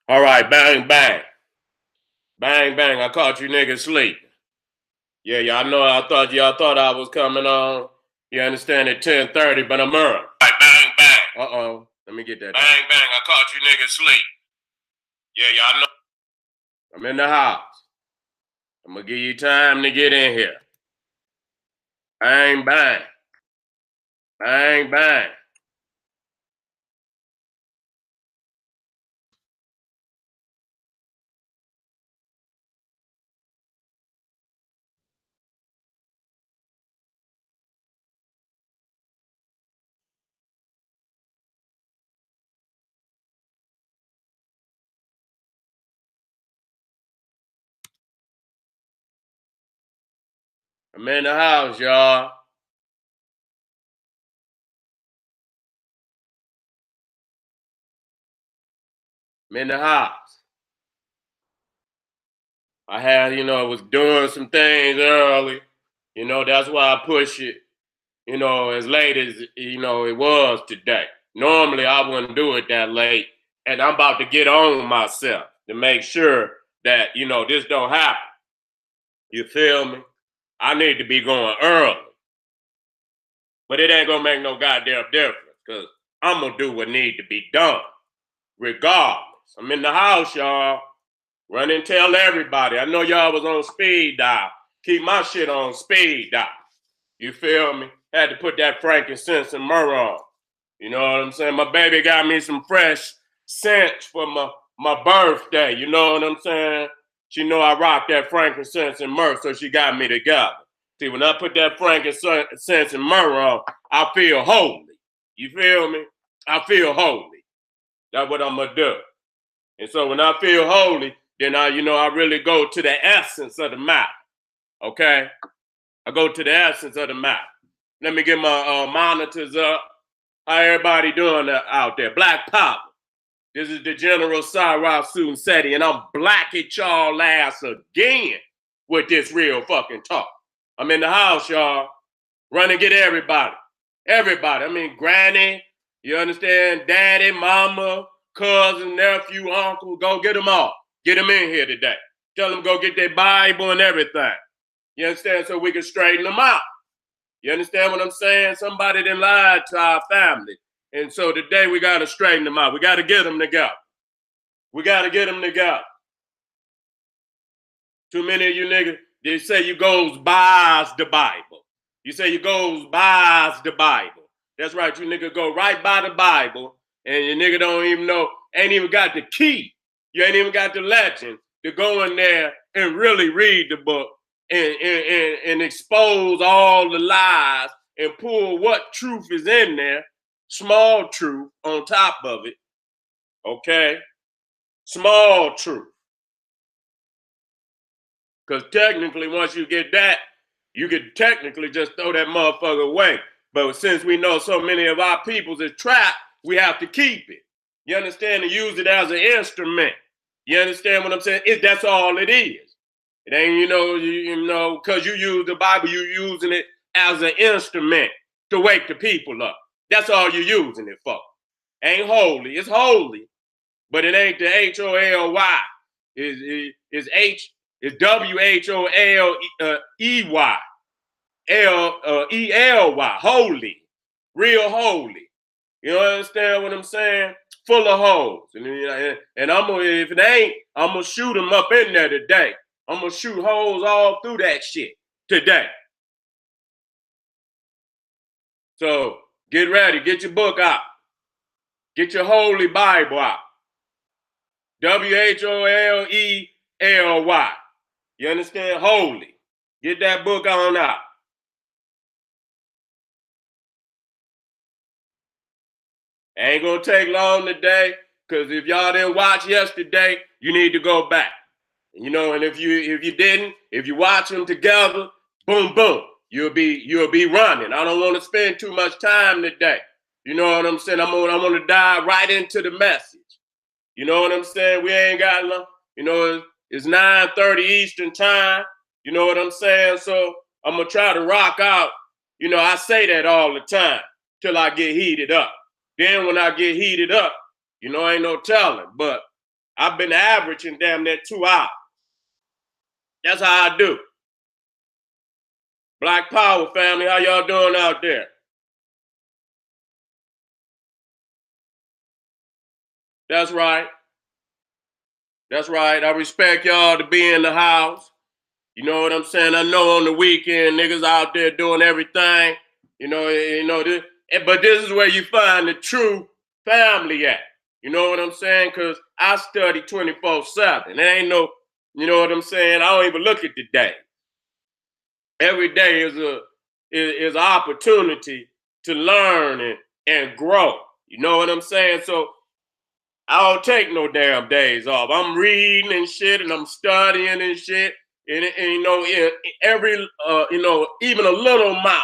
All right, bang, bang. Bang, bang. I caught you niggas sleeping. Yeah, y'all know y'all thought I was coming on. You understand at 10:30, but I'm early. Right, bang, bang. Uh-oh. Let me get that. Bang, bang. I caught you niggas sleep. Yeah, y'all know. I'm in the house. I'm gonna give you time to get in here. Bang, bang. Bang, bang. I'm in the house, y'all. I'm in the house. I was doing some things early. That's why I push it, as late as, it was today. Normally, I wouldn't do it that late. And I'm about to get on myself to make sure that, this don't happen. You feel me? I need to be going early. But it ain't going to make no goddamn difference because I'm going to do what need to be done regardless. I'm in the house, y'all. Run and tell everybody. I know y'all was on speed dial. Keep my shit on speed dial. You feel me? Had to put that frankincense and myrrh on. You know what I'm saying? My baby got me some fresh scents for my birthday. You know what I'm saying? She know I rock that frankincense and myrrh, so she got me together. See, when I put that frankincense and myrrh on, I feel holy. You feel me? I feel holy. That's what I'm gonna do. And so when I feel holy, then I really go to the essence of the matter. Okay? I go to the essence of the matter. Let me get my monitors up. How everybody doing out there? Black Power. This is the General Cyrus Sunsetti, and I'm black at y'all ass again with this real fucking talk. I'm in the house, y'all. Run and get everybody. Everybody. I mean, granny, you understand? Daddy, mama, cousin, nephew, uncle. Go get them all. Get them in here today. Tell them go get their Bible and everything. You understand? So we can straighten them out. You understand what I'm saying? Somebody done lied to our family. And so today we got to straighten them out. We got to get them together. We got to get them together. Too many of you niggas, they say you goes buys the Bible. You say you goes buys the Bible. That's right, you nigga go right by the Bible and your nigga don't even know, ain't even got the key. You ain't even got the legend to go in there and really read the book and expose all the lies and pull what truth is in there, small truth on top of it, okay? Small truth. Because technically, once you get that, you could technically just throw that motherfucker away. But since we know so many of our peoples is trapped, we have to keep it. You understand? And use it as an instrument. You understand what I'm saying? That's all it is. It ain't, because you use the Bible, you using it as an instrument to wake the people up. That's all you're using it for. Ain't holy. It's holy, but it ain't the HOLY. It's WHOLEY. ELY. Holy. Real holy. You understand what I'm saying? Full of holes. And I'm gonna, if it ain't, I'm gonna shoot them up in there today. I'm gonna shoot holes all through that shit today. So get ready, get your book out. Get your holy Bible out. WHOLELY. You understand? Holy. Get that book on out. Ain't gonna take long today, because if y'all didn't watch yesterday, you need to go back. And if you didn't, if you watch them together, boom, boom, you'll be running. I don't want to spend too much time today. You know what I'm saying? I'm gonna dive right into the message. You know what I'm saying? We ain't got long. It's 9:30 Eastern time. You know what I'm saying? So I'm gonna try to rock out. I say that all the time till I get heated up. Then when I get heated up, ain't no telling. But I've been averaging damn near 2 hours. That's how I do. Black Power family, how y'all doing out there? That's right. That's right. I respect y'all to be in the house. You know what I'm saying? I know on the weekend niggas out there doing everything. This, but this is where you find the true family at. You know what I'm saying? Because I study 24/7. There ain't no, you know what I'm saying? I don't even look at the day. Every day is an opportunity to learn and grow. You know what I'm saying? So I don't take no damn days off. I'm reading and shit, and I'm studying and shit, and every even a little amount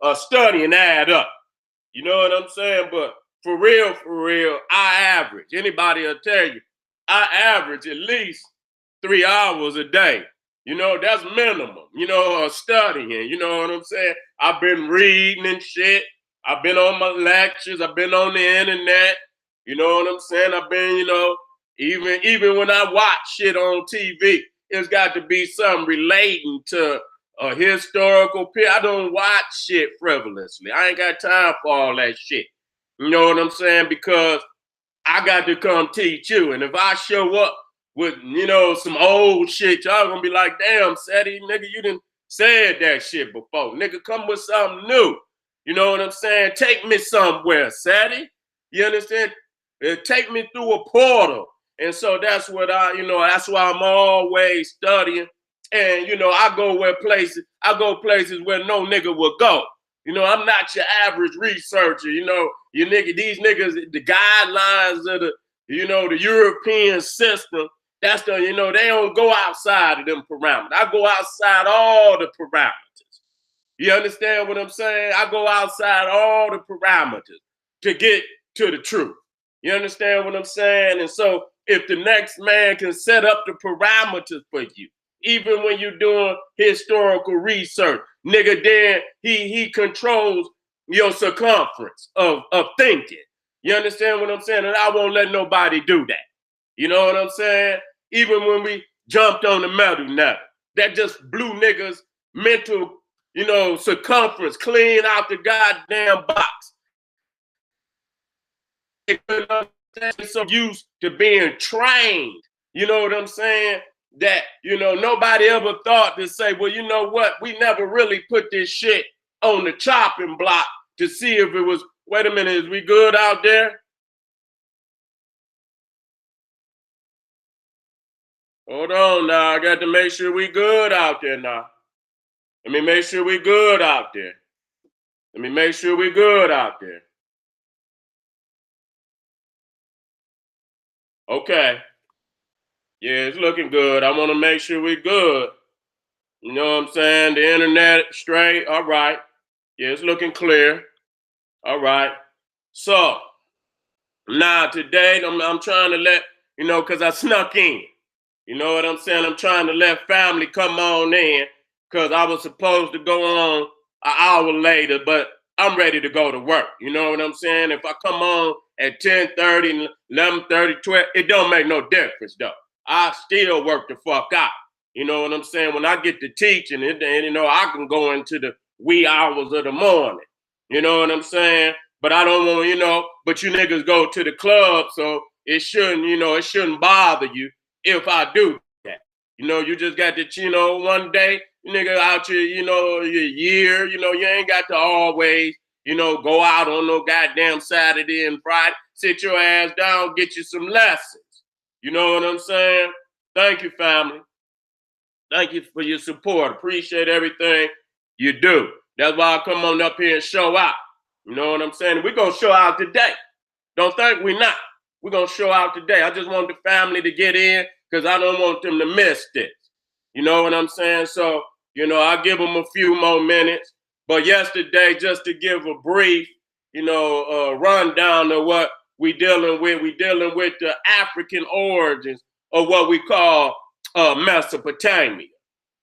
of studying add up. You know what I'm saying? But for real, I average. Anybody will tell you, I average at least 3 hours a day. You know, that's minimum, studying. You know what I'm saying? I've been reading and shit. I've been on my lectures. I've been on the internet. You know what I'm saying? I've been, even when I watch shit on TV, it's got to be something relating to a historical period. I don't watch shit frivolously. I ain't got time for all that shit. You know what I'm saying? Because I got to come teach you. And if I show up with, some old shit, y'all gonna be like, damn, Sadie, nigga, you done said that shit before. Nigga, come with something new. You know what I'm saying? Take me somewhere, Sadie. You understand? Take me through a portal. And so that's what that's why I'm always studying. And, I go places where no nigga will go. I'm not your average researcher. These niggas, the guidelines of the European system, that's they don't go outside of them parameters. I go outside all the parameters. You understand what I'm saying? I go outside all the parameters to get to the truth. You understand what I'm saying? And so if the next man can set up the parameters for you, even when you're doing historical research, nigga, then he controls your circumference of thinking. You understand what I'm saying? And I won't let nobody do that. You know what I'm saying? Even when we jumped on the metal now, that just blew niggas' mental, circumference clean out the goddamn box. So used to being trained, you know what I'm saying? That, nobody ever thought to say, well, you know what? We never really put this shit on the chopping block to see if it was, wait a minute, is we good out there? Hold on now, I got to make sure we good out there now. Let me make sure we good out there. Let me make sure we good out there. Okay. Yeah, it's looking good. I want to make sure we good. You know what I'm saying? The internet straight. All right. Yeah, it's looking clear. All right. So now today I'm trying to let, because I snuck in. You know what I'm saying? I'm trying to let family come on in because I was supposed to go on an hour later, but I'm ready to go to work. You know what I'm saying? If I come on at 10:30, 11:30, 12, it don't make no difference though. I still work the fuck out. You know what I'm saying? When I get to teaching, I can go into the wee hours of the morning. You know what I'm saying? But I don't want, but you niggas go to the club, so it shouldn't bother you if I do that. You just got to, one day, nigga out your, your year, you ain't got to always, go out on no goddamn Saturday and Friday. Sit your ass down, get you some lessons. You know what I'm saying? Thank you, family. Thank you for your support. Appreciate everything you do. That's why I come on up here and show out. You know what I'm saying? We're going to show out today. Don't think we're not. We're going to show out today. I just want the family to get in because I don't want them to miss this. You know what I'm saying? So, I'll give them a few more minutes. But yesterday, just to give a brief, rundown of what we dealing with the African origins of what we call Mesopotamia,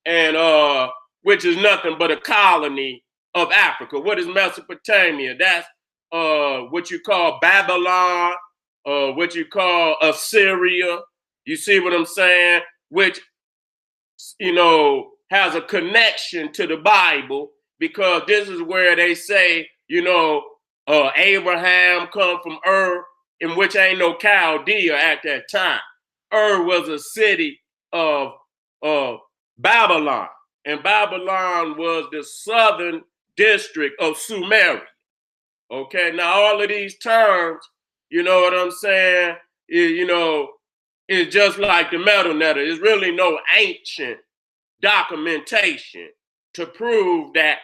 and which is nothing but a colony of Africa. What is Mesopotamia? That's what you call Babylon, what you call Assyria. You see what I'm saying? Which, has a connection to the Bible, because this is where they say, Abraham come from Ur, in which ain't no Chaldea at that time. Ur was a city of Babylon, and Babylon was the southern district of Sumeria. Okay, now all of these terms, you know what I'm saying, it's just like the metal netter. There's really no ancient documentation to prove that,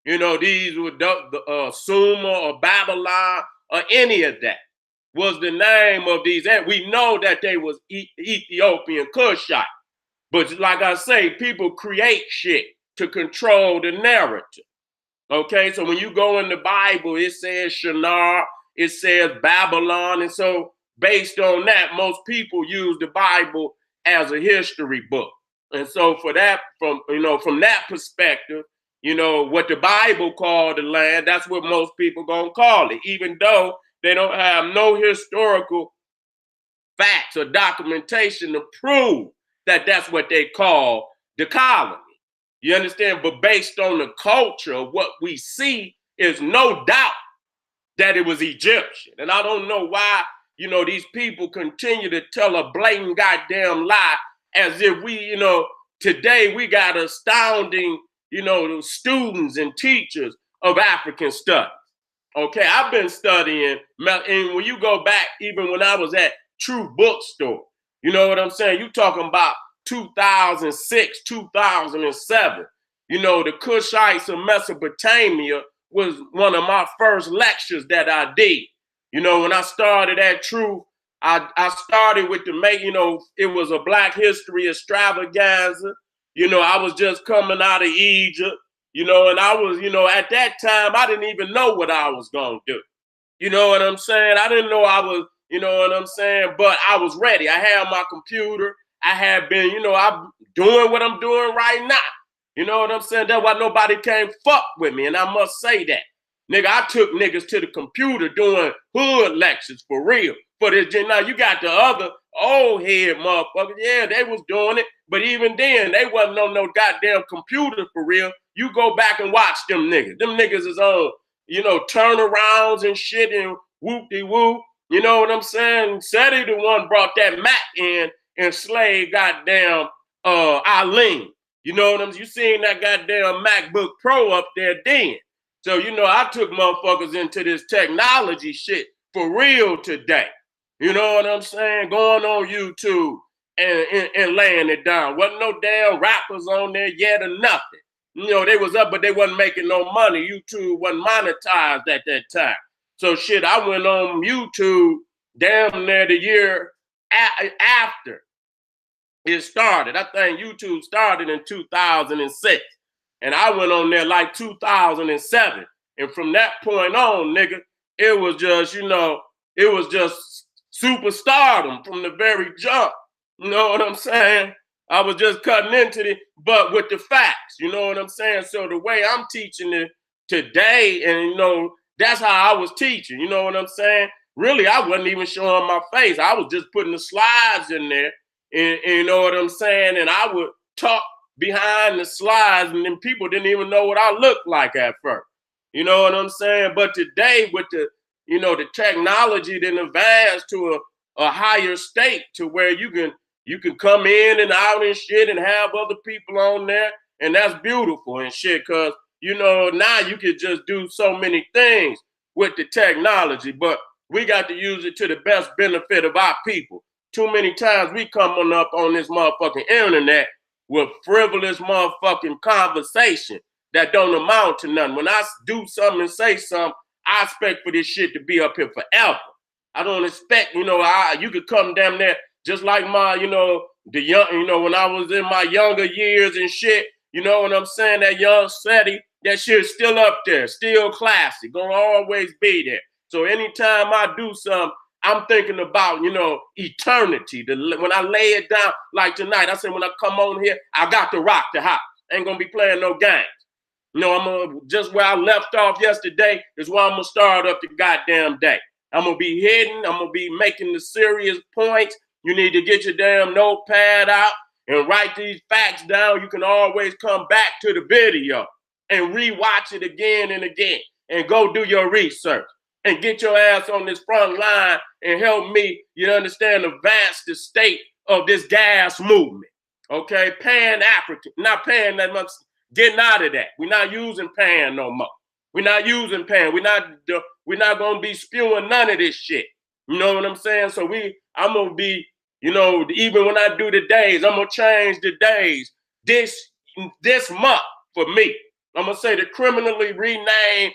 these were Sumer or Babylon or any of that was the name of these. And we know that they was Ethiopian Cushite. But like I say, people create shit to control the narrative. Okay, so when you go in the Bible, it says Shinar, it says Babylon. And so based on that, most people use the Bible as a history book. And so for that, from that perspective, what the Bible called the land, that's what most people gonna call it, even though they don't have no historical facts or documentation to prove that that's what they call the colony. You understand? But based on the culture of what we see, is no doubt that it was Egyptian. And I don't know why, these people continue to tell a blatant goddamn lie, as if we, today we got astounding, students and teachers of African studies. Okay, I've been studying, and when you go back, even when I was at True Bookstore, you know what I'm saying? You talking about 2006, 2007. The Cushites of Mesopotamia was one of my first lectures that I did. When I started at True, I started with it was a Black History extravaganza. I was just coming out of Egypt, and I was, at that time, I didn't even know what I was going to do. You know what I'm saying? I didn't know I was, but I was ready. I had my computer. I had been, I'm doing what I'm doing right now. You know what I'm saying? That's why nobody came fuck with me. And I must say that. Nigga, I took niggas to the computer doing hood lectures for real. For this, now you got the other old head motherfuckers. Yeah, they was doing it. But even then, they wasn't on no goddamn computer for real. You go back and watch them niggas. Them niggas is on, turnarounds and shit and whoop-de-whoop. You know what I'm saying? Seti the one brought that Mac in and slayed goddamn Eileen. You know what I'm saying? You seen that goddamn MacBook Pro up there then. So, I took motherfuckers into this technology shit for real today. You know what I'm saying? Going on YouTube and laying it down. Wasn't no damn rappers on there yet or nothing. They was up, but they wasn't making no money. YouTube wasn't monetized at that time. So shit, I went on YouTube damn near the year after it started. I think YouTube started in 2006. And I went on there like 2007. And from that point on, nigga, it was just, it was just superstardom from the very jump. You know what I'm saying? I was just cutting into it, but with the facts, you know what I'm saying? So the way I'm teaching it today, and, that's how I was teaching, you know what I'm saying? Really, I wasn't even showing my face. I was just putting the slides in there, and you know what I'm saying? And I would talk behind the slides, and then people didn't even know what I looked like at first. You know what I'm saying? But today with the, the technology that advanced to a higher state to where you can come in and out and shit and have other people on there. And that's beautiful and shit. Cause now you could just do so many things with the technology, but we got to use it to the best benefit of our people. Too many times we coming up on this motherfucking internet with frivolous motherfucking conversation that don't amount to nothing. When I do something and say something, I expect for this shit to be up here forever. I don't expect, you could come down there just like my, the young, when I was in my younger years and shit, you know what I'm saying? That young Seti, that shit's still up there, still classic, gonna always be there. So anytime I do something, I'm thinking about, eternity. When I lay it down, like tonight, I said, when I come on here, I got to rock the house. I ain't gonna be playing no games. I'm gonna, just where I left off yesterday is where I'm gonna start up the goddamn day. I'm gonna be hitting. I'm gonna be making the serious points. You need to get your damn notepad out and write these facts down. You can always come back to the video and rewatch it again and again and go do your research and get your ass on this front line and help me, you understand, advance the state of this gas movement. Okay, Pan-African, not pan that much, getting out of that. We're not using pan no more. We're not using pan. We're not gonna be spewing none of this shit. You know what I'm saying? So I'm gonna be, you know, even when I do the days, I'm gonna change the days this month for me. I'm gonna say the criminally renamed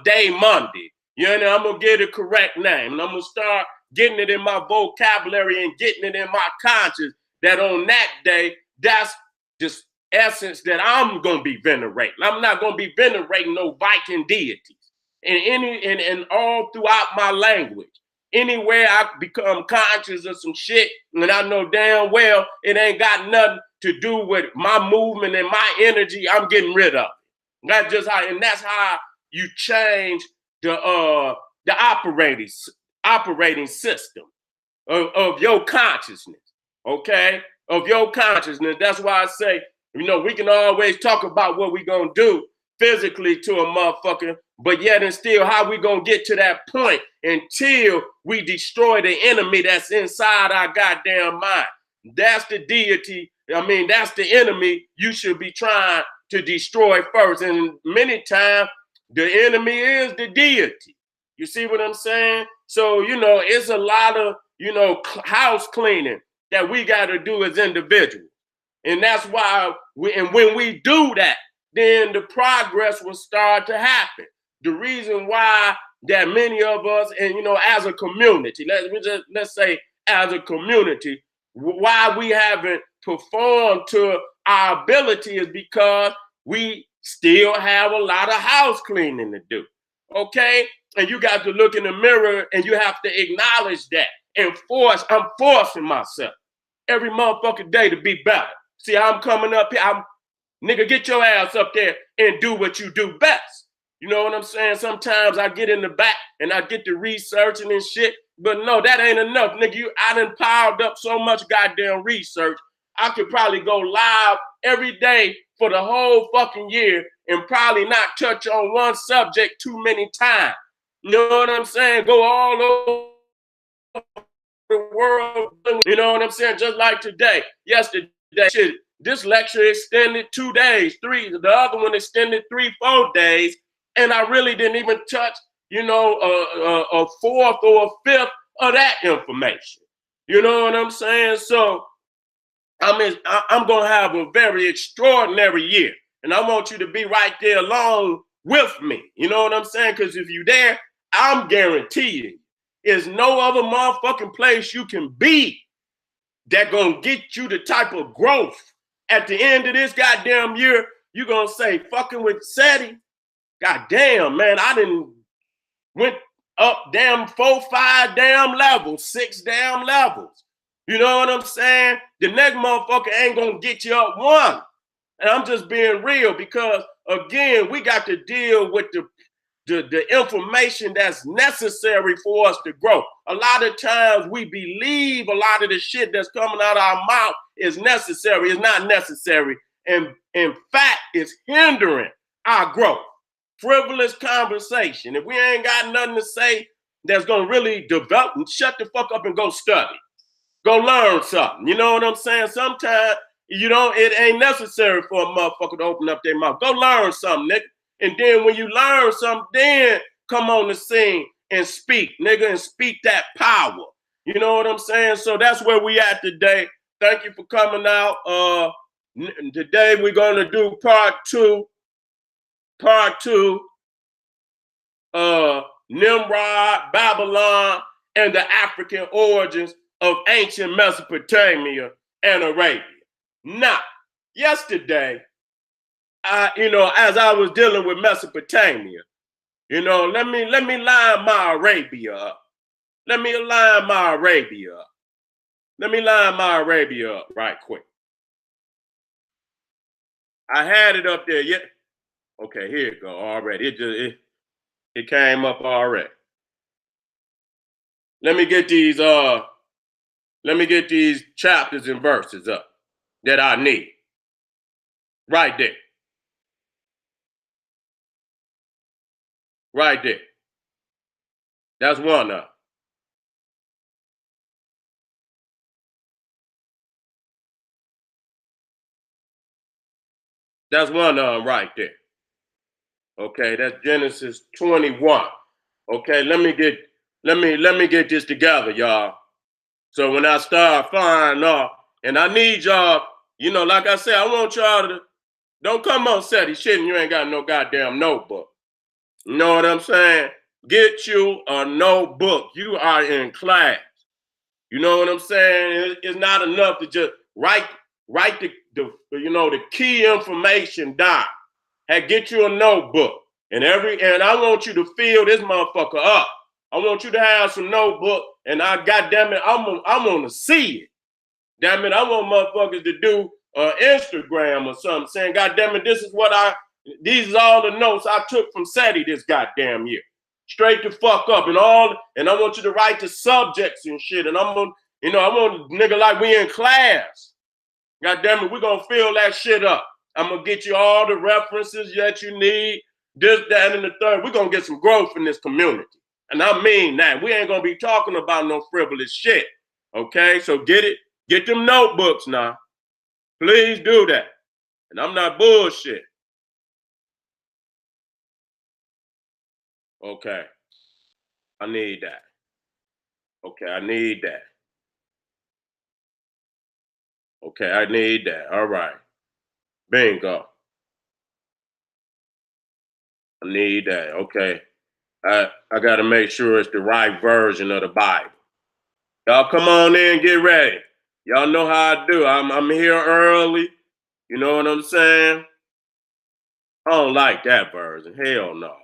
day Monday. You know, I'm gonna get a correct name, and I'm gonna start getting it in my vocabulary and getting it in my conscience that on that day, that's just essence that I'm gonna be venerating. I'm not gonna be venerating no Viking deities. And all throughout my language. Anywhere I become conscious of some shit, and I know damn well it ain't got nothing to do with my movement and my energy, I'm getting rid of it. That's how you change the operating system of your consciousness, okay? Of your consciousness. That's why I say, you know, we can always talk about what we gonna do physically to a motherfucker, but yet and still how we gonna get to that point until we destroy the enemy that's inside our goddamn mind. That's the deity. I mean, that's the enemy you should be trying to destroy first. And many times the enemy is the deity. You see what I'm saying? So, you know, it's a lot of, you know, house cleaning that we got to do as individuals. And that's why when we do that, then the progress will start to happen. The reason why that many of us, and you know, as a community, let's say as a community, why we haven't performed to our ability is because we still have a lot of house cleaning to do. Okay? And you got to look in the mirror and you have to acknowledge that. And I'm forcing myself every motherfucking day to be better. See how I'm coming up here? Nigga, get your ass up there and do what you do best. You know what I'm saying? Sometimes I get in the back and I get to researching and shit, but no, that ain't enough, nigga. I done piled up so much goddamn research. I could probably go live every day for the whole fucking year and probably not touch on one subject too many times. You know what I'm saying? Go all over the world. You know what I'm saying? Just like today, yesterday, shit. This lecture extended 2 days, 3. The other one extended 3-4 days, and I really didn't even touch, you know, a fourth or a fifth of that information. You know what I'm saying? So, I'm gonna have a very extraordinary year, and I want you to be right there along with me. You know what I'm saying? Because if you're there, I'm guaranteeing there's no other motherfucking place you can be that gonna get you the type of growth. At the end of this goddamn year, you're gonna say, fucking with SETI, goddamn, man, I done went up damn 4, 5 damn levels, 6 damn levels. You know what I'm saying? The next motherfucker ain't gonna get you up one. And I'm just being real because, again, we got to deal with the information that's necessary for us to grow. A lot of times we believe a lot of the shit that's coming out of our mouth is necessary. It's not necessary. And in fact, it's hindering our growth. Frivolous conversation. If we ain't got nothing to say that's going to really develop, shut the fuck up and go study. Go learn something. You know what I'm saying? Sometimes, it ain't necessary for a motherfucker to open up their mouth. Go learn something, nigga. And then when you learn something, then come on the scene and speak, nigga, and speak that power. You know what I'm saying? So that's where we at today. Thank you for coming out. Today we're going to do part two. Nimrod, Babylon, and the African origins of ancient Mesopotamia and Arabia. Now, yesterday, as I was dealing with Mesopotamia, let me line my Arabia up. Let me line my Arabia up right quick. I had it up there yet. Okay, here it go already. It came up already. let me get these chapters and verses up that I need. Right there. Right there. That's one of them. That's one of them right there. Okay, that's Genesis 21. Okay, let me get this together, y'all. So when I start firing off, and I need y'all, like I said, I want y'all to don't come on set and shit and you ain't got no goddamn notebook. You know what I'm saying? Get you a notebook. You are in class. You know what I'm saying? It's not enough to just write the key information down. Hey, get you a notebook. And I want you to fill this motherfucker up. I want you to have some notebook, and I goddamn it, I'm gonna see it. Damn it, I want motherfuckers to do Instagram or something, saying, God damn it, these are all the notes I took from SETI this goddamn year. Straight the fuck up and I want you to write the subjects and shit. And I want a nigga like we in class. God damn it, we're gonna fill that shit up. I'm gonna get you all the references that you need, this, that, and the third. We're gonna get some growth in this community. And I mean that. We ain't gonna be talking about no frivolous shit. Okay, so get them notebooks now. Please do that. And I'm not bullshit. Okay. I need that. Okay, I need that. Okay, I need that. All right. Bingo. I need that. Okay. I gotta make sure it's the right version of the Bible. Y'all come on in, get ready. Y'all know how I do. I'm here early. You know what I'm saying? I don't like that version. Hell no.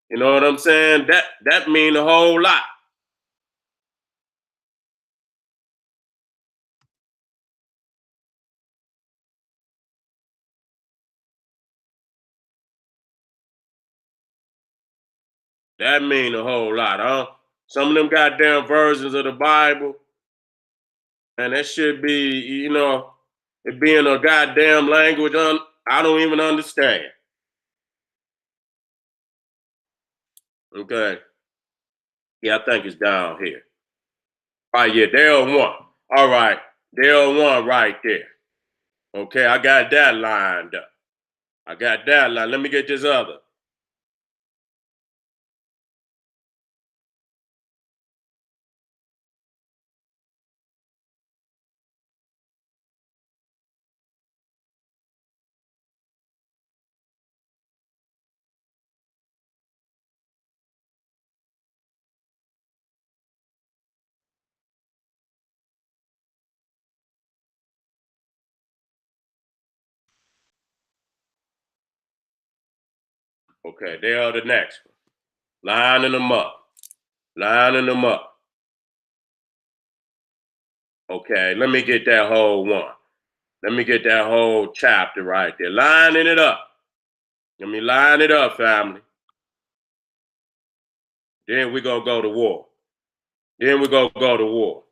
You know what I'm saying? That mean a whole lot. That mean a whole lot, huh? Some of them goddamn versions of the Bible, and that should be, it being a goddamn language I don't even understand. Okay. Yeah, I think it's down here. All right, yeah, there one. All right, there one right there. Okay, I got that lined up. I got that line. Let me get this other. Okay, there the next one. Lining them up. Lining them up. Okay, let me get that whole one. Let me get that whole chapter right there. Lining it up. Let me line it up, family. Then we gonna go to war. Then we gonna go to war.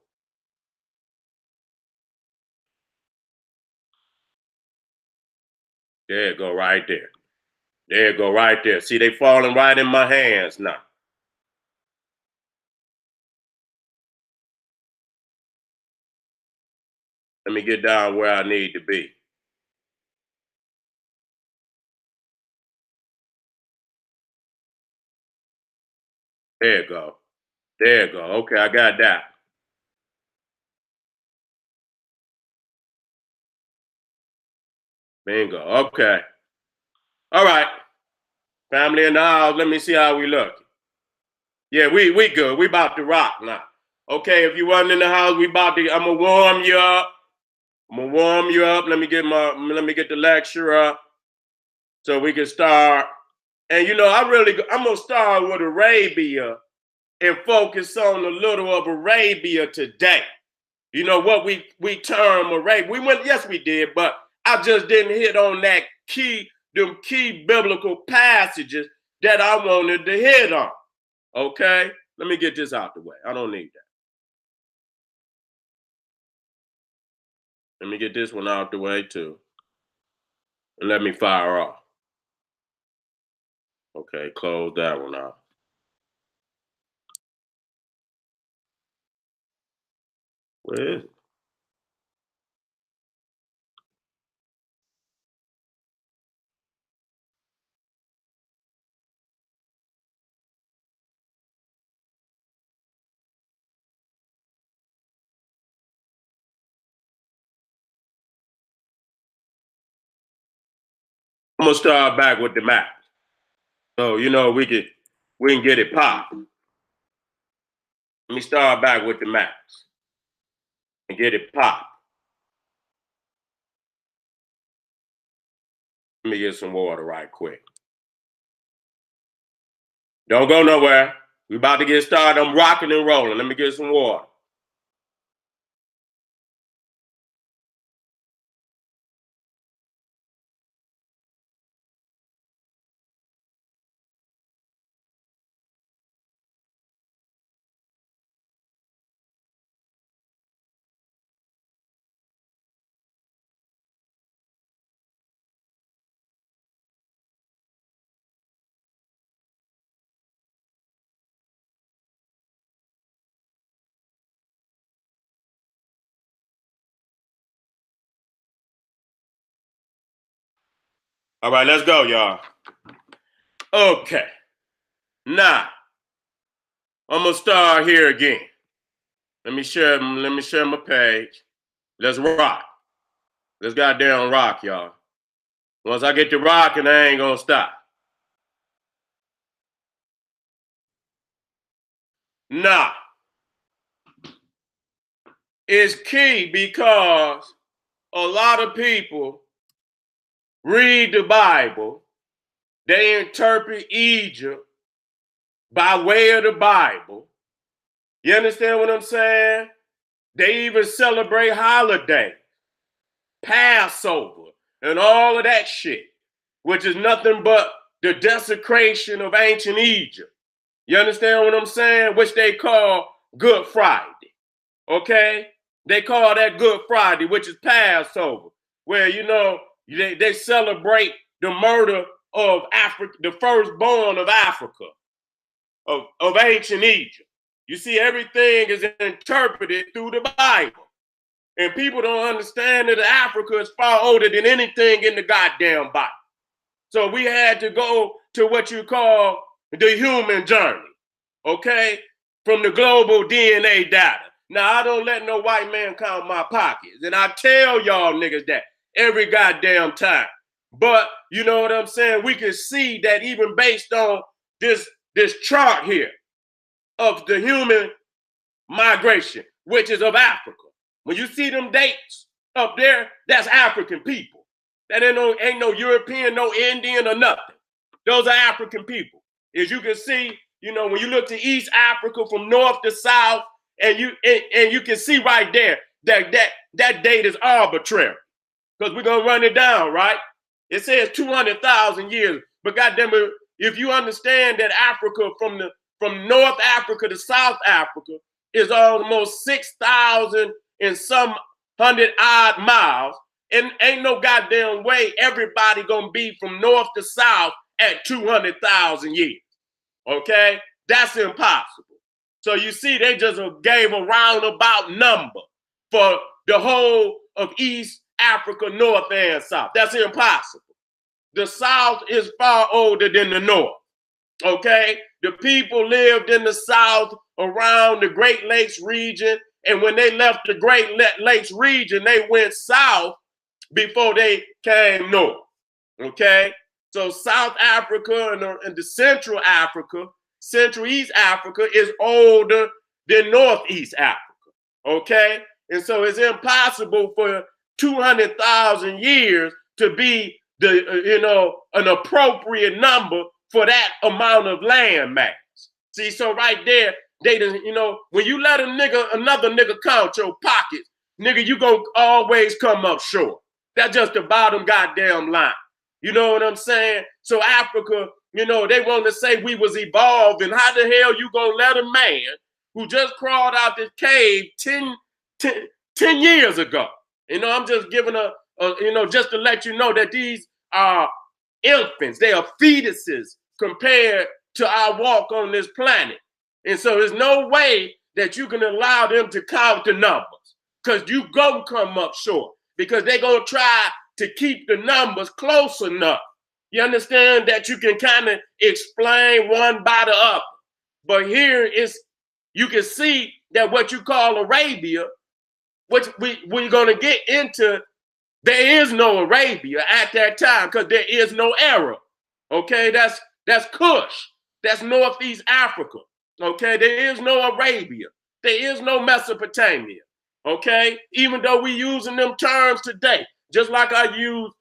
There it go right there. There it go right there. See, they falling right in my hands now. Let me get down where I need to be. There you go. There you go. Okay, I got that. Bingo. Okay. All right. Family in the house. Let me see how we look. Yeah, we good. We about to rock now. Okay, if you wasn't in the house, I'm gonna warm you up. I'm gonna warm you up. Let me get the lecture up so we can start. And I'm gonna start with Arabia and focus on a little of Arabia today. You know what we term Arabia. Yes, we did, but I just didn't hit on them key biblical passages that I wanted to hit on. Okay? Let me get this out the way. I don't need that. Let me get this one out the way too. And let me fire off. Okay, close that one out. Where is it? I'm gonna start back with the map. So we can get it popped. Let me start back with the maps and get it popped. Let me get some water right quick. Don't go nowhere. We about to get started. I'm rocking and rolling. Let me get some water. All right, let's go, y'all. Okay. Now, I'm gonna start here again. Let me share my page. Let's rock. Let's goddamn rock, y'all. Once I get to rocking, I ain't gonna stop. Now, it's key because a lot of people read the Bible, they interpret Egypt by way of the Bible. You understand what I'm saying? They even celebrate holidays, Passover, and all of that shit, which is nothing but the desecration of ancient Egypt. You understand what I'm saying? Which they call Good Friday. Okay? They call that Good Friday, which is Passover, where, they celebrate the murder of Africa, the firstborn of Africa, of ancient Egypt. You see, everything is interpreted through the Bible. And people don't understand that Africa is far older than anything in the goddamn Bible. So we had to go to what you call the human journey, okay? From the global DNA data. Now, I don't let no white man count my pockets. And I tell y'all niggas that every goddamn time. But you know what I'm saying? We can see that even based on this chart here of the human migration, which is of Africa. When you see them dates up there, that's African people. That ain't no European, no Indian or nothing. Those are African people. As you can see, when you look to East Africa from north to south, and you can see right there that date is arbitrary. Because we're gonna run it down, right? It says 200,000 years. But goddamn it, if you understand that Africa from North Africa to South Africa is almost 6,000 and some hundred odd miles, and ain't no goddamn way everybody gonna be from north to south at 200,000 years. Okay? That's impossible. So you see, they just gave a roundabout number for the whole of East Africa, North and South. That's impossible. The South is far older than the North. Okay? The people lived in the South around the Great Lakes region. And when they left the Great Lakes region, they went south before they came north. Okay? So South Africa and the Central Africa, Central East Africa is older than Northeast Africa. Okay? And so it's impossible for 200,000 years to be an appropriate number for that amount of land mass. See, so right there, they just, when you let another nigga count your pockets, nigga, you gonna always come up short. That's just the bottom goddamn line. You know what I'm saying? So Africa, they want to say we was evolved, and how the hell you gonna let a man who just crawled out this cave 10 years ago? I'm just giving just to let you know that these are infants. They are fetuses compared to our walk on this planet. And so there's no way that you can allow them to count the numbers, because you gonna come up short, because they're gonna try to keep the numbers close enough. You understand that you can kind of explain one by the other. But here you can see that what you call Arabia, which we're going to get into, there is no Arabia at that time, because there is no Arab. Okay, that's Kush. That's Northeast Africa. Okay, there is no Arabia. There is no Mesopotamia. Okay, even though we using them terms today, just like I use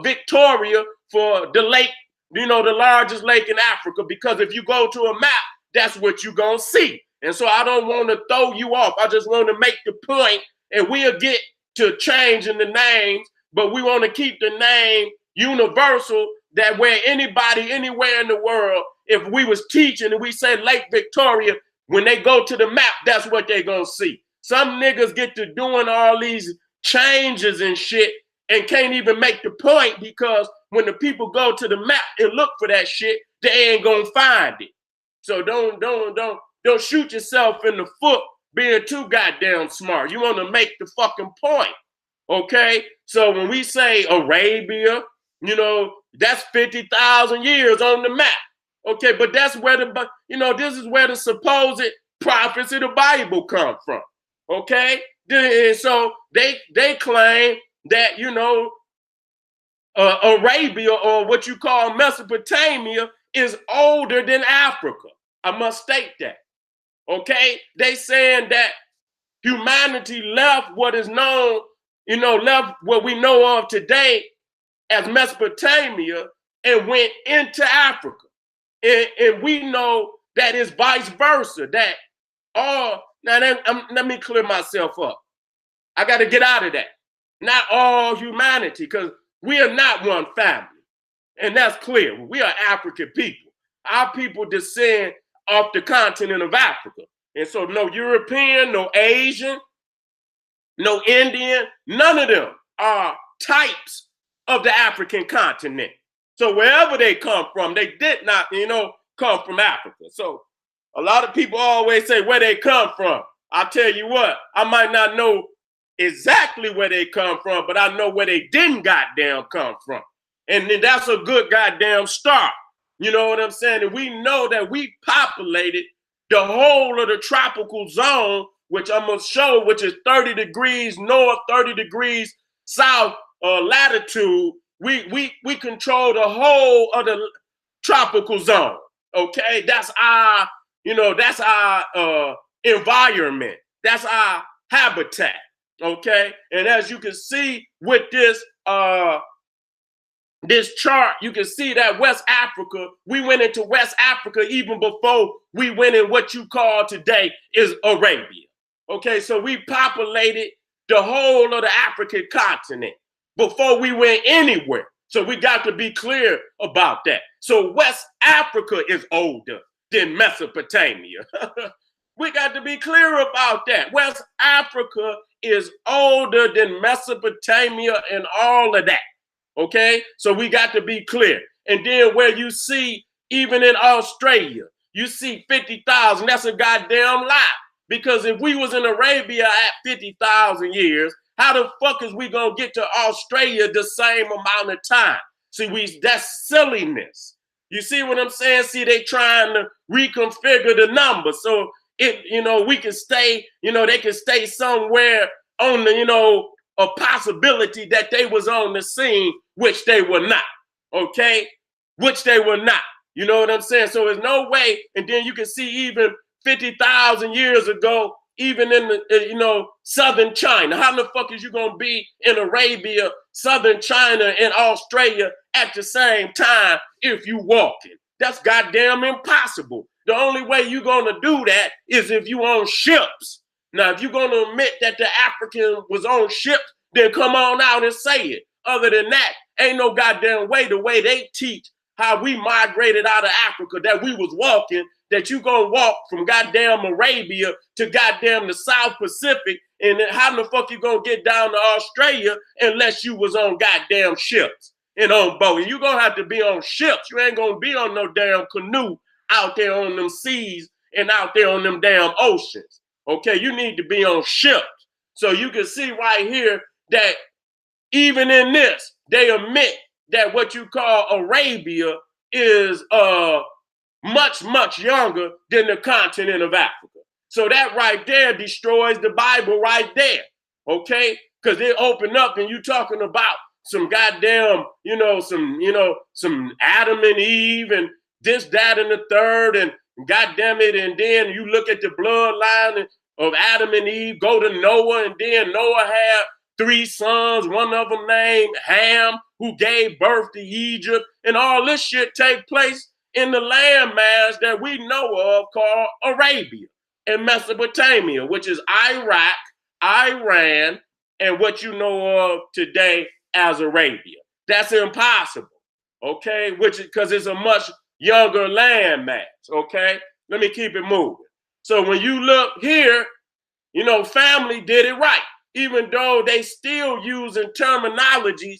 Victoria for the lake, the largest lake in Africa, because if you go to a map, that's what you're going to see. And so I don't want to throw you off. I just want to make the point, and we'll get to changing the names, but we want to keep the name universal, that where anybody, anywhere in the world, if we was teaching and we say Lake Victoria, when they go to the map, that's what they're going to see. Some niggas get to doing all these changes and shit and can't even make the point, because when the people go to the map and look for that shit, they ain't going to find it. So don't shoot yourself in the foot being too goddamn smart. You want to make the fucking point, okay? So when we say Arabia, that's 50,000 years on the map, okay? But that's where this is where the supposed prophets of the Bible come from, okay? And so they claim that, Arabia, or what you call Mesopotamia, is older than Africa. I must state that. Okay, they saying that humanity left what is known, left what we know of today as Mesopotamia and went into Africa. And we know that it's vice versa. Let me clear myself up. I got to get out of that. Not all humanity, because we are not one family. And that's clear. We are African people. Our people descend off the continent of Africa. And so no European, no Asian, no Indian, none of them are types of the African continent. So wherever they come from, they did not, come from Africa. So a lot of people always say where they come from. I tell you what, I might not know exactly where they come from, but I know where they didn't goddamn come from. And then that's a good goddamn start. You know what I'm saying? And we know that we populated the whole of the tropical zone, which I'm going to show, which is 30 degrees north, 30 degrees south latitude. We control the whole of the tropical zone. Okay, that's our, that's our environment. That's our habitat. Okay, and as you can see with this this chart, you can see that West Africa, we went into West Africa even before we went in what you call today is Arabia. Okay, so we populated the whole of the African continent before we went anywhere. So we got to be clear about that. So West Africa is older than Mesopotamia. We got to be clear about that. West Africa is older than Mesopotamia and all of that. Okay, so we got to be clear. And then where you see, even in Australia, you see 50,000, that's a goddamn lie. Because if we was in Arabia at 50,000 years, how the fuck is we gonna get to Australia the same amount of time? See, that's silliness. You see what I'm saying? See, they trying to reconfigure the numbers. So we can stay, they can stay somewhere on the, a possibility that they was on the scene, which they were not, okay? Which they were not, you know what I'm saying? So there's no way, and then you can see even 50,000 years ago, even in the, southern China. How the fuck is you gonna be in Arabia, southern China, and Australia at the same time if you walking? That's goddamn impossible. The only way you're gonna do that is if you on ships. Now, if you're going to admit that the African was on ships, then come on out and say it. Other than that, ain't no goddamn way. The way they teach how we migrated out of Africa, that we was walking, that you gonna walk from goddamn Arabia to goddamn the South Pacific, and then how the fuck you gonna get down to Australia unless you was on goddamn ships and on boat? And you gonna have to be on ships. You ain't gonna be on no damn canoe out there on them seas and out there on them damn oceans. Okay, you need to be on ships. So you can see right here that even in this, they admit that what you call Arabia is much, much younger than the continent of Africa. So that right there destroys the Bible right there, okay? Because they open up and you talking about some goddamn, some Adam and Eve and this, that, and the third, and goddamn it, and then you look at the bloodline of Adam and Eve, go to Noah, and then Noah had 3 sons, one of them named Ham, who gave birth to Egypt, and all this shit take place in the landmass that we know of called Arabia and Mesopotamia, which is Iraq, Iran, and what you know of today as Arabia. That's impossible, okay? Because it's a much younger landmass, okay? Let me keep it moving. So when you look here, family did it right, even though they still using terminologies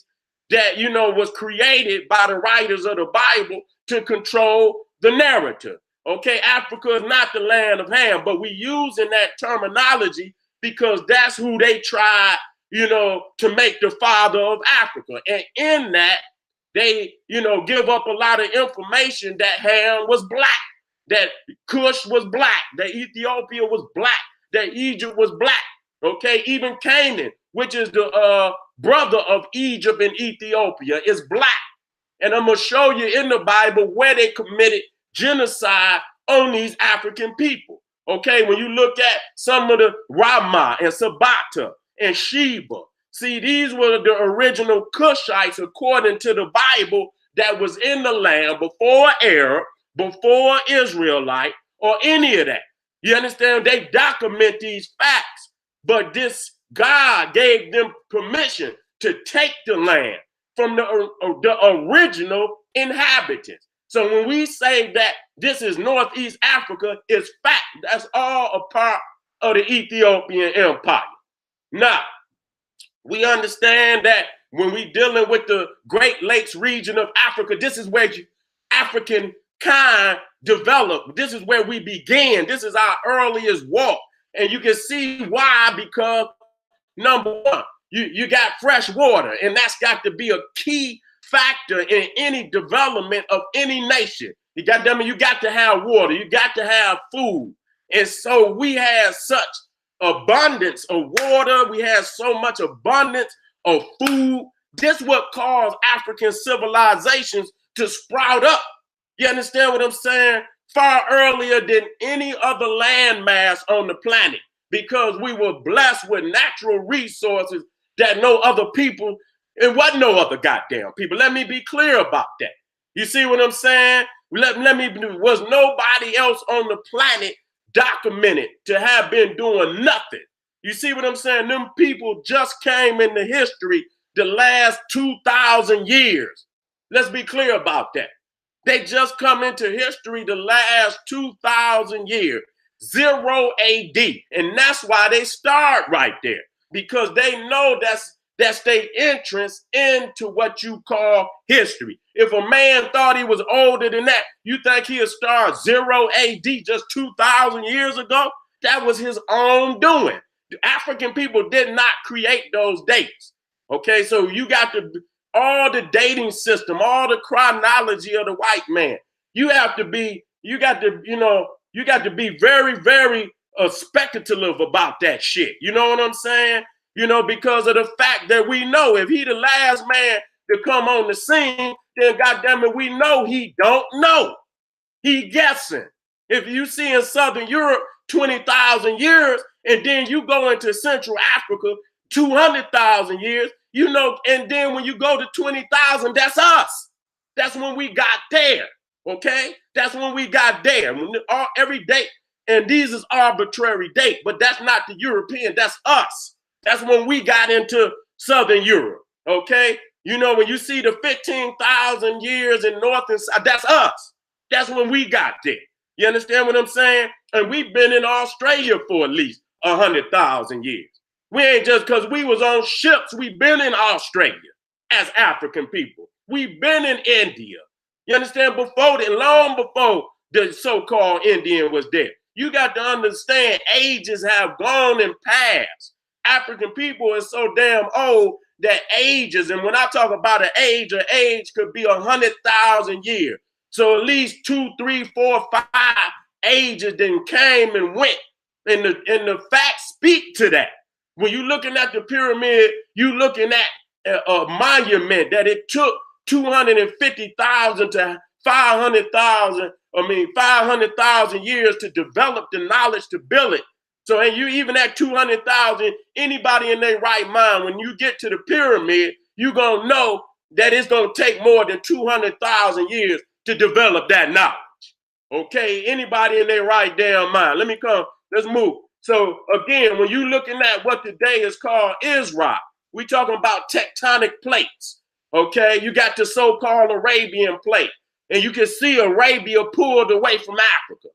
that, was created by the writers of the Bible to control the narrative. Okay, Africa is not the land of Ham, but we using that terminology because that's who they tried, to make the father of Africa. And in that, they, give up a lot of information that Ham was black, that Cush was black, that Ethiopia was black, that Egypt was black. Okay, even Canaan, which is the brother of Egypt and Ethiopia, is black. And I'm going to show you in the Bible where they committed genocide on these African people. Okay, when you look at some of the Ramah and Sabata and Sheba, see, these were the original Cushites, according to the Bible, that was in the land before Arab, before Israelite, or any of that. You understand? They document these facts, but this God gave them permission to take the land from the original inhabitants. So when we say that this is Northeast Africa, it's fact. That's all a part of the Ethiopian Empire. Now, we understand that when we dealing with the Great Lakes region of Africa, this is where African kind developed. This is where we began. This is our earliest walk. And you can see why, because number one, you got fresh water, and that's got to be a key factor in any development of any nation. You got to have water, you got to have food. And so we had such abundance of water, we had so much abundance of food. This is what caused African civilizations to sprout up. You understand what I'm saying? Far earlier than any other landmass on the planet, because we were blessed with natural resources that no other people, it wasn't no other goddamn people. Let me be clear about that. You see what I'm saying? Was nobody else on the planet documented to have been doing nothing. You see what I'm saying? Them people just came into history the last 2,000 years. Let's be clear about that. They just come into history the last 2,000 years, 0 AD. And that's why they start right there, because they know that's their entrance into what you call history. If a man thought he was older than that, you think he'd start 0 AD just 2,000 years ago? That was his own doing. The African people did not create those dates. Okay, so you got all the dating system, all the chronology of the white man. You got to be very, very speculative about that shit. You know what I'm saying? Because of the fact that we know if he the last man to come on the scene, then goddamn it, we know he don't know. He guessing. If you see in Southern Europe 20,000 years, and then you go into Central Africa 200,000 years, and then when you go to 20,000, that's us. That's when we got there, okay? That's when we got there. Every date, and these is arbitrary date, but that's not the European, that's us. That's when we got into Southern Europe, okay? You know, when you see the 15,000 years in North and South, that's us. That's when we got there. You understand what I'm saying? And we've been in Australia for at least 100,000 years. We ain't just because we was on ships, we've been in Australia as African people. We've been in India. You understand? Before that, long before the so-called Indian was there. You got to understand ages have gone and passed. African people are so damn old that ages, and when I talk about an age could be 100,000 years. So at least 2, 3, 4, 5 ages then came and went. And the facts speak to that. When you're looking at the pyramid, you're looking at a monument that it took 250,000 to 500,000, 500,000 years to develop the knowledge to build it. So, and you even at 200,000, anybody in their right mind, when you get to the pyramid, you're going to know that it's going to take more than 200,000 years to develop that knowledge. Okay, anybody in their right damn mind. Let's move. So again, when you're looking at what today is called Israel, we're talking about tectonic plates. Okay, you got the so-called Arabian plate, and you can see Arabia pulled away from Africa.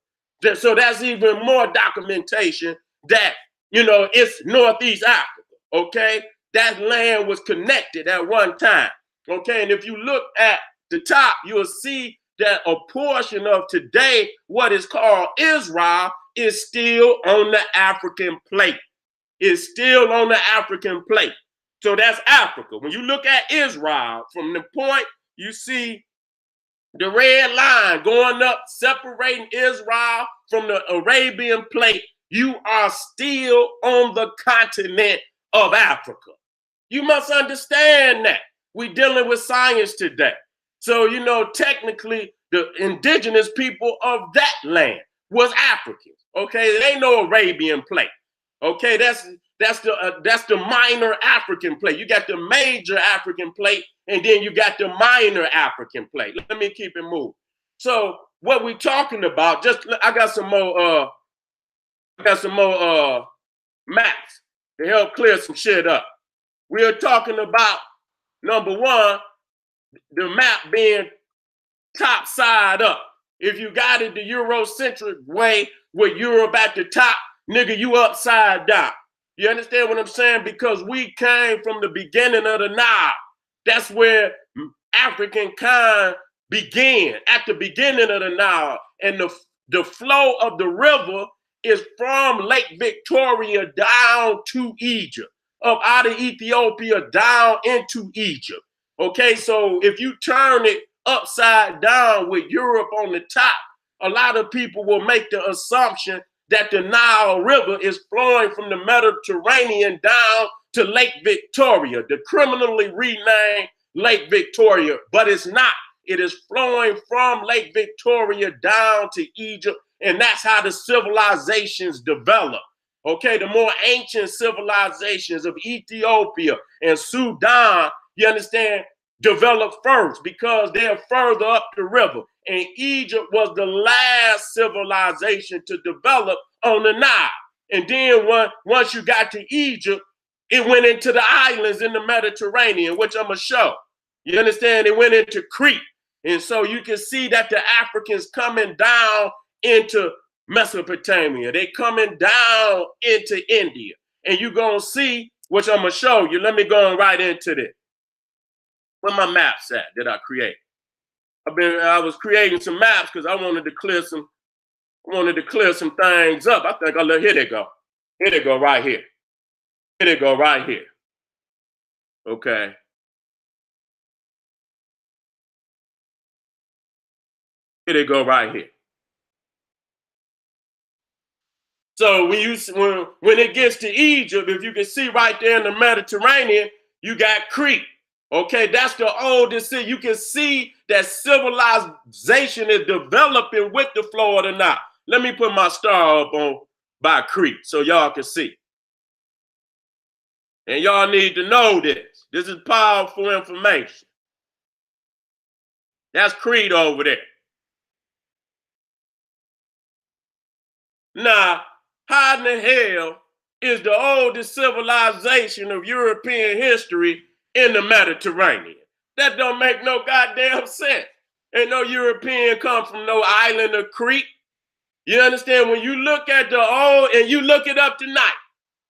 So that's even more documentation that, you know, it's Northeast Africa. Okay, that land was connected at one time. Okay, and if you look at the top, you'll see that a portion of today, what is called Israel, is still on the African plate. It's still on the African plate. So that's Africa. When you look at Israel, from the point you see the red line going up, separating Israel from the Arabian plate, you are still on the continent of Africa. You must understand that. We're dealing with science today. So, you know, technically, the indigenous people of that land was Africans. Okay, there ain't no Arabian plate. Okay, that's the minor African plate. You got the major African plate, and then you got the minor African plate. Let me keep it moving. So, what we talking about? I got some more maps to help clear some shit up. We are talking about number one, the map being top side up. If you got it the Eurocentric way with Europe at the top, nigga, you upside down. You understand what I'm saying? Because we came from the beginning of the Nile. That's where African kind began, at the beginning of the Nile. And the flow of the river is from Lake Victoria down to Egypt, up out of Ethiopia down into Egypt. Okay, so if you turn it upside down with Europe on the top, a lot of people will make the assumption that the Nile River is flowing from the Mediterranean down to Lake Victoria, the criminally renamed Lake Victoria, but it's not. It is flowing from Lake Victoria down to Egypt, and that's how the civilizations develop. Okay, the more ancient civilizations of Ethiopia and Sudan, you understand, developed first because they're further up the river. And Egypt was the last civilization to develop on the Nile. And then once you got to Egypt, it went into the islands in the Mediterranean, which I'm going to show. You understand? It went into Crete. And so you can see that the Africans coming down into Mesopotamia. They coming down into India. And you're going to see, which I'm going to show you. Let me go right into this. Where my maps at that I create? I was creating some maps because I wanted to clear some things up. I think here they go. Here they go right here. Here they go right here. Okay. Here they go right here. So when it gets to Egypt, if you can see right there in the Mediterranean, you got Crete. Okay, that's the oldest city. You can see that civilization is developing with the flow of the Nile. Let me put my star up on by Crete so y'all can see. And y'all need to know this. This is powerful information. That's Crete over there. Now, how in the hell is the oldest civilization of European history in the Mediterranean? That don't make no goddamn sense. Ain't no European come from no island of Crete. You understand? When you look at the old, and you look it up tonight,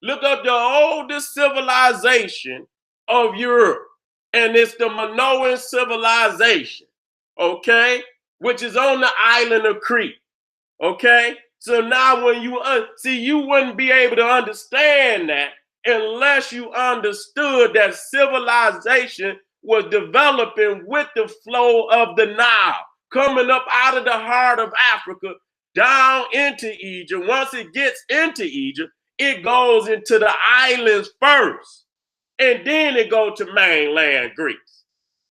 look up the oldest civilization of Europe, and it's the Minoan civilization, okay? Which is on the island of Crete, okay? So now when you, see, you wouldn't be able to understand that unless you understood that civilization was developing with the flow of the Nile, coming up out of the heart of Africa, down into Egypt. Once it gets into Egypt, it goes into the islands first, and then it goes to mainland Greece.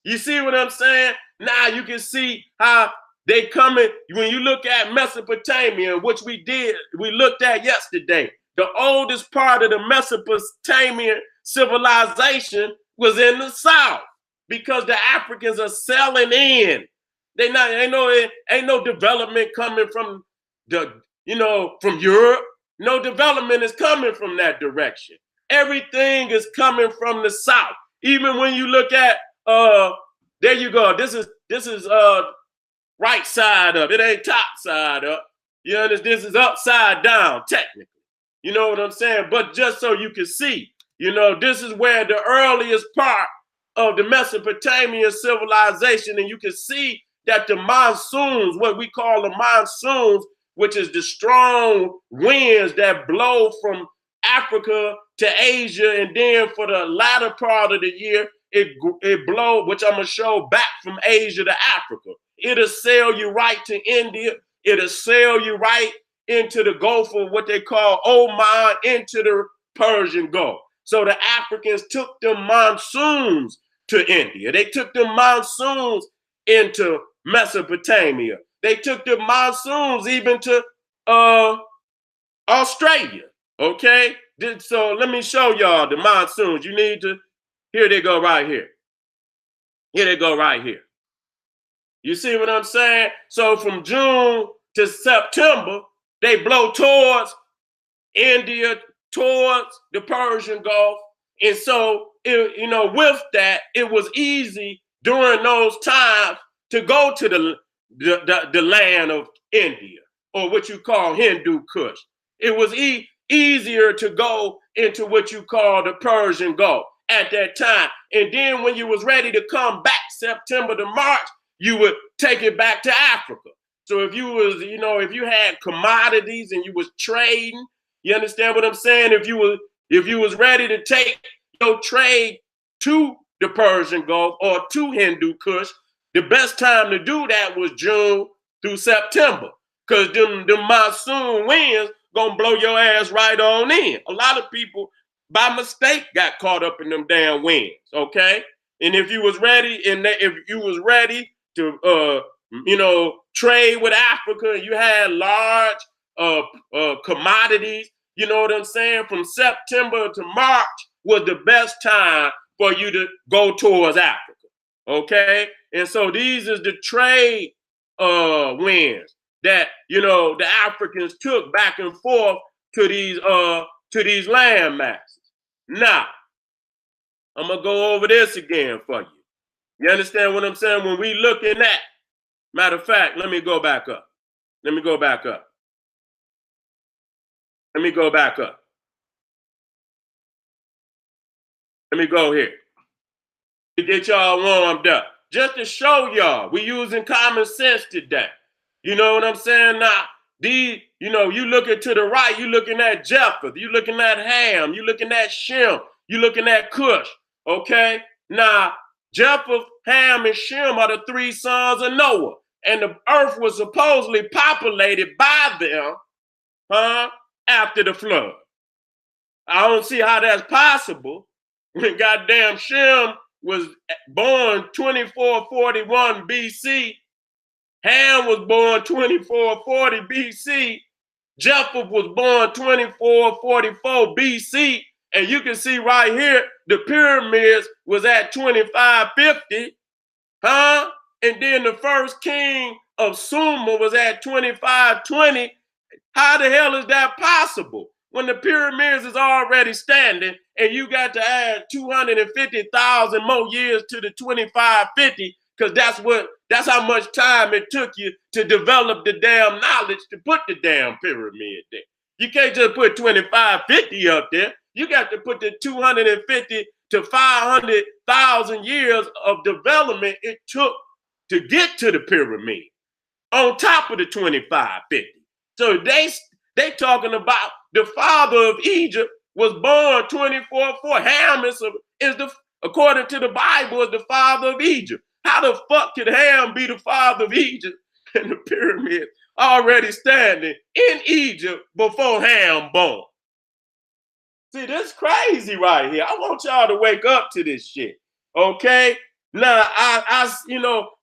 You see what I'm saying? Now you can see how they coming. When you look at Mesopotamia, which we looked at yesterday, the oldest part of the Mesopotamian civilization was in the south, because the Africans are selling in. Ain't no development coming from from Europe. No development is coming from that direction. Everything is coming from the south. Even when you look at there you go. This is right side up. It ain't top side up. You understand? This is upside down, technically. You know what I'm saying? But just so you can see, this is where the earliest part of the Mesopotamian civilization, and you can see that the monsoons, what we call the monsoons, which is the strong winds that blow from Africa to Asia, and then for the latter part of the year, it blow, which I'm gonna show, back from Asia to Africa. It'll sail you right to India. It'll sail you right into the Gulf of what they call Oman, into the Persian Gulf. So the Africans took the monsoons to India. They took the monsoons into Mesopotamia. They took the monsoons even to Australia. Okay? So let me show y'all the monsoons. You need to, here they go right here. Here they go right here. You see what I'm saying? So from June to September, they blow towards India, towards the Persian Gulf. And so, with that, it was easy during those times to go to the land of India, or what you call Hindu Kush. It was easier to go into what you call the Persian Gulf at that time. And then when you was ready to come back September to March, you would take it back to Africa. So if you was, if you had commodities and you was trading, you understand what I'm saying? If you was ready to take your trade to the Persian Gulf or to Hindu Kush, the best time to do that was June through September, because them monsoon winds gonna blow your ass right on in. A lot of people by mistake got caught up in them damn winds, okay? And if you was ready, to trade with Africa, and you had large commodities, you know what I'm saying, from September to March was the best time for you to go towards Africa, okay? And so these is the trade winds that, the Africans took back and forth to these land masses. Now, I'm going to go over this again for you. You understand what I'm saying? When we looking at, matter of fact, let me go back up. Let me go here. To get y'all warmed up. Just to show y'all, we using common sense today. You know what I'm saying? Now, you looking to the right, you looking at Japheth, you looking at Ham, you looking at Shem, you looking at Cush, okay? Now, Japheth, Ham, and Shem are the three sons of Noah, and the earth was supposedly populated by them, after the flood. I don't see how that's possible when goddamn Shem was born 2441 BC, Ham was born 2440 BC, Japheth was born 2444 BC, and you can see right here, the pyramids was at 2550, and then the first king of Sumer was at 2520. How the hell is that possible? when the pyramids is already standing and you got to add 250,000 more years to the 2550, because that's how much time it took you to develop the damn knowledge to put the damn pyramid there. You can't just put 2550 up there. You got to put the 250 to 500,000 years of development it took to get to the pyramid on top of the 2550. So they talking about the father of Egypt was born 24/4. Ham is the, according to the Bible, is the father of Egypt. How the fuck could Ham be the father of Egypt and the pyramid already standing in Egypt before Ham born? See, this is crazy right here. I want y'all to wake up to this shit. Okay? Now,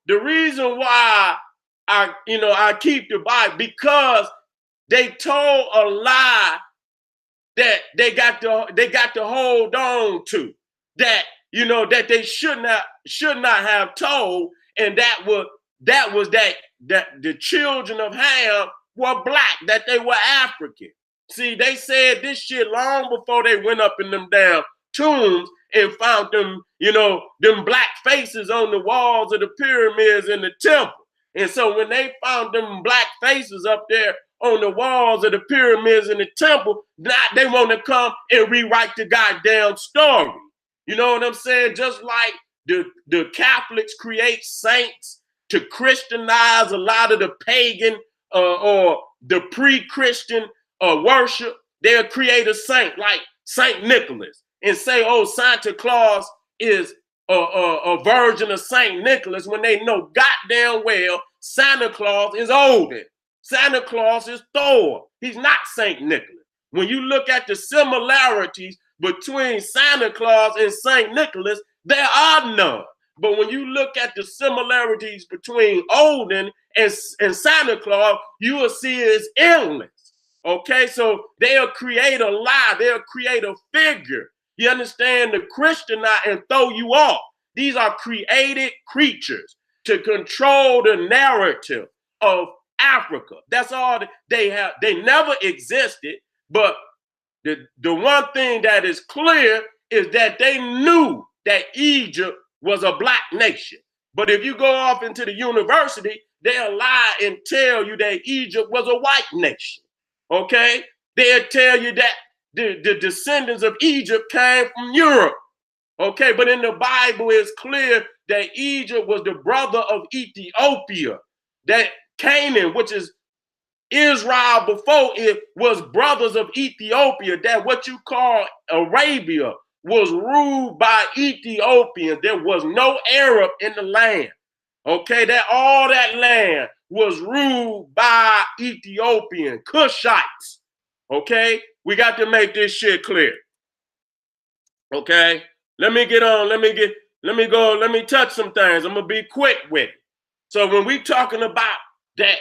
the reason why I keep the Bible, because they told a lie that they got to hold on to, that that they should not have told, and that was that the children of Ham were black, that they were African. See, they said this shit long before they went up in them damn tombs and found them, them black faces on the walls of the pyramids in the temple. And so when they found them black faces up there on the walls of the pyramids in the temple, now they want to come and rewrite the goddamn story. You know what I'm saying? Just like the Catholics create saints to Christianize a lot of the pagan or the pre-Christian worship, they'll create a saint like Saint Nicholas and say, oh, Santa Claus is a version of Saint Nicholas, when they know goddamn well Santa Claus is Odin. Santa Claus is Thor. He's not Saint Nicholas. When you look at the similarities between Santa Claus and Saint Nicholas, there are none. But when you look at the similarities between Odin and Santa Claus, you will see it's endless. Okay, so they'll create a lie. They'll create a figure. You understand? To Christianize and throw you off. These are created creatures to control the narrative of Africa. That's all they have. They never existed. But the one thing that is clear is that they knew that Egypt was a black nation. But if you go off into the university, they'll lie and tell you that Egypt was a white nation. Okay? They'll tell you that the descendants of Egypt came from Europe. Okay? But in the Bible, it's clear that Egypt was the brother of Ethiopia. That Canaan, which is Israel before it, was brothers of Ethiopia. That what you call Arabia was ruled by Ethiopians. There was no Arab in the land. Okay, that all that land was ruled by Ethiopian Cushites. Okay, we got to make this shit clear. Okay, let me touch some things. I'm gonna be quick with it. So when we talking about that,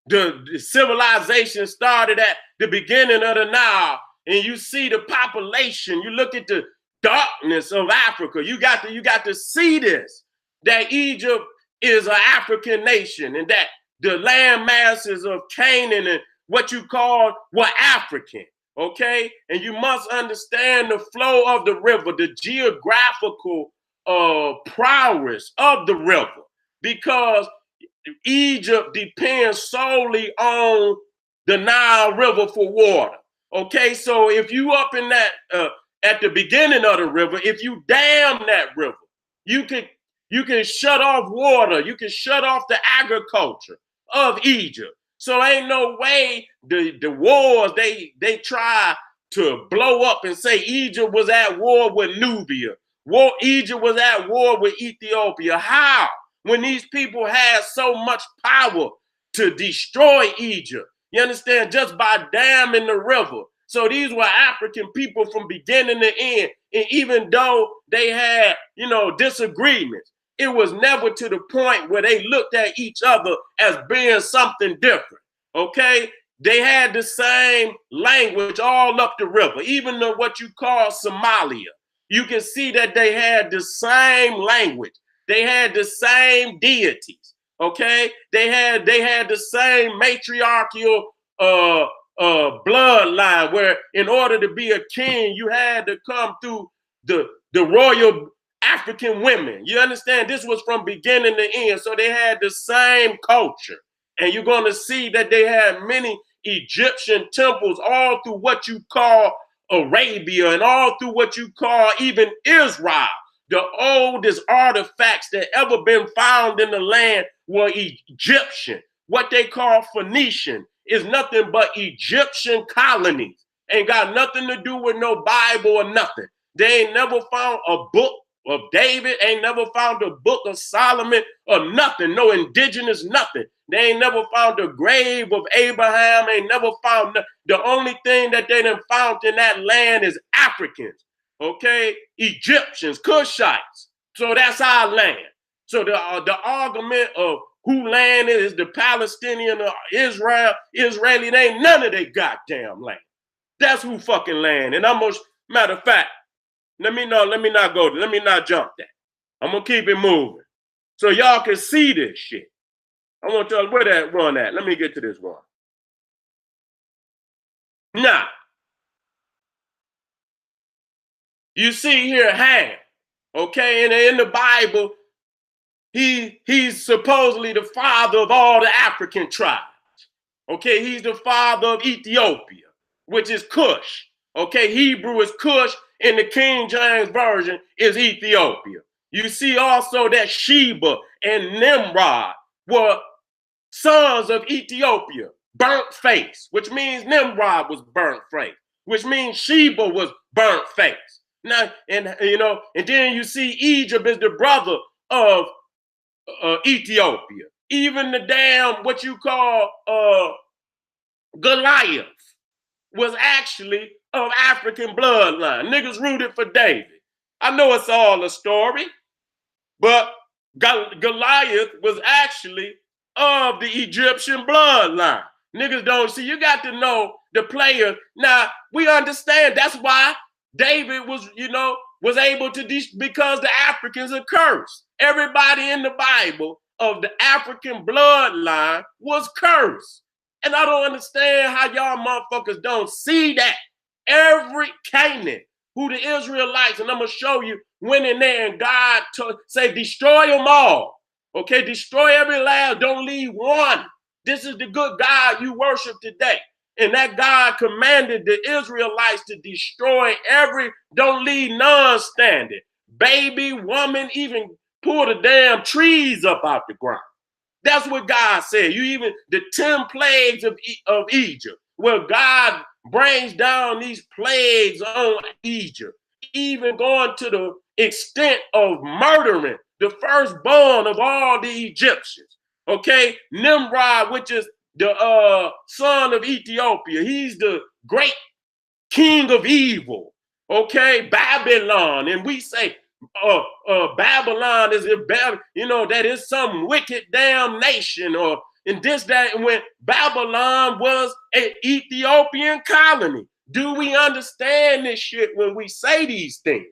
the civilization started at the beginning of the Nile, and you see the population, you look at the darkness of Africa, you got to see this, that Egypt is an African nation, and that the land masses of Canaan and what you call were African, okay? And you must understand the flow of the river, the geographical prowess of the river, because Egypt depends solely on the Nile River for water. Okay, so if you up in that at the beginning of the river, if you dam that river, you can shut off water, you can shut off the agriculture of Egypt. So ain't no way the wars they try to blow up and say Egypt was at war with Nubia. Egypt was at war with Ethiopia. How? When these people had so much power to destroy Egypt. You understand? Just by damming the river. So these were African people from beginning to end. And even though they had, disagreements, it was never to the point where they looked at each other as being something different. Okay? They had the same language all up the river, even though what you call Somalia. You can see that they had the same language. They had the same deities. Okay? They had the same matriarchal bloodline where in order to be a king, you had to come through the royal African women. You understand? This was from beginning to end. So they had the same culture. And you're going to see that they had many Egyptian temples all through what you call Arabia and all through what you call even Israel. The oldest artifacts that ever been found in the land were Egyptian. What they call Phoenician is nothing but Egyptian colonies. Ain't got nothing to do with no Bible or nothing. They ain't never found a book of David, ain't never found a book of Solomon or nothing, no indigenous nothing. They ain't never found the grave of Abraham, ain't never found, the only thing that they done found in that land is Africans, okay? Egyptians, Cushites. So that's our land. So the argument of who land it is the Palestinian or Israeli, they ain't none of their goddamn land. That's who fucking land. And almost, matter of fact, let me not jump that. I'm gonna keep it moving. So y'all can see this shit. I want y'all, where that run at? Let me get to this one. Now, you see here Ham, okay, and in the Bible, he's supposedly the father of all the African tribes. Okay, he's the father of Ethiopia, which is Cush. Okay, Hebrew is Cush, and the King James Version is Ethiopia. You see also that Sheba and Nimrod were sons of Ethiopia, burnt face, which means Nimrod was burnt face, which means Sheba was burnt face. Now, and then you see Egypt is the brother of Ethiopia. Even the damn what you call Goliath was actually of African bloodline. Niggas rooted for David. I know it's all a story, but Goliath was actually of the Egyptian bloodline. Niggas don't see. You got to know the players. Now, we understand that's why David was able to, because the Africans are cursed. Everybody in the Bible of the African bloodline was cursed. And I don't understand how y'all motherfuckers don't see that. Every Canaan, who the Israelites, and I'm going to show you, went in there and God say, destroy them all. Okay, destroy every last, don't leave one. This is the good God you worship today. And that God commanded the Israelites to destroy don't leave none standing. Baby, woman, even pull the damn trees up out the ground. That's what God said. The 10 plagues of Egypt, where God brings down these plagues on Egypt, even going to the extent of murdering the firstborn of all the Egyptians. Okay, Nimrod, which is the son of Ethiopia, he's the great king of evil. Okay, Babylon, and we say Babylon is that is some wicked damn nation, or in this that when Babylon was an Ethiopian colony. Do we understand this shit when we say these things?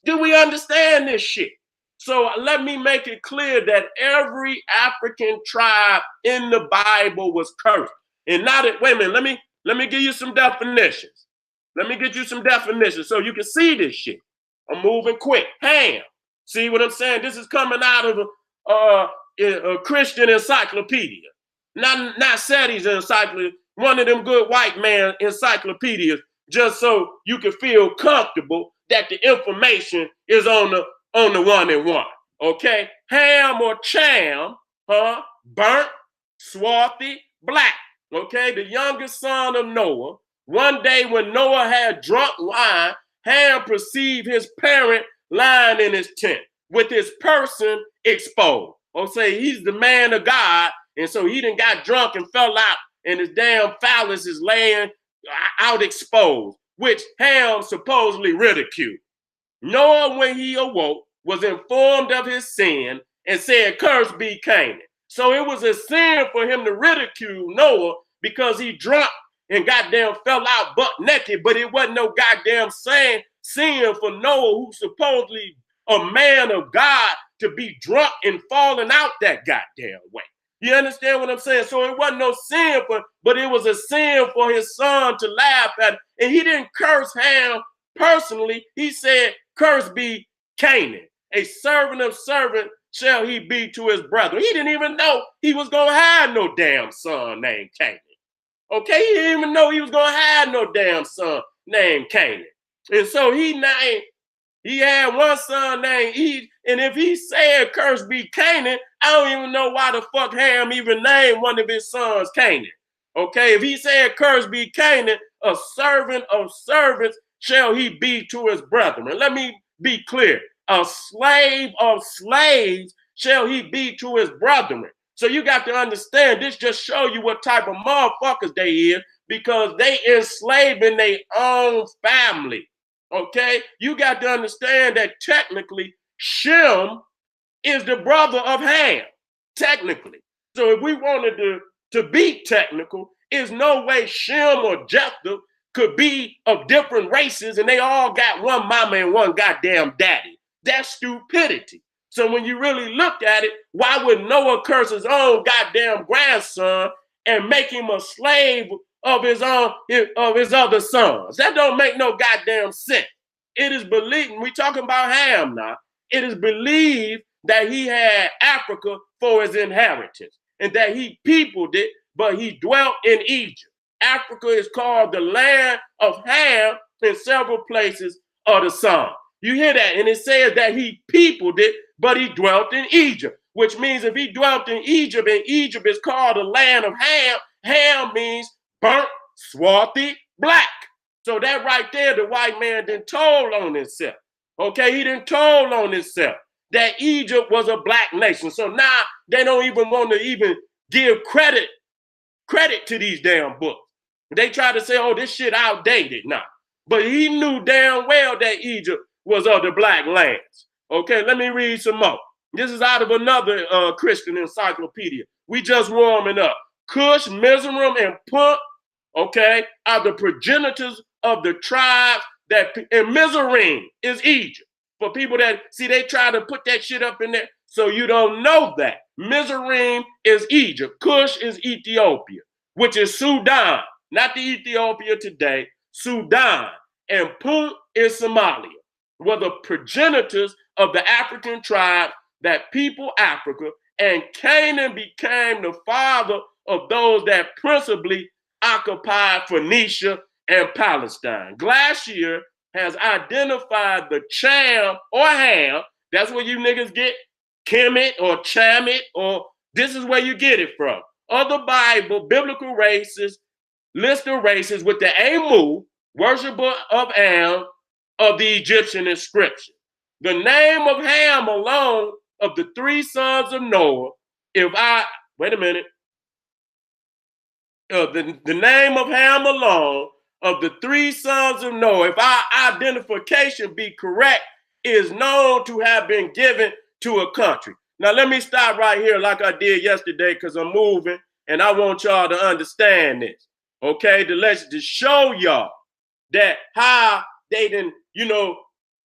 Do we understand this shit? So let me make it clear that every African tribe in the Bible was cursed. And now that, wait a minute, let me give you some definitions. Let me get you some definitions so you can see this shit. I'm moving quick. Ham. See what I'm saying? This is coming out of a Christian encyclopedia. Not Seti's encyclopedia, one of them good white man encyclopedias, just so you can feel comfortable that the information is on the 1 and 1. Okay? Ham or Cham, burnt, swarthy, black. Okay? The youngest son of Noah. One day when Noah had drunk wine, Ham perceived his parent lying in his tent with his person exposed. Or say he's the man of God, and so he done got drunk and fell out, and his damn phallus is laying out exposed, which Ham supposedly ridiculed. Noah, when he awoke, was informed of his sin and said, "Cursed be Canaan." So it was a sin for him to ridicule Noah because he drunk and goddamn fell out butt naked, but it wasn't no goddamn sin for Noah, who's supposedly a man of God, to be drunk and falling out that goddamn way. You understand what I'm saying? So it wasn't no sin, but it was a sin for his son to laugh at. And he didn't curse Ham personally. He said, "Cursed be Canaan, a servant of servant shall he be to his brother." He didn't even know he was going to have no damn son named Canaan. Okay, he didn't even know he was going to have no damn son named Canaan. And so he had one son named Eve, and if he said "Cursed be Canaan," I don't even know why the fuck Ham even named one of his sons Canaan. Okay, if he said "Cursed be Canaan," a servant of servants shall he be to his brethren. Let me be clear. A slave of slaves shall he be to his brethren. So you got to understand, this just show you what type of motherfuckers they is, because they enslaving their own family. Okay, you got to understand that technically Shem is the brother of Ham, technically. So if we wanted to be technical, there's no way Shem or Japheth could be of different races and they all got one mama and one goddamn daddy. That's stupidity. So when you really look at it, why would Noah curse his own goddamn grandson and make him a slave of his other sons? That don't make no goddamn sense. It is believed, we talking about Ham now, it is believed that he had Africa for his inheritance and that he peopled it, but he dwelt in Egypt. Africa is called the land of Ham in several places of the Psalm. You hear that? And it says that he peopled it, but he dwelt in Egypt, which means if he dwelt in Egypt, and Egypt is called the land of Ham, Ham means burnt, swarthy, black. So that right there, the white man didn't told on himself. Okay, he didn't told on himself that Egypt was a black nation. So now they don't even want to even give credit to these damn books. They try to say, oh, this shit outdated now. But he knew damn well that Egypt was of the black lands. Okay, let me read some more. This is out of another Christian encyclopedia. We just warming up. Cush, Mizraim, and Punt, okay, are the progenitors of the tribes and Mizraim is Egypt. For people that, see, they try to put that shit up in there, so you don't know that. Mizraim is Egypt. Cush is Ethiopia, which is Sudan, not the Ethiopia today, Sudan. And Punt is Somalia, were the progenitors of the African tribe that people Africa, and Canaan became the father of those that principally occupied Phoenicia and Palestine. Glacier has identified the Cham or Ham. That's where you niggas get Kemet or Chamit, or this is where you get it from. Other Bible, biblical races, list of races with the Amu, worshiper of Am, of the Egyptian inscription. The name of Ham alone, of the three sons of Noah, the name of Ham alone, of the three sons of Noah, if our identification be correct, is known to have been given to a country. Now let me stop right here like I did yesterday, because I'm moving and I want y'all to understand this. Okay, to show y'all that how they didn't,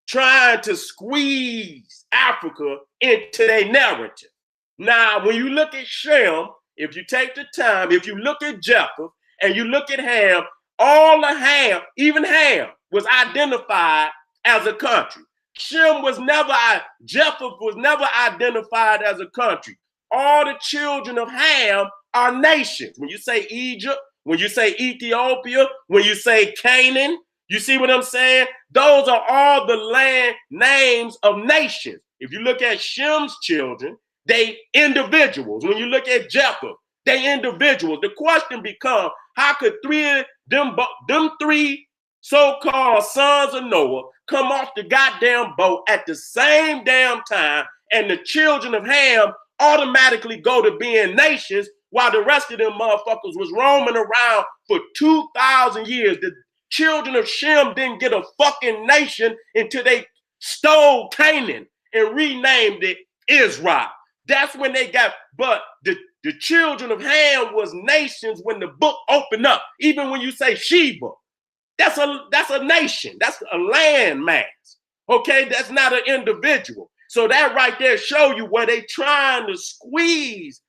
trying to squeeze Africa into their narrative. Now, when you look at Shem, if you take the time, if you look at Japheth and you look at Ham, all of Ham, even Ham, was identified as a country. Japheth was never identified as a country. All the children of Ham are nations. When you say Egypt, when you say Ethiopia, when you say Canaan, you see what I'm saying? Those are all the land names of nations. If you look at Shem's children, they individuals. When you look at Japheth, they individuals. The question becomes, how could them three so-called sons of Noah come off the goddamn boat at the same damn time, and the children of Ham automatically go to being nations while the rest of them motherfuckers was roaming around for 2,000 years? The children of Shem didn't get a fucking nation until they stole Canaan and renamed it Israel. That's when they got, but the children of Ham was nations when the book opened up. Even when you say Sheba, that's a nation. That's a land mass. Okay, that's not an individual. So that right there show you where they trying to squeeze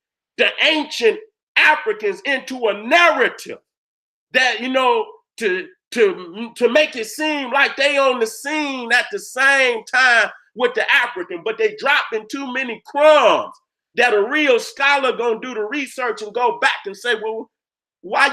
the ancient Africans into a narrative that, you know, to make it seem like they on the scene at the same time with the African, but they dropping too many crumbs that a real scholar gonna do the research and go back and say, well, why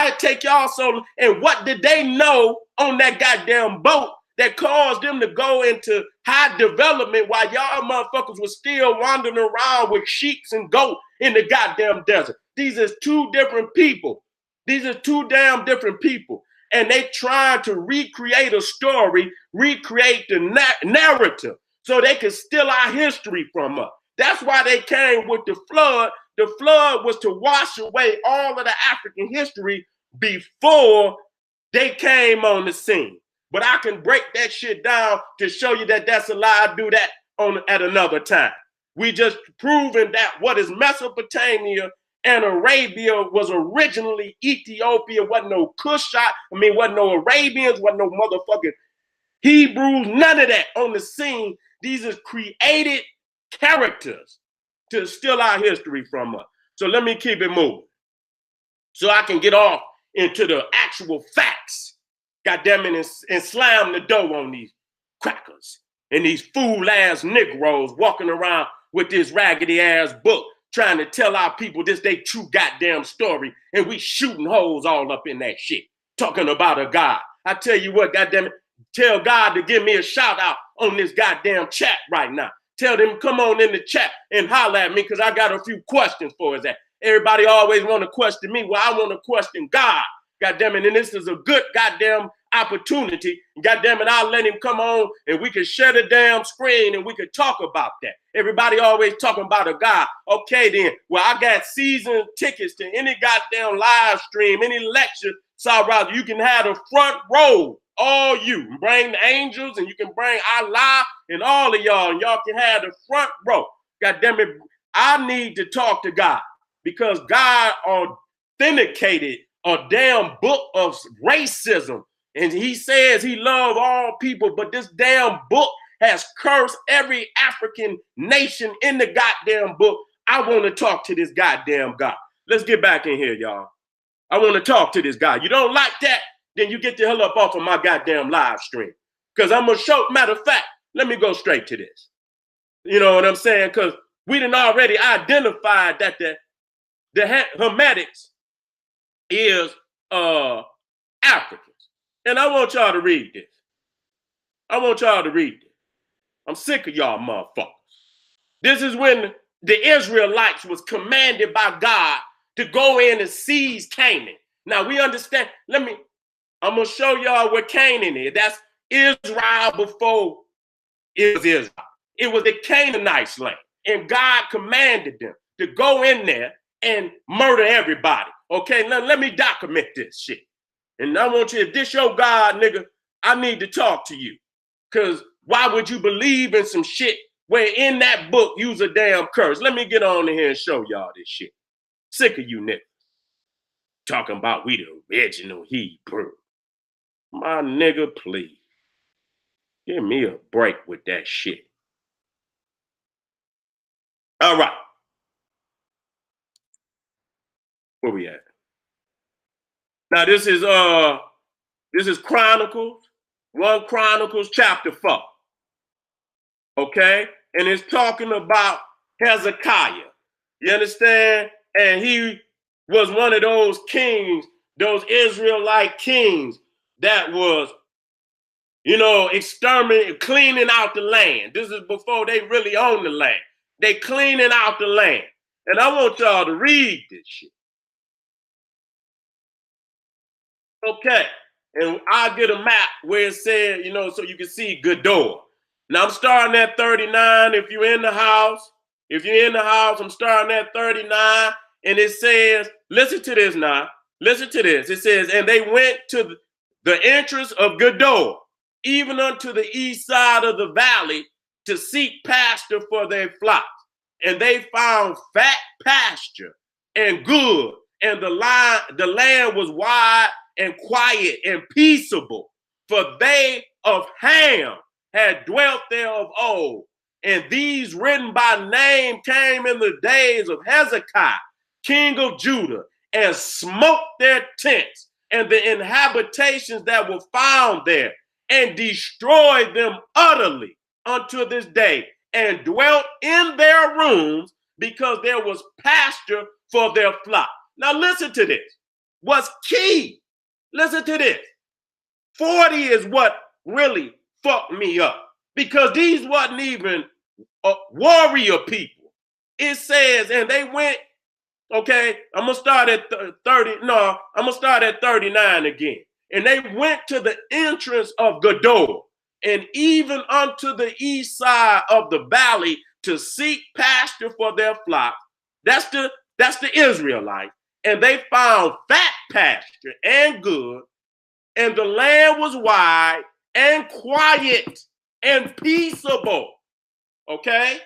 it take y'all so, and what did they know on that goddamn boat that caused them to go into high development while y'all motherfuckers was still wandering around with sheep and goats in the goddamn desert? These are two different people. These are two damn different people. And they trying to recreate a story, recreate the narrative so they can steal our history from us. That's why they came with the flood. The flood was to wash away all of the African history before they came on the scene. But I can break that shit down to show you that that's a lie. I'll do that at another time. We just proven that what is Mesopotamia and Arabia was originally Ethiopia. Wasn't no Cushite. Wasn't no Arabians. Wasn't no motherfucking Hebrews. None of that on the scene. These are created characters to steal our history from us. So let me keep it moving so I can get off into the actual facts. God damn it, and slam the door on these crackers and these fool-ass Negroes walking around with this raggedy-ass book trying to tell our people this they true goddamn story, and we shooting holes all up in that shit, talking about a God. I tell you what, goddamn it, tell God to give me a shout out on this goddamn chat right now. Tell them come on in the chat and holler at me because I got a few questions for us. Everybody always want to question me. Well, I want to question God. God damn it. And this is a good goddamn opportunity. God damn it, I'll let him come on and we can share the damn screen and we can talk about that. Everybody always talking about a God. Okay, then. Well, I got season tickets to any goddamn live stream, any lecture. So rather you can have the front row. All you bring the angels and you can bring Allah and all of y'all, and y'all can have the front row. God damn it, I need to talk to God because God authenticated a damn book of racism. And he says he loves all people, but this damn book has cursed every African nation in the goddamn book. I want to talk to this goddamn God. Let's get back in here, y'all. I want to talk to this guy. You don't like that? Then you get the hell up off of my goddamn live stream. Because I'm going to show, matter of fact, let me go straight to this. You know what I'm saying? Because we done already identified that the Hermetics is Africans. And I want y'all to read this. I want y'all to read this. I'm sick of y'all motherfuckers. This is when the Israelites was commanded by God to go in and seize Canaan. Now we understand. I'm going to show y'all where Canaan is. That's Israel before it was Israel. It was the Canaanites' land. And God commanded them to go in there and murder everybody. Okay, now let me document this shit. And I want you, if this your God, nigga, I need to talk to you. Because why would you believe in some shit where in that book use a damn curse? Let me get on in here and show y'all this shit. Sick of you niggas. Talking about we the original Hebrew. My nigga, please. Give me a break with that shit. All right. Where we at? Now this is Chronicles, 1 Chronicles chapter 4. Okay? And it's talking about Hezekiah. You understand? And he was one of those kings, those Israelite kings that was, you know, exterminating, cleaning out the land. This is before they really owned the land. They cleaning out the land. And I want y'all to read this shit. Okay. And I'll get a map where it said, you know, so you can see Gedor. Now I'm starting at 39. If you're in the house, I'm starting at 39. And it says, listen to this now. Listen to this. It says, and they went to the entrance of Gedor, even unto the east side of the valley, to seek pasture for their flocks. And they found fat pasture and good, and the land was wide and quiet and peaceable, for they of Ham had dwelt there of old. And these written by name came in the days of Hezekiah, king of Judah, and smote their tents and the inhabitations that were found there, and destroyed them utterly unto this day, and dwelt in their rooms, because there was pasture for their flock. Now listen to this. What's key? Listen to this. 40 is what really fucked me up, because these wasn't even warrior people. It says, and they went, okay, I'm going to start at 30. No, I'm going to start at 39 again. And they went to the entrance of Gedor, and even unto the east side of the valley, to seek pasture for their flock. That's the Israelites. And they found fat pasture and good, and the land was wide and quiet and peaceable. Okay?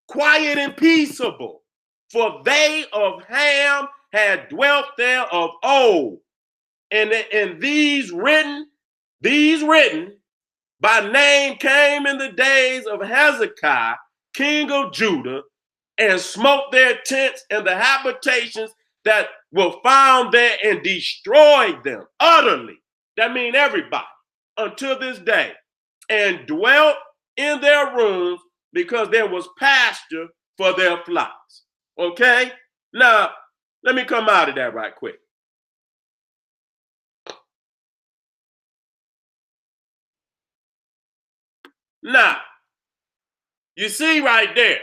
Quiet and peaceable. For they of Ham had dwelt there of old. And these written by name came in the days of Hezekiah, king of Judah, and smote their tents and the habitations that were found there, and destroyed them utterly. That means everybody until this day, and dwelt in their rooms, because there was pasture for their flocks. Okay? Now, let me come out of that right quick. Now, you see right there,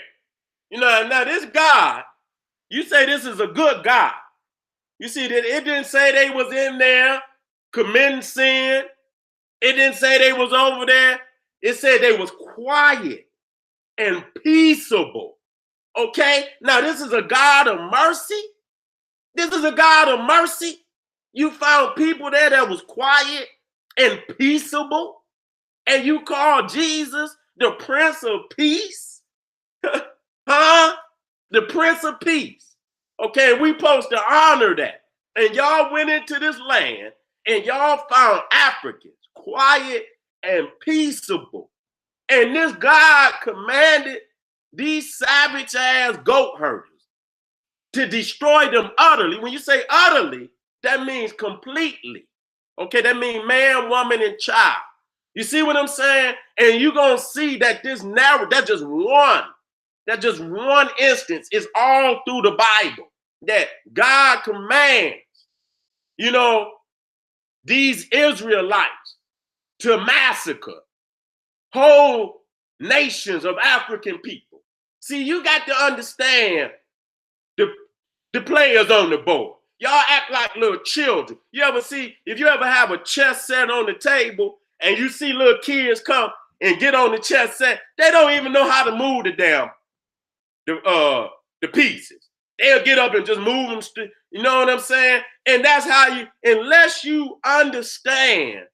now this God, you say this is a good God. You see that it didn't say they was in there committing sin. It didn't say they was over there. It said they was quiet and peaceable. Okay? Now, this is a God of mercy. This is a God of mercy. You found people there that was quiet and peaceable, and you call Jesus the Prince of Peace? Huh? The Prince of Peace. Okay, we supposed to honor that. And y'all went into this land, and y'all found Africans quiet and peaceable. And this God commanded these savage ass goat herders to destroy them utterly. When you say utterly, that means completely. Okay, that means man, woman, and child. You see what I'm saying? And you're going to see that this narrative, that's just one instance. It's all through the Bible that God commands, these Israelites to massacre whole nations of African people. See, you got to understand the players on the board. Y'all act like little children. If you ever have a chess set on the table and you see little kids come and get on the chess set, they don't even know how to move the pieces. They'll get up and just move them. You know what I'm saying? And that's how unless you understand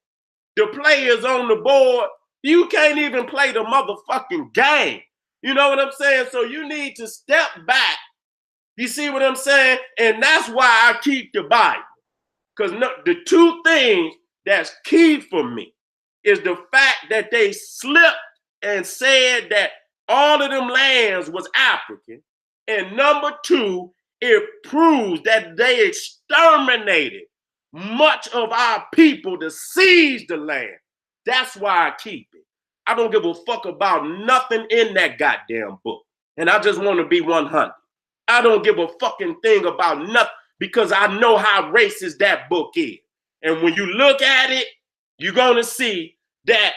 the players on the board, you can't even play the motherfucking game. You know what I'm saying? So you need to step back. You see what I'm saying? And that's why I keep the Bible. Because the two things that's key for me is the fact that they slipped and said that all of them lands was African. And number two, it proves that they exterminated much of our people to seize the land. That's why I keep it. I don't give a fuck about nothing in that goddamn book. And I just want to be 100. I don't give a fucking thing about nothing, because I know how racist that book is. And when you look at it, you're going to see that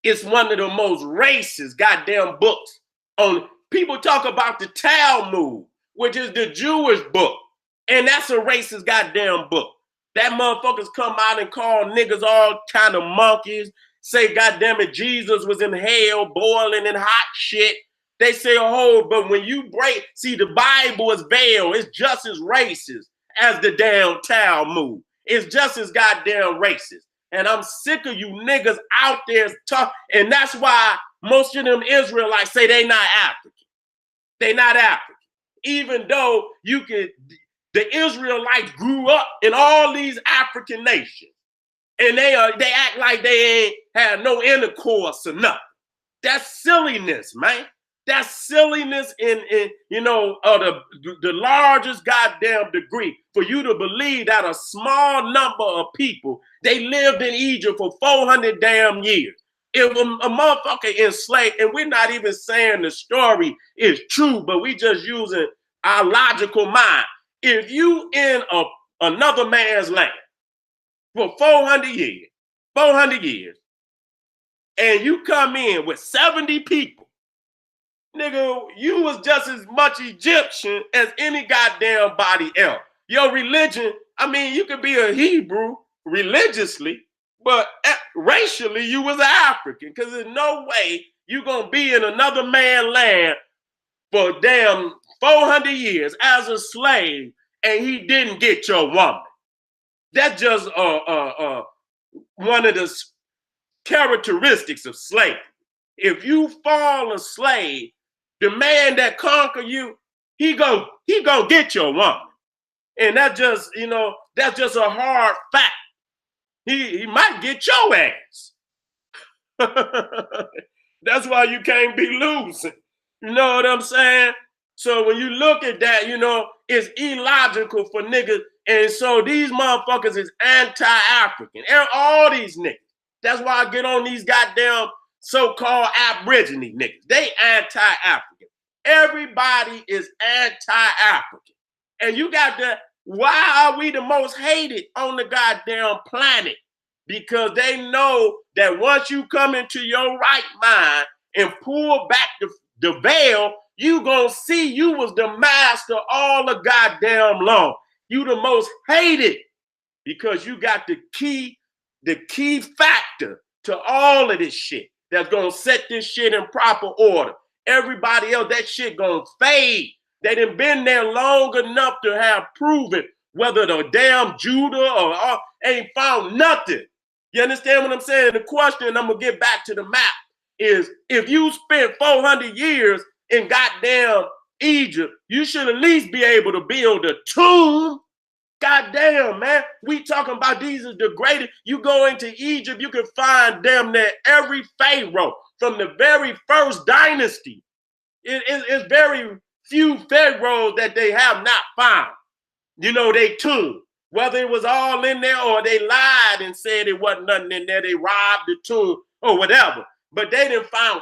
it's one of the most racist goddamn books on. People talk about the Talmud, which is the Jewish book. And that's a racist goddamn book. That motherfuckers come out and call niggas all kind of monkeys, say goddamn it, Jesus was in hell boiling in hot shit. They say but when you see, the Bible is veiled. It's just as racist as the damn Talmud. It's just as goddamn racist. And I'm sick of you niggas out there talk. And that's why most of them Israelites say they not African. They not African. Even though the Israelites grew up in all these African nations. And they act like they ain't had no intercourse or nothing. That's silliness, man. That's silliness in the largest goddamn degree for you to believe that a small number of people, they lived in Egypt for 400 damn years. If a motherfucker enslaved, and we're not even saying the story is true, but we just using our logical mind. If you in another man's land for 400 years, and you come in with 70 people, nigga, you was just as much Egyptian as any goddamn body else. Your religion, I mean, you could be a Hebrew religiously, but racially you was an African, because there's no way you gonna be in another man's land for damn 400 years as a slave and he didn't get your woman. That's just one of the characteristics of slavery. If you fall a slave, the man that conquer you, he gonna get your woman. And that's just, that's just a hard fact. He might get your ass. That's why you can't be losing. You know what I'm saying? So when you look at that, it's illogical for niggas. And so these motherfuckers is anti-African. All these niggas. That's why I get on these goddamn so-called Aborigine niggas. They anti-African. Everybody is anti-African. And you got to, why are we the most hated on the goddamn planet? Because they know that once you come into your right mind and pull back the veil, you gonna see you was the master all the goddamn long. You the most hated because you got the key factor to all of this shit that's gonna set this shit in proper order. Everybody else, that shit gonna fade. They done been there long enough to have proven whether the damn Judah or ain't found nothing. You understand what I'm saying? The question, and I'm gonna get back to the map, is if you spent 400 years in goddamn Egypt, you should at least be able to build a tomb. Goddamn, man. We talking about these are degraded. You go into Egypt, you can find damn near every pharaoh from the very first dynasty. It's very few pharaohs that they have not found. They tomb. Whether it was all in there or they lied and said it wasn't nothing in there, they robbed the tomb or whatever. But they didn't find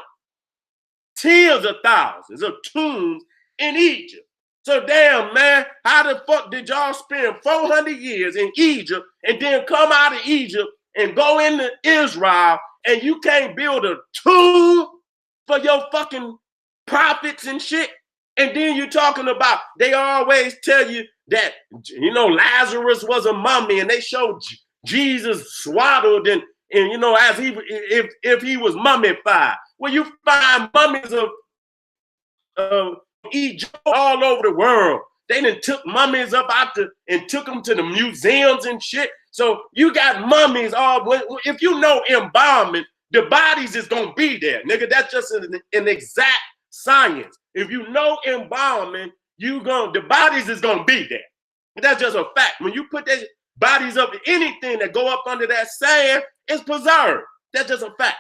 tens of thousands of tombs in Egypt. So damn, man, how the fuck did y'all spend 400 years in Egypt and then come out of Egypt and go into Israel and you can't build a tomb for your fucking prophets and shit? And then you're talking about, they always tell you that, Lazarus was a mummy and they showed Jesus swaddled and as if he was mummified. Well, you find mummies of Egypt all over the world. They done took mummies up and took them to the museums and shit. So you got mummies if you know embalming, the bodies is gonna be there, nigga. That's just an exact science. If you know embalming, the bodies is gonna be there. That's just a fact. When you put those bodies up, anything that go up under that sand is preserved. That's just a fact.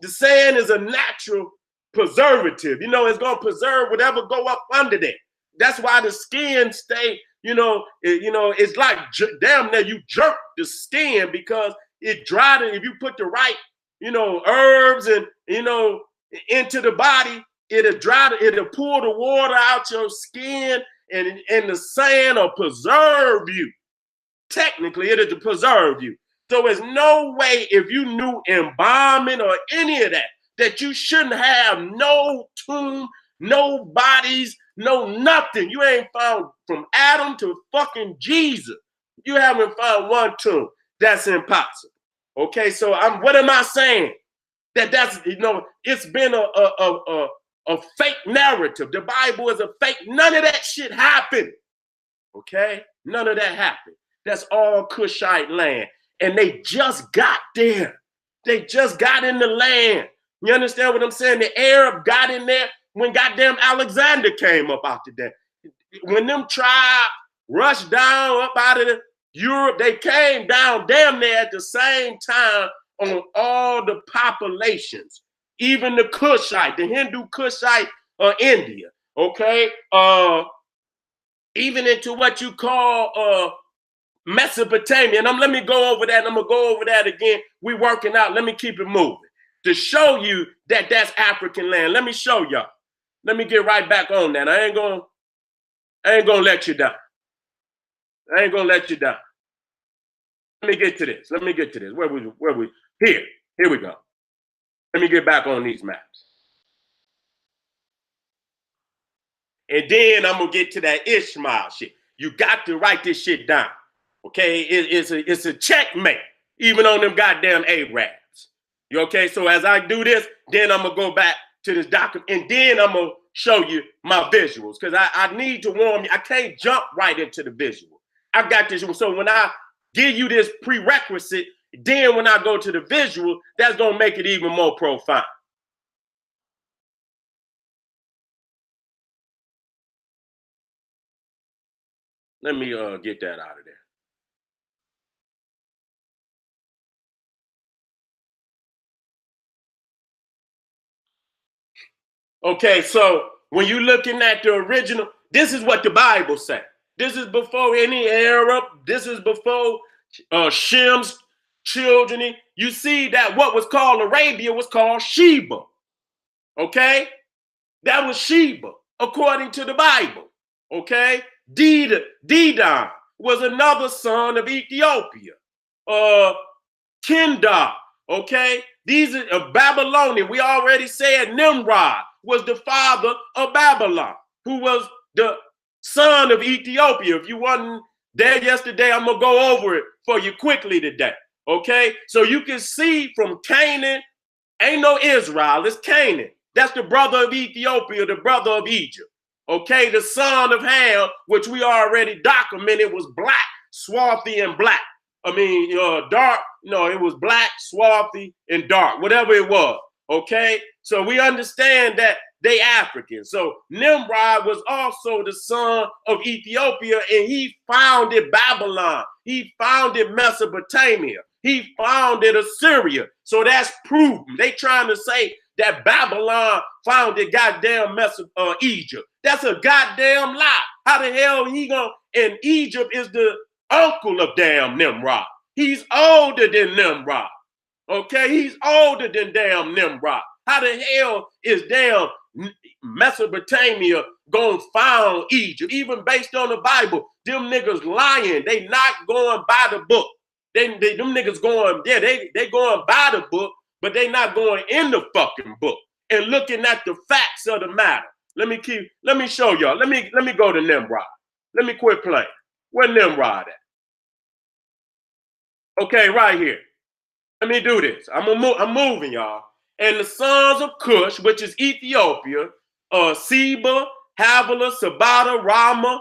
The sand is a natural preservative. It's gonna preserve whatever go up under there. That's why the skin stay. It's like damn near you jerk the skin because it dried it. If you put the right, herbs and into the body, it'll dry. It'll pull the water out your skin, and the sand will preserve you. Technically, it'll preserve you. So there's no way if you knew embalming or any of that you shouldn't have no tomb, no bodies, no nothing. You ain't found from Adam to fucking Jesus. You haven't found one tomb. That's impossible. Okay, so what am I saying? That's it's been a fake narrative. The Bible is a fake. None of that shit happened. Okay, none of that happened. That's all Cushite land, and they just got there. They just got in the land. You understand what I'm saying? The Arab got in there when goddamn Alexander came up out there. When them tribes rushed down up out of Europe, they came down damn near at the same time on all the populations. Even the Cushite, the Hindu Cushite India, okay? Even into what you call Mesopotamia. And let me go over that. And I'm going to go over that again. We working out. Let me keep it moving to show you that that's African land. Let me show y'all. Let me get right back on that. I ain't gonna let you down. I ain't gonna let you down. Let me get to this. Where we? Here we go. Let me get back on these maps. And then I'm gonna get to that Ishmael shit. You got to write this shit down. Okay, it's a checkmate, even on them goddamn Arabs. You okay? So as I do this, then I'm gonna go back to this document, and then I'm gonna show you my visuals, because I need to warn you. I can't jump right into the visual. I got this. So when I give you this prerequisite, then when I go to the visual, that's gonna make it even more profound. Let me get that out of there. Okay, so when you're looking at the original, this is what the Bible says. This is before any Arab. This is before Shem's children. You see that what was called Arabia was called Sheba. Okay, that was Sheba according to the Bible. Okay, Dedan was another son of Ethiopia. Kendar. Okay, these are Babylonian. We already said Nimrod was the father of Babylon, who was the son of Ethiopia. If you wasn't there yesterday, I'm gonna go over it for you quickly today. Okay, so you can see from Canaan, ain't no Israel, it's Canaan. That's the brother of Ethiopia, the brother of Egypt. Okay, the son of Ham, which we already documented, was black, swarthy, and black. I mean, dark. No, it was black, swarthy, and dark, whatever it was. Okay, so we understand that they African. So Nimrod was also the son of Ethiopia, and he founded Babylon. He founded Mesopotamia. He founded Assyria. So that's proven. They trying to say that Babylon founded goddamn Egypt. That's a goddamn lie. How the hell he gonna? And Egypt is the uncle of damn Nimrod. He's older than Nimrod. Okay, he's older than damn Nimrod. How the hell is damn Mesopotamia gonna found Egypt? Even based on the Bible, them niggas lying. They not going by the book. Them niggas going, yeah, they going by the book, but they not going in the fucking book and looking at the facts of the matter. Let me show y'all. Let me go to Nimrod. Let me quit playing. Where Nimrod at? Okay, right here. Let me do this. I'm moving, y'all. And the sons of Cush, which is Ethiopia, Seba, Havilah, Sabata, Rama,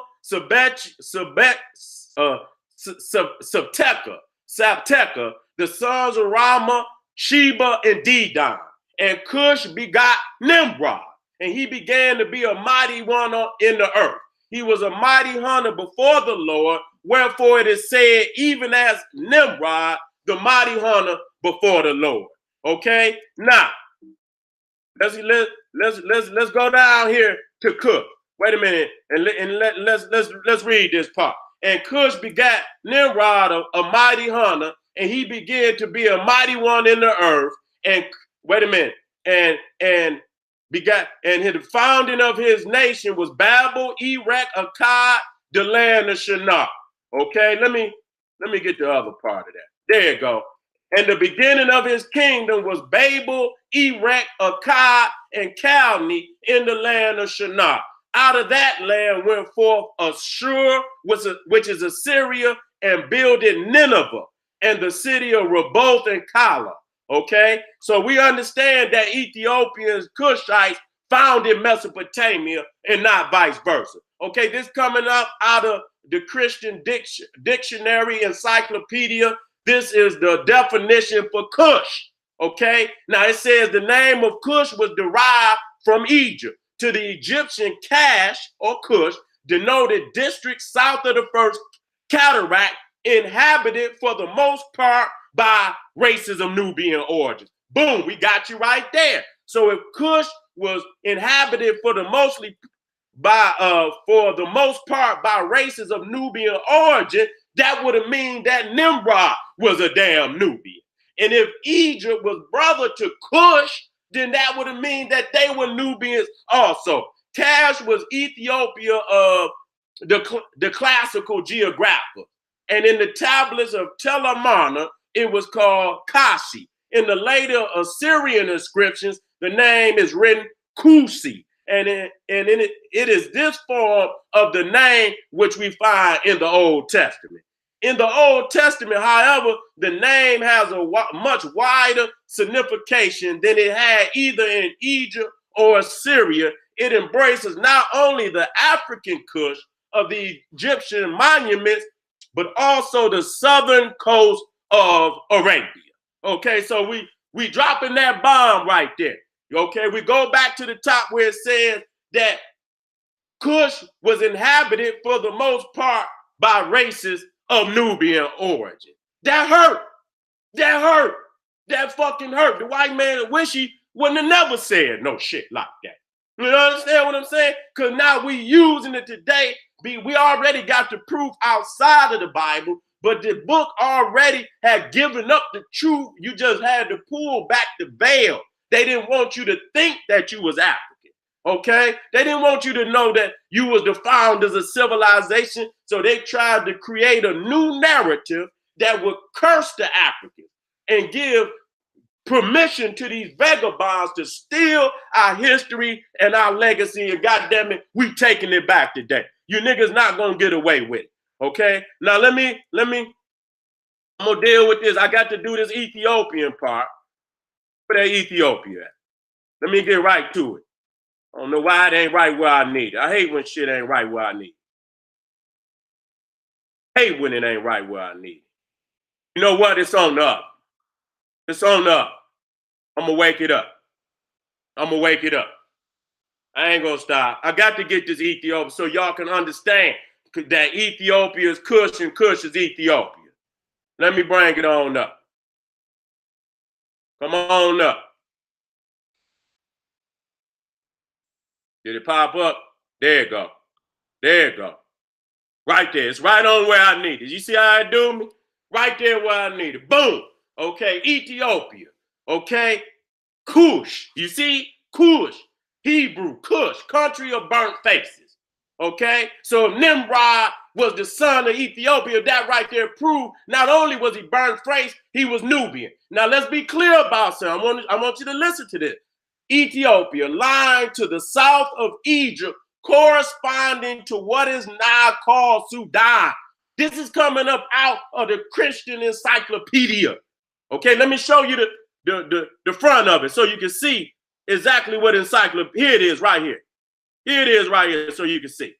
Sapteka, the sons of Rama, Sheba, and Dedan. And Cush begot Nimrod, and he began to be a mighty one in the earth. He was a mighty hunter before the Lord, wherefore it is said, even as Nimrod, the mighty hunter before the Lord. Okay, now let's go down here to Cush. Wait a minute, and let's read this part. And Cush begat Nimrod, a mighty hunter, and he began to be a mighty one in the earth. And wait a minute, and begat, and the founding of his nation was Babel, Erech, Akkad, the land of Shinar. Okay, let me get the other part of that. There you go. And the beginning of his kingdom was Babel, Erech, Akkad, and Calneh in the land of Shinar. Out of that land went forth Ashur, which is Assyria, and builded Nineveh, and the city of Rehoboth and Calah. Okay, so we understand that Ethiopians, Cushites, founded Mesopotamia and not vice versa. Okay, this coming up out of the Christian Dictionary Encyclopedia. This is the definition for Cush. Okay, now it says the name of Cush was derived from Egypt. To the Egyptian Cash or Cush denoted district south of the first cataract, inhabited for the most part by races of Nubian origins. Boom, we got you right there. So if Cush was inhabited for the most part by races of Nubian origin, that would have mean that Nimrod was a damn Nubian. And if Egypt was brother to Cush, then that would have mean that they were Nubians also. Cash was Ethiopia of the classical geographer. And in the tablets of Telamana, it was called Kashi. In the later Assyrian inscriptions, the name is written Kusi. And it is this form of the name which we find in the Old Testament. In the Old Testament, however, the name has a much wider signification than it had either in Egypt or Assyria. It embraces not only the African Kush of the Egyptian monuments, but also the southern coast of Arabia. Okay, so we dropping that bomb right there. Okay, we go back to the top where it says that Cush was inhabited for the most part by races of Nubian origin. That hurt. That hurt. That fucking hurt. The white man wish he wouldn't have never said no shit like that. You understand what I'm saying? Because now we using it today. We already got the proof outside of the Bible, but the book already had given up the truth. You just had to pull back the veil. They didn't want you to think that you was African, okay? They didn't want you to know that you was the founders of civilization, so they tried to create a new narrative that would curse the Africans and give permission to these vagabonds to steal our history and our legacy, and goddamn it, we taking it back today. You niggas not gonna get away with it, okay? Now let me, I'm gonna deal with this. I got to do this Ethiopian part. Where that Ethiopia at? Let me get right to it. I don't know why it ain't right where I need it. I hate when shit ain't right where I need it. I hate when it ain't right where I need it. You know what? It's on the up. It's on the up. I'm gonna wake it up. I'm gonna wake it up. I ain't gonna stop. I got to get this Ethiopia so y'all can understand that Ethiopia is Kush and Kush is Ethiopia. Let me bring it on up. Come on up. Did it pop up? There you go. There you go. Right there. It's right on where I need it. You see how I do me? Right there where I need it. Boom. Okay. Ethiopia. Okay. Cush. You see? Cush. Hebrew. Cush. Country of burnt faces. Okay. So if Nimrod was the son of Ethiopia, that right there proved not only was he burnt face, he was Nubian. Now let's be clear about something. I want you to listen to this. Ethiopia, lying to the south of Egypt, corresponding to what is now called Sudan. This is coming up out of the Christian Encyclopedia. Okay, let me show you the front of it so you can see exactly what encyclopedia. Here it is right here. Here it is right here so you can see.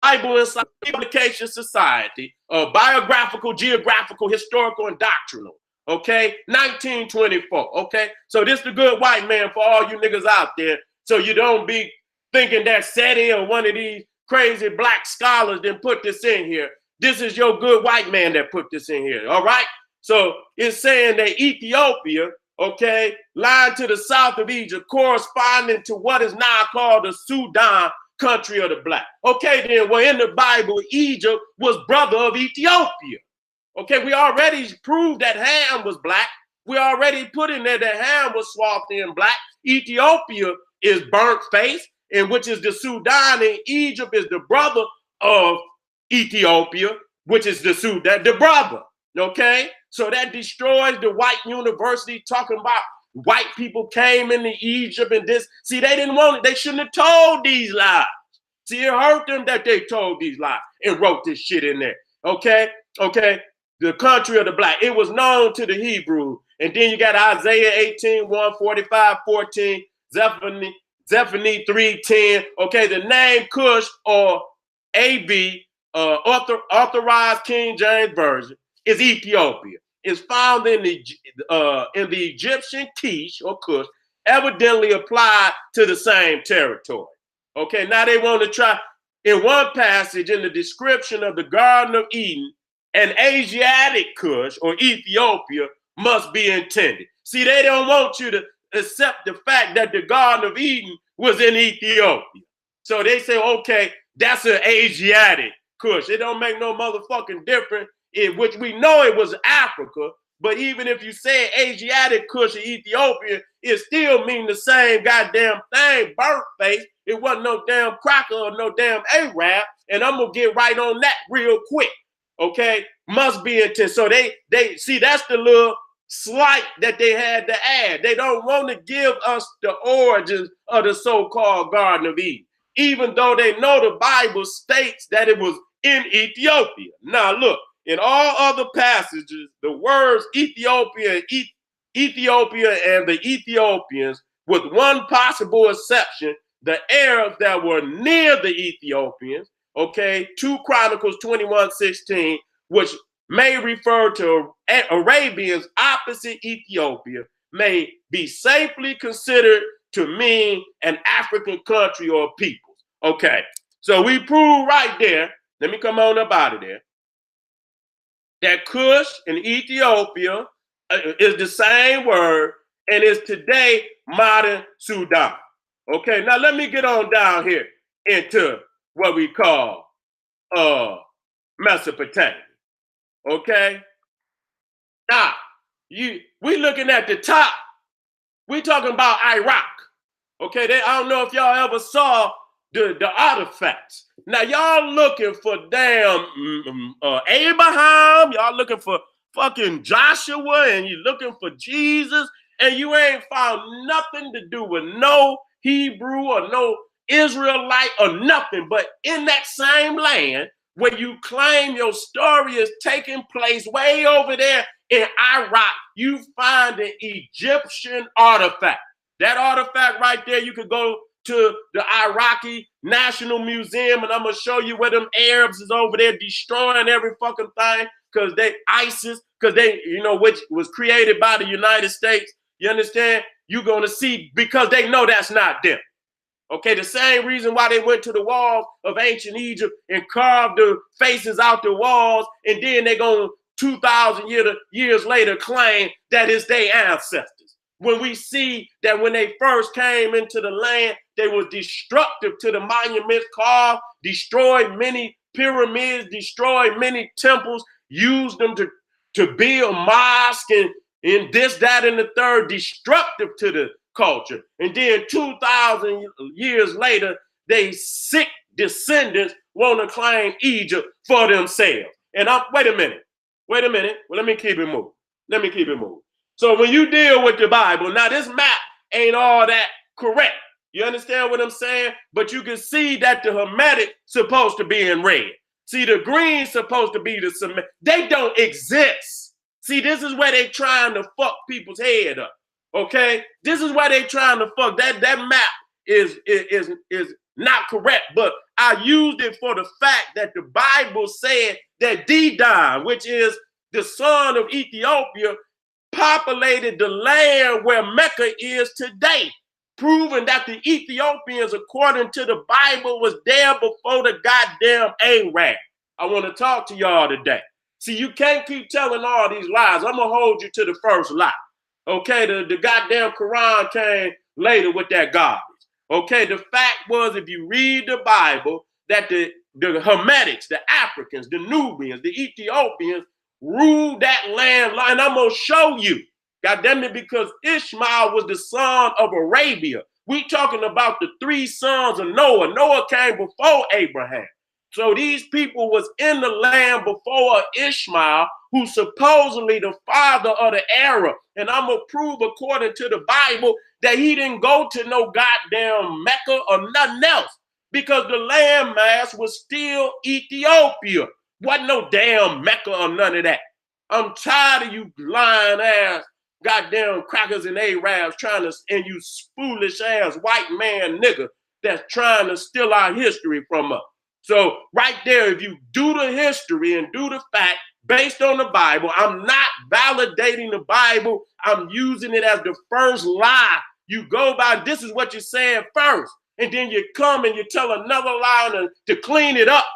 Bible Encyclopedia Publication Society, biographical, geographical, historical, and doctrinal. Okay, 1924. Okay, so this the good white man for all you niggas out there. So you don't be thinking that SETI or one of these crazy black scholars didn't put this in here. This is your good white man that put this in here. All right. So it's saying that Ethiopia, okay, lying to the south of Egypt, corresponding to what is now called the Sudan, country of the black. Okay, then, well, in the Bible, Egypt was brother of Ethiopia. Okay, we already proved that Ham was black. We already put in there that Ham was swathed in black. Ethiopia is burnt face, and which is the Sudan, and Egypt is the brother of Ethiopia, which is the Sudan, the brother. Okay, so that destroys the white university talking about white people came into Egypt and this. See, they didn't want it. They shouldn't have told these lies. See, it hurt them that they told these lies and wrote this shit in there. Okay, okay. The country of the black. It was known to the Hebrew. And then you got Isaiah 18, 1, 45, 14, Zephaniah 3:10. Okay, the name Cush or AV, authorized King James Version, is Ethiopia. It's found in the Egyptian Kish or Cush, evidently applied to the same territory. Okay, now they want to try, in one passage in the description of the Garden of Eden, an Asiatic Kush or Ethiopia must be intended. See, they don't want you to accept the fact that the Garden of Eden was in Ethiopia. So they say, okay, that's an Asiatic Kush. It don't make no motherfucking difference, in which we know it was Africa. But even if you say Asiatic Kush or Ethiopia, it still mean the same goddamn thing, birthface. It wasn't no damn cracker or no damn Arab. And I'm going to get right on that real quick. Okay? Must be intent. So they see, that's the little slight that they had to add. They don't want to give us the origins of the so-called Garden of Eden, even though they know the Bible states that it was in Ethiopia. Now look, in all other passages, the words Ethiopia and the Ethiopians, with one possible exception, the Arabs that were near the Ethiopians, okay, 2 Chronicles 21:16, which may refer to Arabians opposite Ethiopia, may be safely considered to mean an African country or people. Okay, so we prove right there, let me come on up out of there, that Cush in Ethiopia is the same word and is today modern Sudan. Okay, now let me get on down here into what we call Mesopotamia. Okay, now we looking at the top. We talking about Iraq. Okay, I don't know if y'all ever saw the artifacts. Now y'all looking for damn Abraham. Y'all looking for fucking Joshua, and you looking for Jesus, and you ain't found nothing to do with no Hebrew or no Israelite or nothing. But in that same land where you claim your story is taking place way over there in Iraq, you find an Egyptian artifact. That artifact right there, you could go to the Iraqi National Museum, and I'm gonna show you where them Arabs is over there destroying every fucking thing, because ISIS, because they, which was created by the United States. You understand? You're gonna see, because they know that's not them. Okay, the same reason why they went to the walls of ancient Egypt and carved the faces out the walls, and then they're gonna 2,000 years later claim that it's their ancestors. When we see that when they first came into the land, they were destructive to the monuments, carved, destroyed many pyramids, destroyed many temples, used them to build mosques and this, that, and the third, destructive to the culture. And then 2,000 years later, they sick descendants want to claim Egypt for themselves. And wait a minute. Well, let me keep it moving. So when you deal with the Bible, now this map ain't all that correct. You understand what I'm saying? But you can see that the Hermetic supposed to be in red. See, the green supposed to be the cement. They don't exist. See, this is where they trying to fuck people's head up. Okay? This is why they trying to fuck. That map is not correct. But I used it for the fact that the Bible said that Dedan, which is the son of Ethiopia, populated the land where Mecca is today, proving that the Ethiopians, according to the Bible, was there before the goddamn Arab. I want to talk to y'all today. See, you can't keep telling all these lies. I'm going to hold you to the first lie. Okay, the goddamn Quran came later with that garbage. Okay, the fact was, if you read the Bible, that the Hermetics, the Africans, the Nubians, the Ethiopians ruled that land. And I'm going to show you, goddamn it, because Ishmael was the son of Arabia. We talking about the 3 sons of Noah. Noah came before Abraham. So these people was in the land before Ishmael, who's supposedly the father of the Arab. And I'm going to prove, according to the Bible, that he didn't go to no goddamn Mecca or nothing else, because the landmass was still Ethiopia. Wasn't no damn Mecca or none of that. I'm tired of you lying ass goddamn crackers and Arabs and you foolish ass white man nigga that's trying to steal our history from us. So right there, if you do the history and do the fact based on the Bible, I'm not validating the Bible. I'm using it as the first lie. You go by, this is what you said first. And then you come and you tell another lie to clean it up.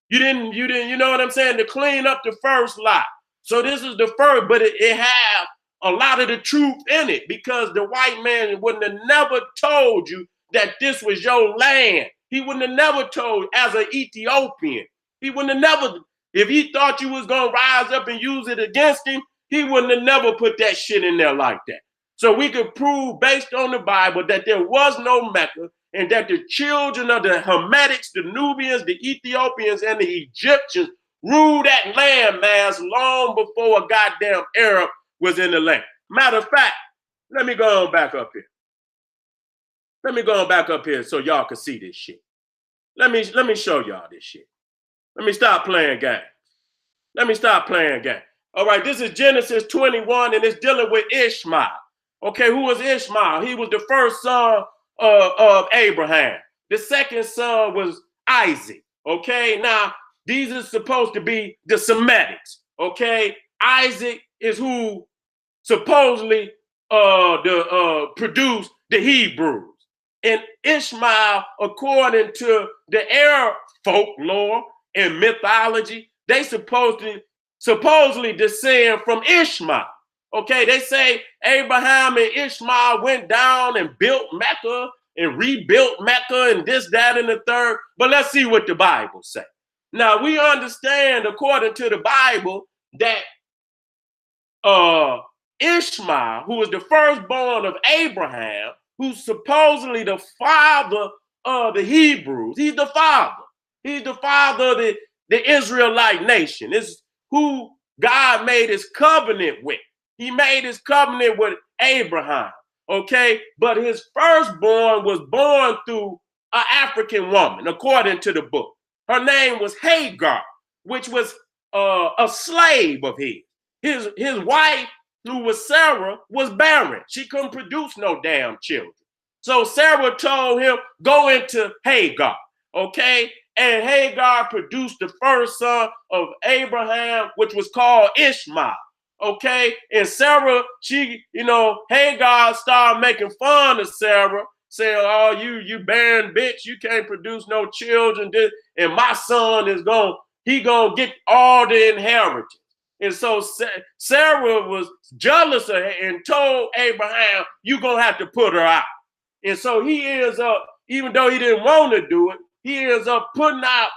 You didn't, you know what I'm saying? To clean up the first lie. So this is the first, but it have a lot of the truth in it, because the white man wouldn't have never told you that this was your land. He wouldn't have never told, as an Ethiopian. He wouldn't have never, if he thought you was going to rise up and use it against him, he wouldn't have never put that shit in there like that. So we could prove based on the Bible that there was no Mecca, and that the children of the Hamites, the Nubians, the Ethiopians, and the Egyptians ruled that landmass long before a goddamn Arab was in the land. Matter of fact, let me go on back up here. Let me go on back up here so y'all can see this shit. Let me show y'all this shit. Let me stop playing games. Let me stop playing games. All right, this is Genesis 21, and it's dealing with Ishmael. Okay, who was Ishmael? He was the first son of Abraham. The second son was Isaac. Okay, now these are supposed to be the Semitics. Okay, Isaac is who supposedly produced the Hebrews. And Ishmael, according to the Arab folklore and mythology, they supposedly descend from Ishmael. Okay, they say Abraham and Ishmael went down and built Mecca and rebuilt Mecca and this, that, and the third. But let's see what the Bible says. Now, we understand, according to the Bible, that Ishmael, who was the firstborn of Abraham, who's supposedly the father of the Hebrews, he's the father. He's the father of the Israelite nation. It's who God made his covenant with. He made his covenant with Abraham, okay? But his firstborn was born through an African woman, according to the book. Her name was Hagar, which was a slave of his. His wife, who was Sarah, was barren. She couldn't produce no damn children. So Sarah told him, go into Hagar, okay? And Hagar produced the first son of Abraham, which was called Ishmael. Okay, and Sarah, Hagar started making fun of Sarah, saying, "Oh, you barren bitch, you can't produce no children, and my son is gonna get all the inheritance." And so Sarah was jealous of her and told Abraham, "You're gonna have to put her out." And so he ends up, even though he didn't want to do it, he ends up putting out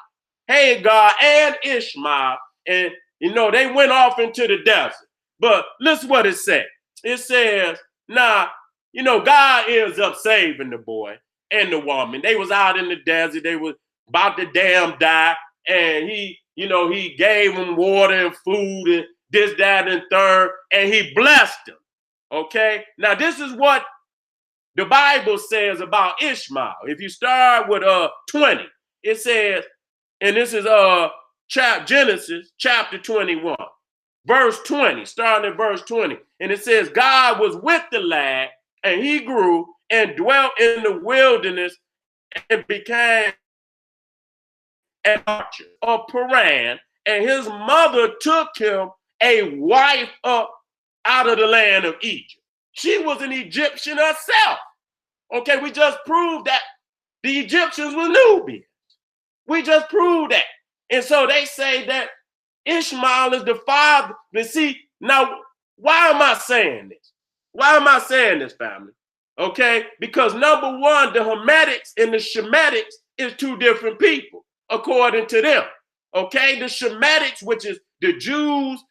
Hagar and Ishmael, and they went off into the desert. But listen what it said. It says, God ends up saving the boy and the woman. They was out in the desert. They was about to damn die. And he gave them water and food and this, that, and third. And he blessed them. Okay. Now, this is what the Bible says about Ishmael. If you start with 20, it says, and this is Genesis chapter 21. Verse 20, starting at verse 20. And it says, God was with the lad, and he grew and dwelt in the wilderness and became an archer of Paran. And his mother took him a wife up out of the land of Egypt. She was an Egyptian herself. Okay, we just proved that the Egyptians were Nubians. We just proved that. And so they say that Ishmael is the father. But see, now, why am I saying this? Why am I saying this, family? Okay, because number one, the Hamites and the Shemitics is two different people, according to them. Okay, the Shemitics, which is the Jews,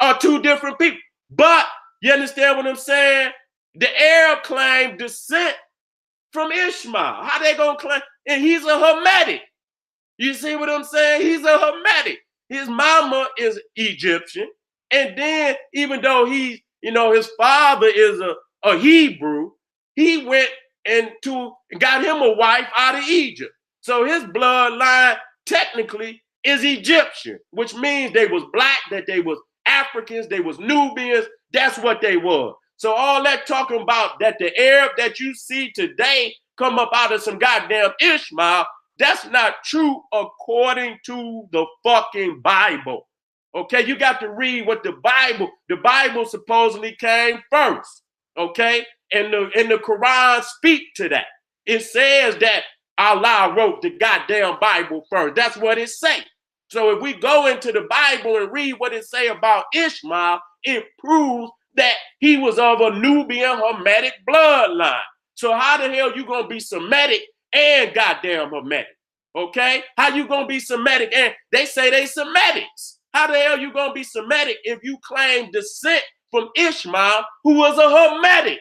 are two different people. But you understand what I'm saying? The Arab claim descent from Ishmael. How they gonna claim? And he's a Hamitic. You see what I'm saying? He's a Hamitic. His mama is Egyptian. And then, even though his father is a Hebrew, he went and got him a wife out of Egypt. So his bloodline technically is Egyptian, which means they was black, that they was Africans, they was Nubians. That's what they were. So all that talking about that the Arab that you see today come up out of some goddamn Ishmael, that's not true according to the fucking Bible. Okay, you got to read what the Bible supposedly came first. Okay, and the Quran speak to that. It says that Allah wrote the goddamn Bible first. That's what it say. So if we go into the Bible and read what it say about Ishmael, it proves that he was of a Nubian Hermetic bloodline. So how the hell you gonna be Semitic and goddamn Hermetic? Okay? How you gonna be Semitic? And they say they Semitics. How the hell you gonna be Semitic if you claim descent from Ishmael, who was a Hermetic?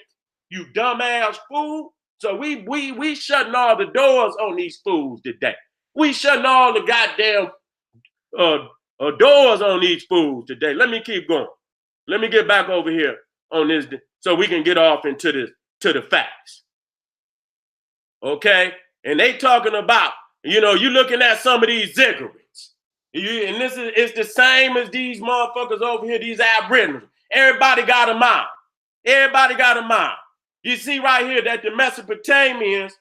You dumbass fool. So we shutting all the doors on these fools today. We shutting all the goddamn doors on these fools today. Let me keep going. Let me get back over here on this so we can get off into the facts. Okay? And they talking about, you looking at some of these ziggurats. And it's the same as these motherfuckers over here, these aboriginals. Everybody got a mind. Everybody got a mind. You see right here that the Mesopotamians,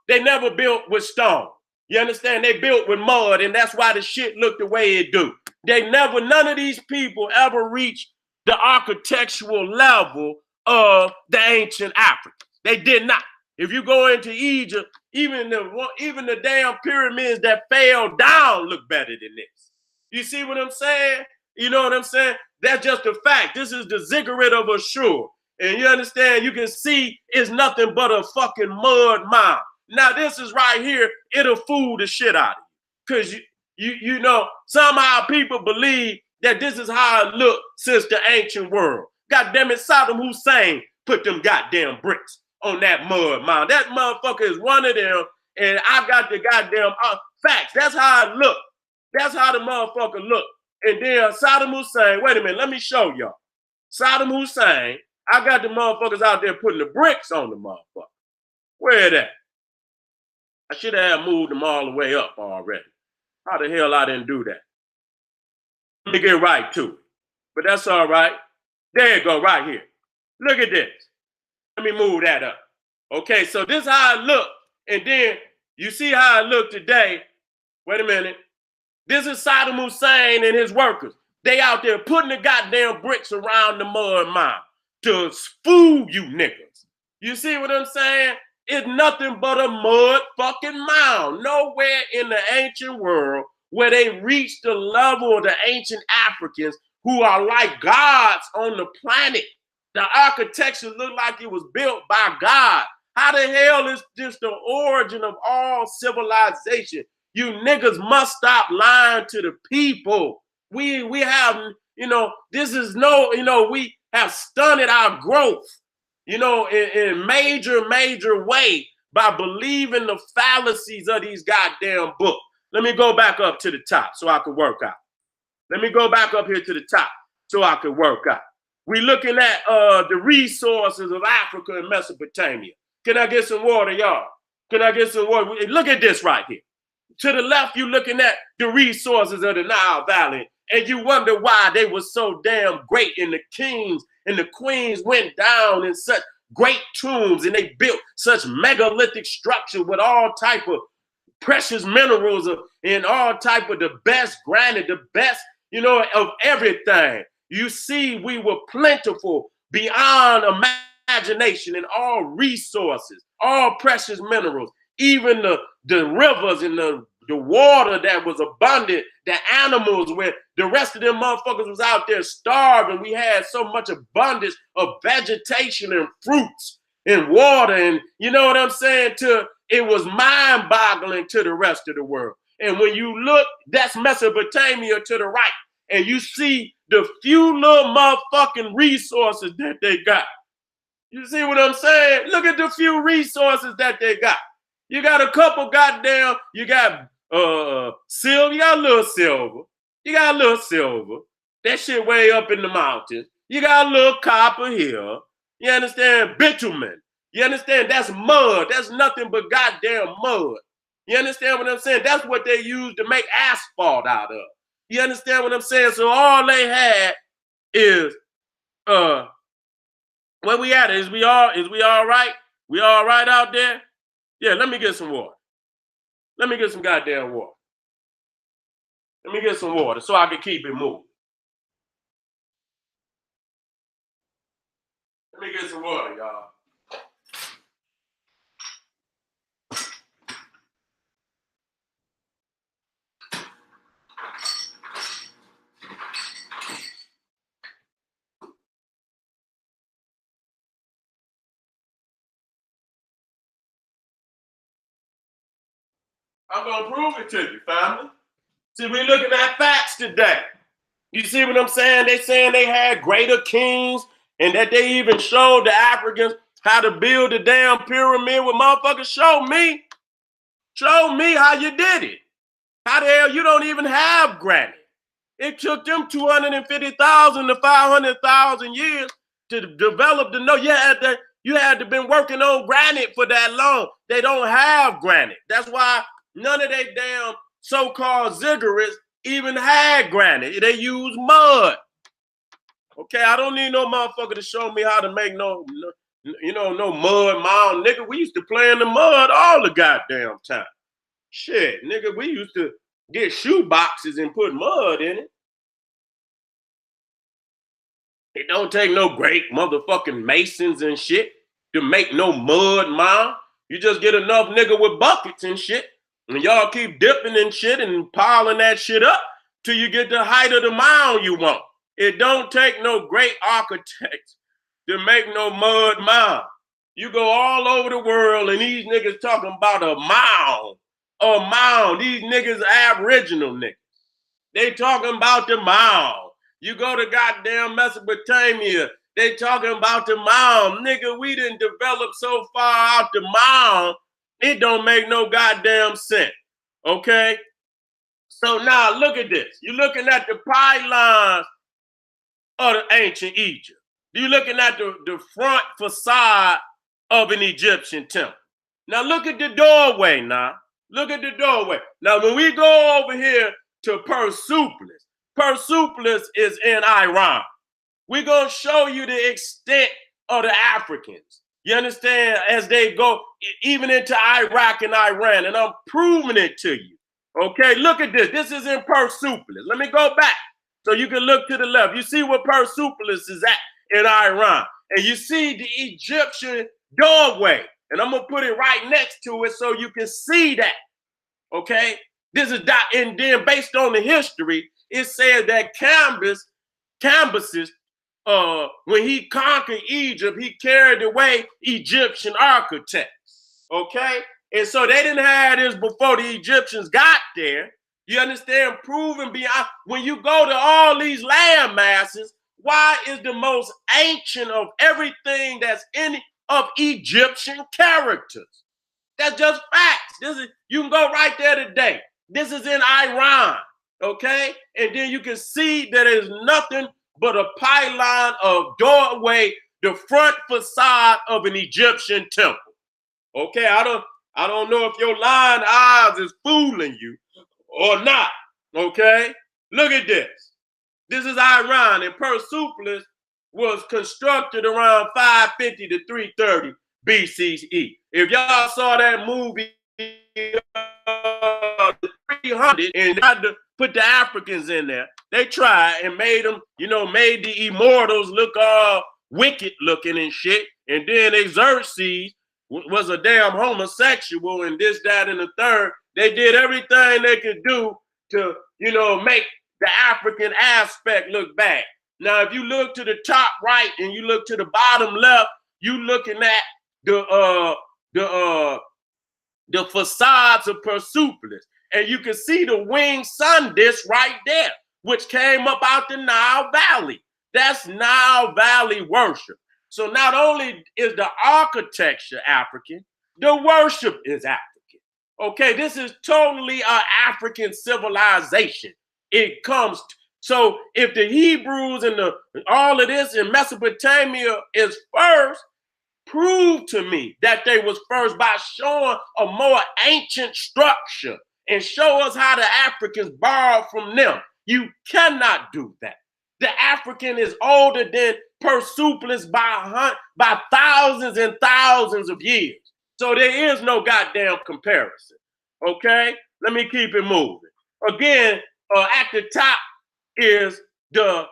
they never built with stone. You understand? They built with mud, and that's why the shit looked the way it do. None of these people ever reached the architectural level of the ancient Africans. They did not. If you go into Egypt, even the damn pyramids that fell down look better than this. You see what I'm saying? You know what I'm saying? That's just a fact. This is the ziggurat of Ashur. And you understand, you can see it's nothing but a fucking mud mound. Now this is right here, it'll fool the shit out of you. Because you know, somehow people believe that this is how it looked since the ancient world. God damn it, Saddam Hussein put them goddamn bricks on that mud mound. That motherfucker is one of them, and I got the goddamn facts. That's how it looked. That's how the motherfucker looked. And then Saddam Hussein, wait a minute, let me show y'all. Saddam Hussein, I got the motherfuckers out there putting the bricks on the motherfucker. Where that? I should have moved them all the way up already. How the hell I didn't do that? Let me get right to it. But that's all right. There you go, right here. Look at this. Let me move that up. Okay, so this is how it looked. And then you see how it looked today. Wait a minute. This is Saddam Hussein and his workers. They out there putting the goddamn bricks around the mud mound to fool you niggas. You see what I'm saying? It's nothing but a mud fucking mound. Nowhere in the ancient world where they reached the level of the ancient Africans who are like gods on the planet. The architecture looked like it was built by God. How the hell is this the origin of all civilization? You niggas must stop lying to the people. We have, this is we have stunted our growth, in major way by believing the fallacies of these goddamn books. Let me go back up to the top so I can work out. Let me go back up here to the top so I can work out. We looking at the resources of Africa and Mesopotamia. Can I get some water, y'all? Can I get some water? Look at this right here. To the left, you're looking at the resources of the Nile Valley, and you wonder why they were so damn great, and the kings and the queens went down in such great tombs, and they built such megalithic structure with all type of precious minerals and all type of the best granite, the best, of everything. You see, we were plentiful beyond imagination in all resources, all precious minerals, even the rivers and the water that was abundant, the animals, where the rest of them motherfuckers was out there starving. We had so much abundance of vegetation and fruits and water, and you know what I'm saying? It was mind-boggling to the rest of the world. And when you look, that's Mesopotamia to the right, and you see the few little motherfucking resources that they got. You see what I'm saying? Look at the few resources that they got. You got a couple goddamn, you got silver, you got a little silver. You got a little silver. That shit way up in the mountains. You got a little copper here. You understand? Bitumen. You understand? That's mud. That's nothing but goddamn mud. You understand what I'm saying? That's what they use to make asphalt out of. You understand what I'm saying? So all they had is where we at? Is we all right? We all right out there? Yeah, let me get some water. Let me get some goddamn water. Let me get some water so I can keep it moving. Let me get some water, y'all. I'm gonna prove it to you, family. See, we're looking at facts today. You see what I'm saying? They saying they had greater kings and that they even showed the Africans how to build a damn pyramid. Well, motherfuckers, show me. Show me how you did it. How the hell you don't even have granite? It took them 250,000 to 500,000 years to develop the know. You had to been working on granite for that long. They don't have granite. That's why none of they damn so-called ziggurats even had granite. They use mud. Okay, I don't need no motherfucker to show me how to make no mud mound. Nigga, we used to play in the mud all the goddamn time. Shit, nigga, we used to get shoe boxes and put mud in it. It don't take no great motherfucking masons and shit to make no mud mound. You just get enough nigga with buckets and shit, and y'all keep dipping and shit and piling that shit up till you get the height of the mound you want. It don't take no great architects to make no mud mound. You go all over the world and these niggas talking about a mound. A mound. These niggas aboriginal niggas. They talking about the mound. You go to goddamn Mesopotamia, they talking about the mound. Nigga, we didn't develop so far out the mound, it don't make no goddamn sense. Okay? So now look at this. You're looking at the pylons of the ancient Egypt. You're looking at the front facade of an Egyptian temple. Now look at the doorway now. Look at the doorway. Now when we go over here to Persepolis, Persepolis is in Iran. We're going to show you the extent of the Africans. You understand? As they go even into Iraq and Iran, and I'm proving it to you. Okay, look at this. This is in Persepolis. Let me go back so you can look to the left. You see where Persepolis is at in Iran. And you see the Egyptian doorway. And I'm going to put it right next to it so you can see that. Okay? This is that. And then based on the history, it says that Cambyses, when he conquered Egypt, he carried away Egyptian architects. Okay? And so they didn't have this before the Egyptians got there. You understand? Proven beyond. When you go to all these land masses, why is the most ancient of everything that's in of Egyptian characters? That's just facts. You can go right there today. This is in Iran, okay? And then you can see that there's nothing but a pylon of doorway, the front facade of an Egyptian temple. Okay, I don't know if your lying eyes is fooling you or not. Okay, look at this. This is Iran, and Persepolis was constructed around 550 to 330 BCE. If y'all saw that movie 300 and had to put the Africans in there, they tried and made them, made the immortals look all wicked looking and shit. And then Xerxes was a damn homosexual and this, that, and the third. They did everything they could do to, make the African aspect look bad. Now, if you look to the top right and you look to the bottom left, you looking at the facades of Persepolis, and you can see the winged sun disk right there, which came up out the Nile Valley. That's Nile Valley worship. So not only is the architecture African, the worship is African. Okay, this is totally an African civilization. It comes. So if the Hebrews and all of this in Mesopotamia is first, prove to me that they was first by showing a more ancient structure and show us how the Africans borrowed from them. You cannot do that. The African is older than Persepolis by thousands and thousands of years. So there is no goddamn comparison. Okay? Let me keep it moving. Again, at the top is the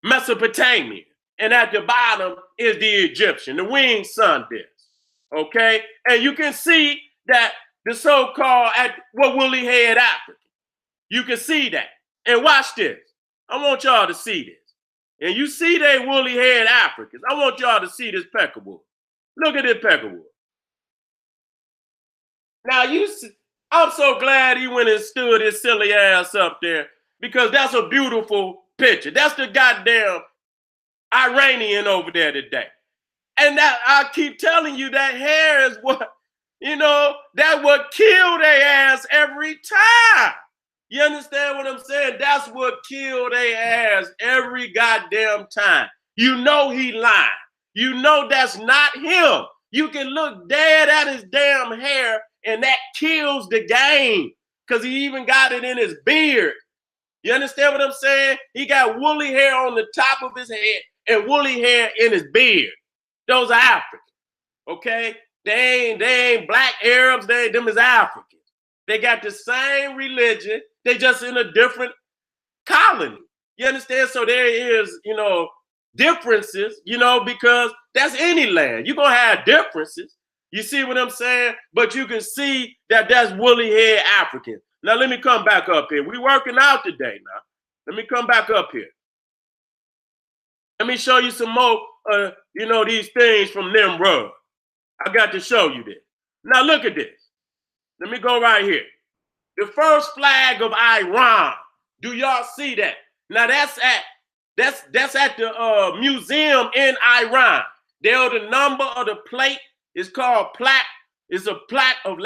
Mesopotamia. And at the bottom is the Egyptian, the winged sun disk. Okay? And you can see that the so-called woolly head African. You can see that. And watch this. I want y'all to see this. And you see they woolly head Africans. I want y'all to see this peckerwood. Look at this peckerwood. Now I'm so glad he went and stood his silly ass up there because that's a beautiful picture. That's the goddamn Iranian over there today. And that I keep telling you that hair is what, that what kill their ass every time. You understand what I'm saying? That's what killed their ass every goddamn time. You know he lying. You know that's not him. You can look dead at his damn hair and that kills the game because he even got it in his beard. You understand what I'm saying? He got woolly hair on the top of his head and woolly hair in his beard. Those are Africans, okay? They ain't black Arabs. Them is Africans. They got the same religion. They just in a different colony. You understand? So there is, differences, because that's any land. You're gonna have differences. You see what I'm saying? But you can see that that's woolly haired African. Now let me come back up here. We working out today now. Let me come back up here. Let me show you some more, these things from Nimrod. I got to show you this. Now look at this. Let me go right here. The first flag of Iran. Do y'all see that? Now that's at the museum in Iran. There, the number of the plate is called plaque. It's a plaque of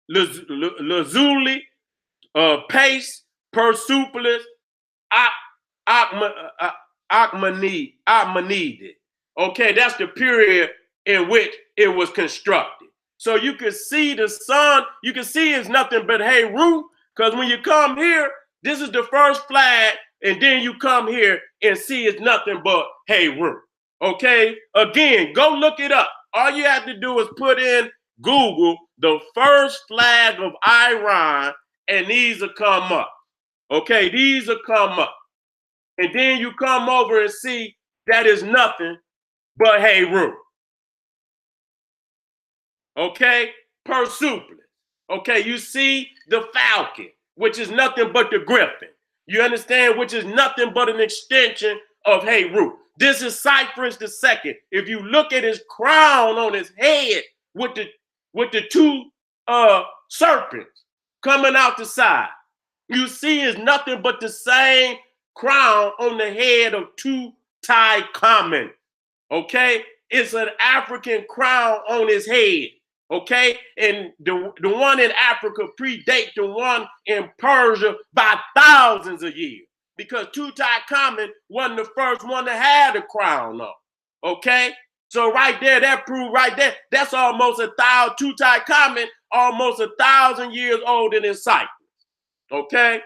lazuli, pace, persepolis, Akhmenid. Okay, that's the period in which it was constructed. So you can see the sun, you can see it's nothing but Heru, because when you come here, this is the first flag, and then you come here and see it's nothing but Heru. Okay, again, go look it up. All you have to do is put in Google the first flag of Iran, and these will come up. Okay, these will come up. And then you come over and see that is nothing but Heru. Okay, Persepolis. Okay, you see the falcon, which is nothing but the griffin. You understand, which is nothing but an extension of Heru. This is Cyprus II. If you look at his crown on his head with the two serpents coming out the side, you see is nothing but the same crown on the head of Tutankhamun. Okay, it's an African crown on his head. Okay, and the one in Africa predate the one in Persia by thousands of years because Tutankhamun wasn't the first one to have the crown on. Okay, so right there, that proved right there, that's almost Tutankhamun, almost 1,000 years older than Cyprus. Okay,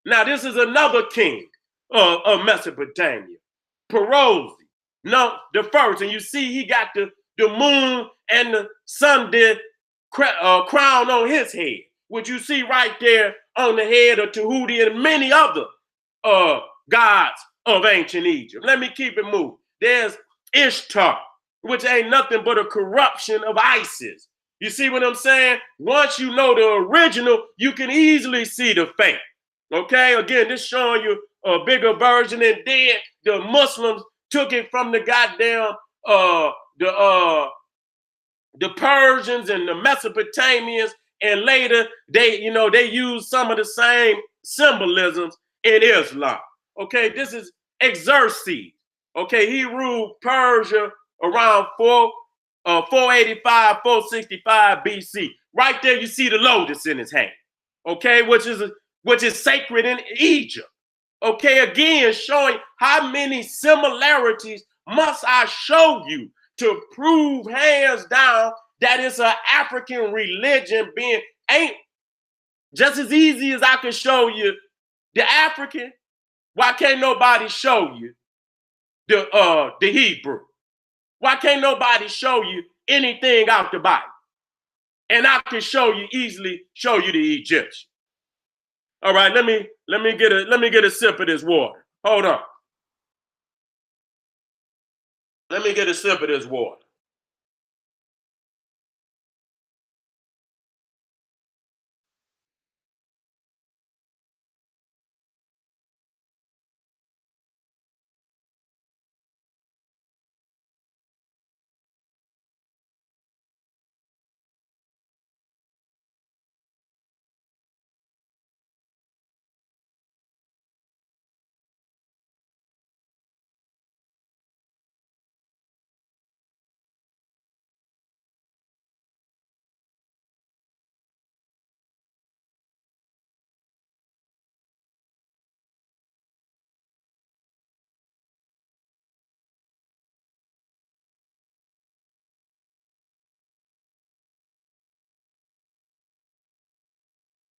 now this is another king of Mesopotamia, Perosi. No, the first, and you see he got the moon and the sun did crown on his head, which you see right there on the head of Tahuti and many other gods of ancient Egypt. Let me keep it moving. There's Ishtar, which ain't nothing but a corruption of Isis. You see what I'm saying? Once you know the original, you can easily see the fake. Okay, again, this showing you a bigger version, and then the Muslims took it from the goddamn the Persians and the Mesopotamians, and later they used some of the same symbolisms in Islam. Okay, this is Xerxes. Okay, he ruled Persia around 485, 465 BC. Right there, you see the lotus in his hand. Okay, which is sacred in Egypt. Okay, again, showing how many similarities must I show you to prove hands down that it's an African religion being ain't just as easy as I can show you the African. Why can't nobody show you the Hebrew? Why can't nobody show you anything out the Bible? And I can easily show you the Egyptian. All right, let me get a sip of this water. Hold on. Let me get a sip of this water.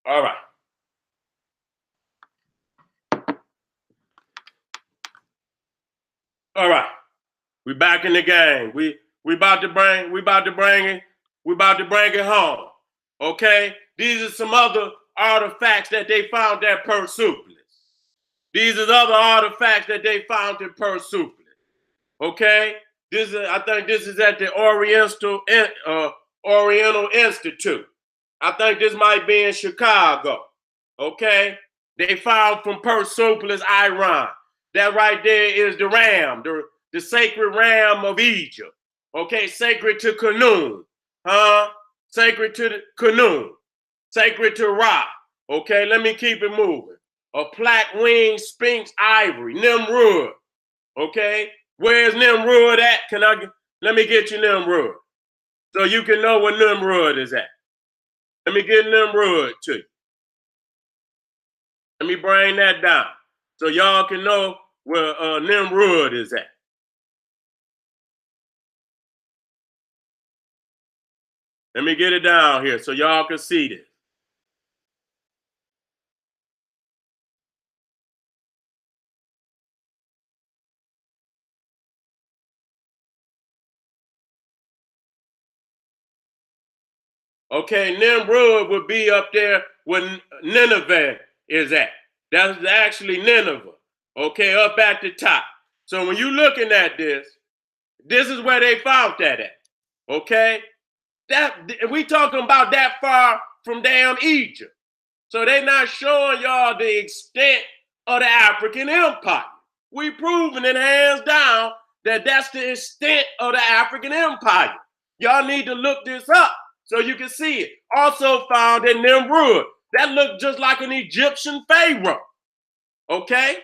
All right. All right. We back in the game. We about to bring it home. Okay? These are some other artifacts that they found at Persepolis. These are other artifacts that they found in Persepolis. Okay? I think this is at the Oriental Institute. I think this might be in Chicago. Okay? They found from Persepolis, Iran. That right there is the ram, the sacred ram of Egypt. Okay, sacred to Khnum. Sacred to the Khnum. Sacred to Ra. Okay, let me keep it moving. A black-winged sphinx ivory, Nimrod. Okay, where's Nimrod at? Let me get you Nimrod. So you can know where Nimrod is at. Let me get Nimrod to you. Let me bring that down so y'all can know where Nimrod is at. Let me get it down here so y'all can see this. Okay, Nimrod would be up there where Nineveh is at. That's actually Nineveh. Okay, up at the top. So when you're looking at this is where they found that at. Okay? We talking about that far from damn Egypt. So they not showing y'all the extent of the African empire. We proving it hands down that that's the extent of the African empire. Y'all need to look this up so you can see it. Also found in Nimrod. That looked just like an Egyptian pharaoh. Okay?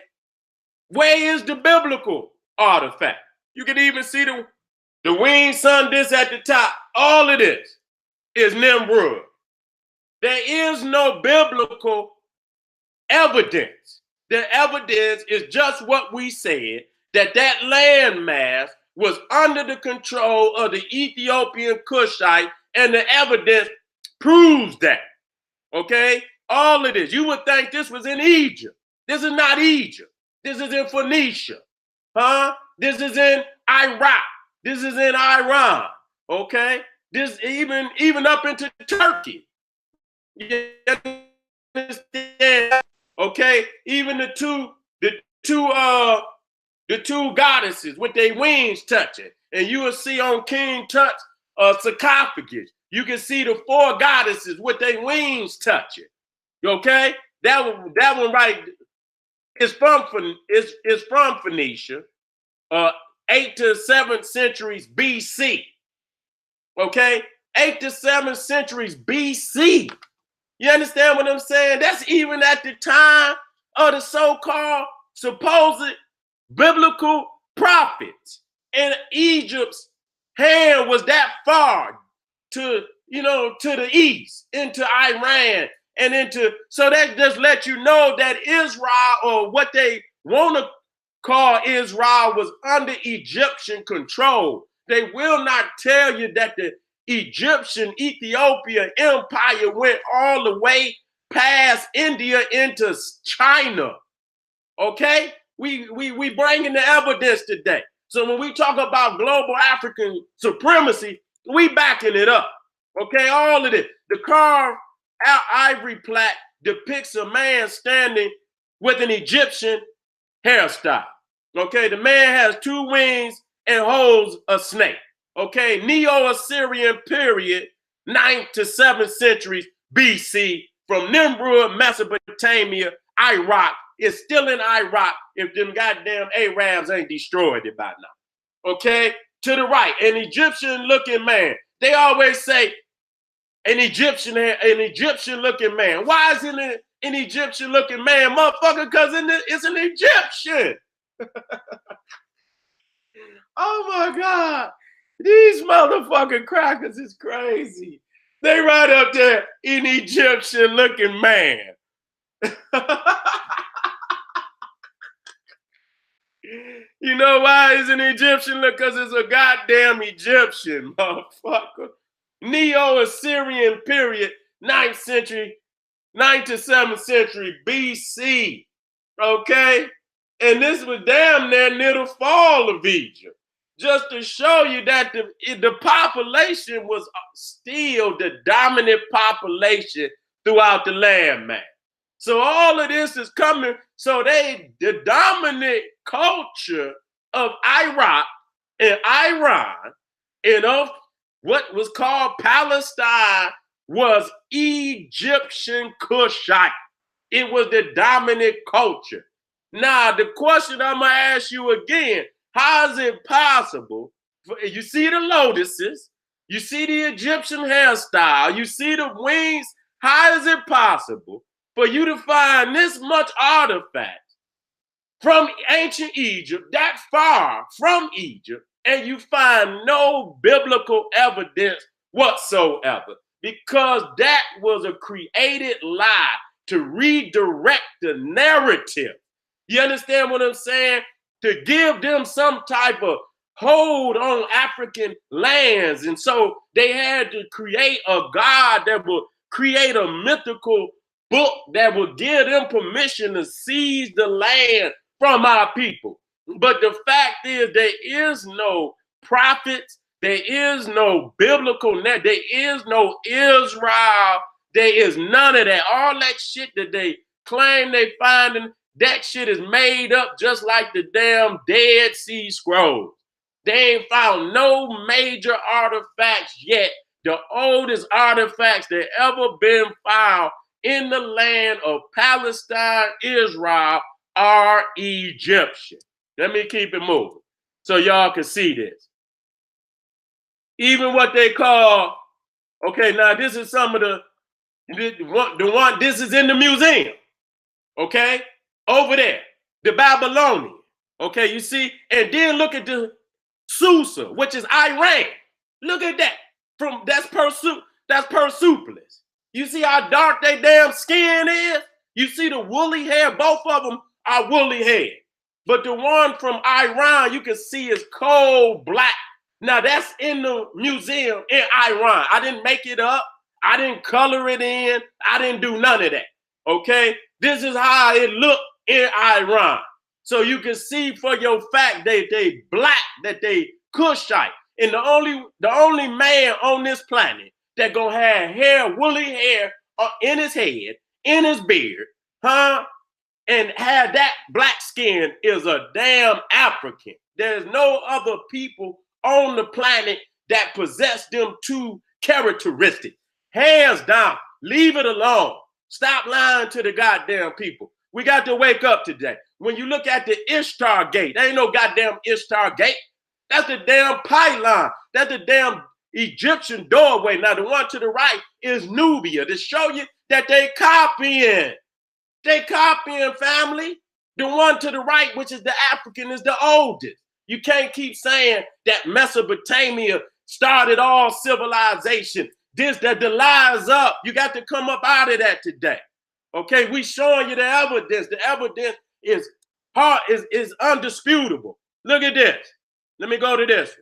Where is the biblical artifact? You can even see the winged sun disc at the top. All of this is Nimrod. There is no biblical evidence. The evidence is just what we said, that landmass was under the control of the Ethiopian Cushite, and the evidence proves that. Okay? All of this. You would think this was in Egypt. This is not Egypt. This is in Phoenicia. This is in Iraq. This is in Iran. Okay? This even up into Turkey. You understand? Okay? Even the two goddesses with their wings touching. And you will see on King Tut's sarcophagus, you can see the 4 goddesses with their wings touching. Okay? That one right is from Phoenicia, 8th to 7th centuries BC. Okay? 8th to 7th centuries BC. You understand what I'm saying? That's even at the time of the so-called supposed biblical prophets. And Egypt's hand was that far to the east, into Iran, and so that just let you know that Israel, or what they want to call Israel, was under Egyptian control. They will not tell you that the Egyptian-Ethiopia empire went all the way past India into China. Okay? We bringing the evidence today. So when we talk about global African supremacy, we backing it up. Okay? All of it. The carved ivory plaque depicts a man standing with an Egyptian hairstyle. Okay? The man has 2 wings and holds a snake. Okay? Neo-Assyrian period, 9th to 7th centuries BC, from Nimrod, Mesopotamia, Iraq. It's still in Iraq if them goddamn Arabs ain't destroyed it by now. Okay? To the right, an Egyptian-looking man. They always say an Egyptian-looking man. Why is it an Egyptian-looking man, motherfucker? Because it's an Egyptian. Oh my God. These motherfucking crackers is crazy. They right up there, an Egyptian-looking man. You know why it's an Egyptian? Because it's a goddamn Egyptian, motherfucker. Neo-Assyrian period, 9th century 9th to 7th century BC. Okay? And this was damn near the fall of Egypt. Just to show you that the population was still the dominant population throughout the landmass. So all of this is coming. So the dominant culture of Iraq and Iran and of what was called Palestine was Egyptian Cushite. It was the dominant culture. Now, the question I'm going to ask you again, how is it possible? You see the lotuses, you see the Egyptian hairstyle, you see the wings. How is it possible for you to find this much artifacts from ancient Egypt, that far from Egypt, and you find no biblical evidence whatsoever? Because that was a created lie to redirect the narrative. You understand what I'm saying? To give them some type of hold on African lands. And so they had to create a God that would create a mythical book that would give them permission to seize the land from our people. But the fact is, there is no prophets, there is no biblical net, there is no Israel, there is none of that. All that shit that they claim they finding, that shit is made up just like the damn Dead Sea Scrolls. They ain't found no major artifacts yet. The oldest artifacts that ever been found in the land of Palestine, Israel, are Egyptian. Let me keep it moving so y'all can see this. Even what they call, okay, now this is some of the one, this is in the museum, okay? Over there, the Babylonian, okay, you see? And then look at the Susa, which is Iran. Look at that. That's Persepolis. You see how dark their damn skin is? You see the woolly hair? Both of them are woolly hair. But the one from Iran, you can see is coal black. Now that's in the museum in Iran. I didn't make it up. I didn't color it in. I didn't do none of that. Okay? This is how it looked in Iran. So you can see for your fact they black, that they Cushite. And the only man on this planet that gonna have hair, woolly hair in his head, in his beard, and have that black skin is a damn African. There's no other people on the planet that possess them two characteristics. Hands down, leave it alone. Stop lying to the goddamn people. We got to wake up today. When you look at the Ishtar Gate, there ain't no goddamn Ishtar Gate. That's the damn pylon. That's the damn Egyptian doorway. Now, the one to the right is Nubia to show you that they copying. They copying, family. The one to the right, which is the African, is the oldest. You can't keep saying that Mesopotamia started all civilization. That the lies up. You got to come up out of that today. Okay, we showing you the evidence. The evidence is undisputable. Look at this. Let me go to this.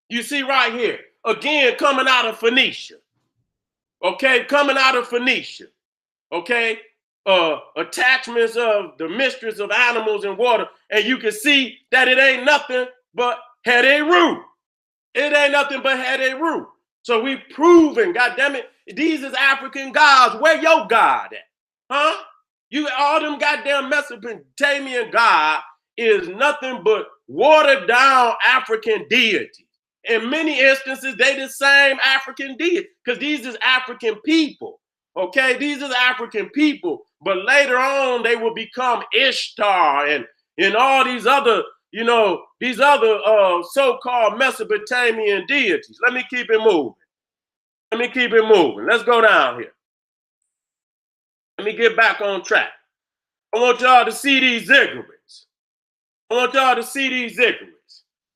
You see right here, again, coming out of Phoenicia. Okay, coming out of Phoenicia. Okay, attachments of the mistress of animals and water, and you can see that it ain't nothing but Heru. It ain't nothing but Heru. So we proving, goddamn it, these is African gods. Where your God at? Huh? You all them goddamn Mesopotamian God is nothing but watered down African deities. In many instances, they the same African deity because these is African people. Okay, these are African people, but later on they will become Ishtar and all these other, these other so-called Mesopotamian deities. Let me keep it moving. Let's go down here. Let me get back on track. I want y'all to see these ziggurats.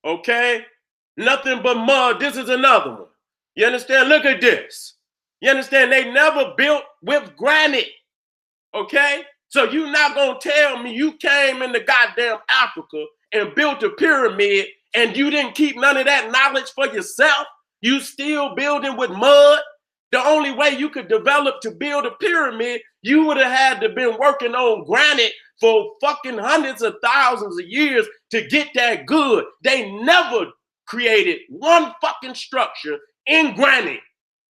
Okay? Nothing but mud. This is another one. You understand? Look at this. You understand? They never built with granite. Okay? So you're not going to tell me you came into goddamn Africa and built a pyramid and you didn't keep none of that knowledge for yourself? You still building with mud? The only way you could develop to build a pyramid, you would have had to been working on granite for fucking hundreds of thousands of years to get that good. They never created one fucking structure in granite.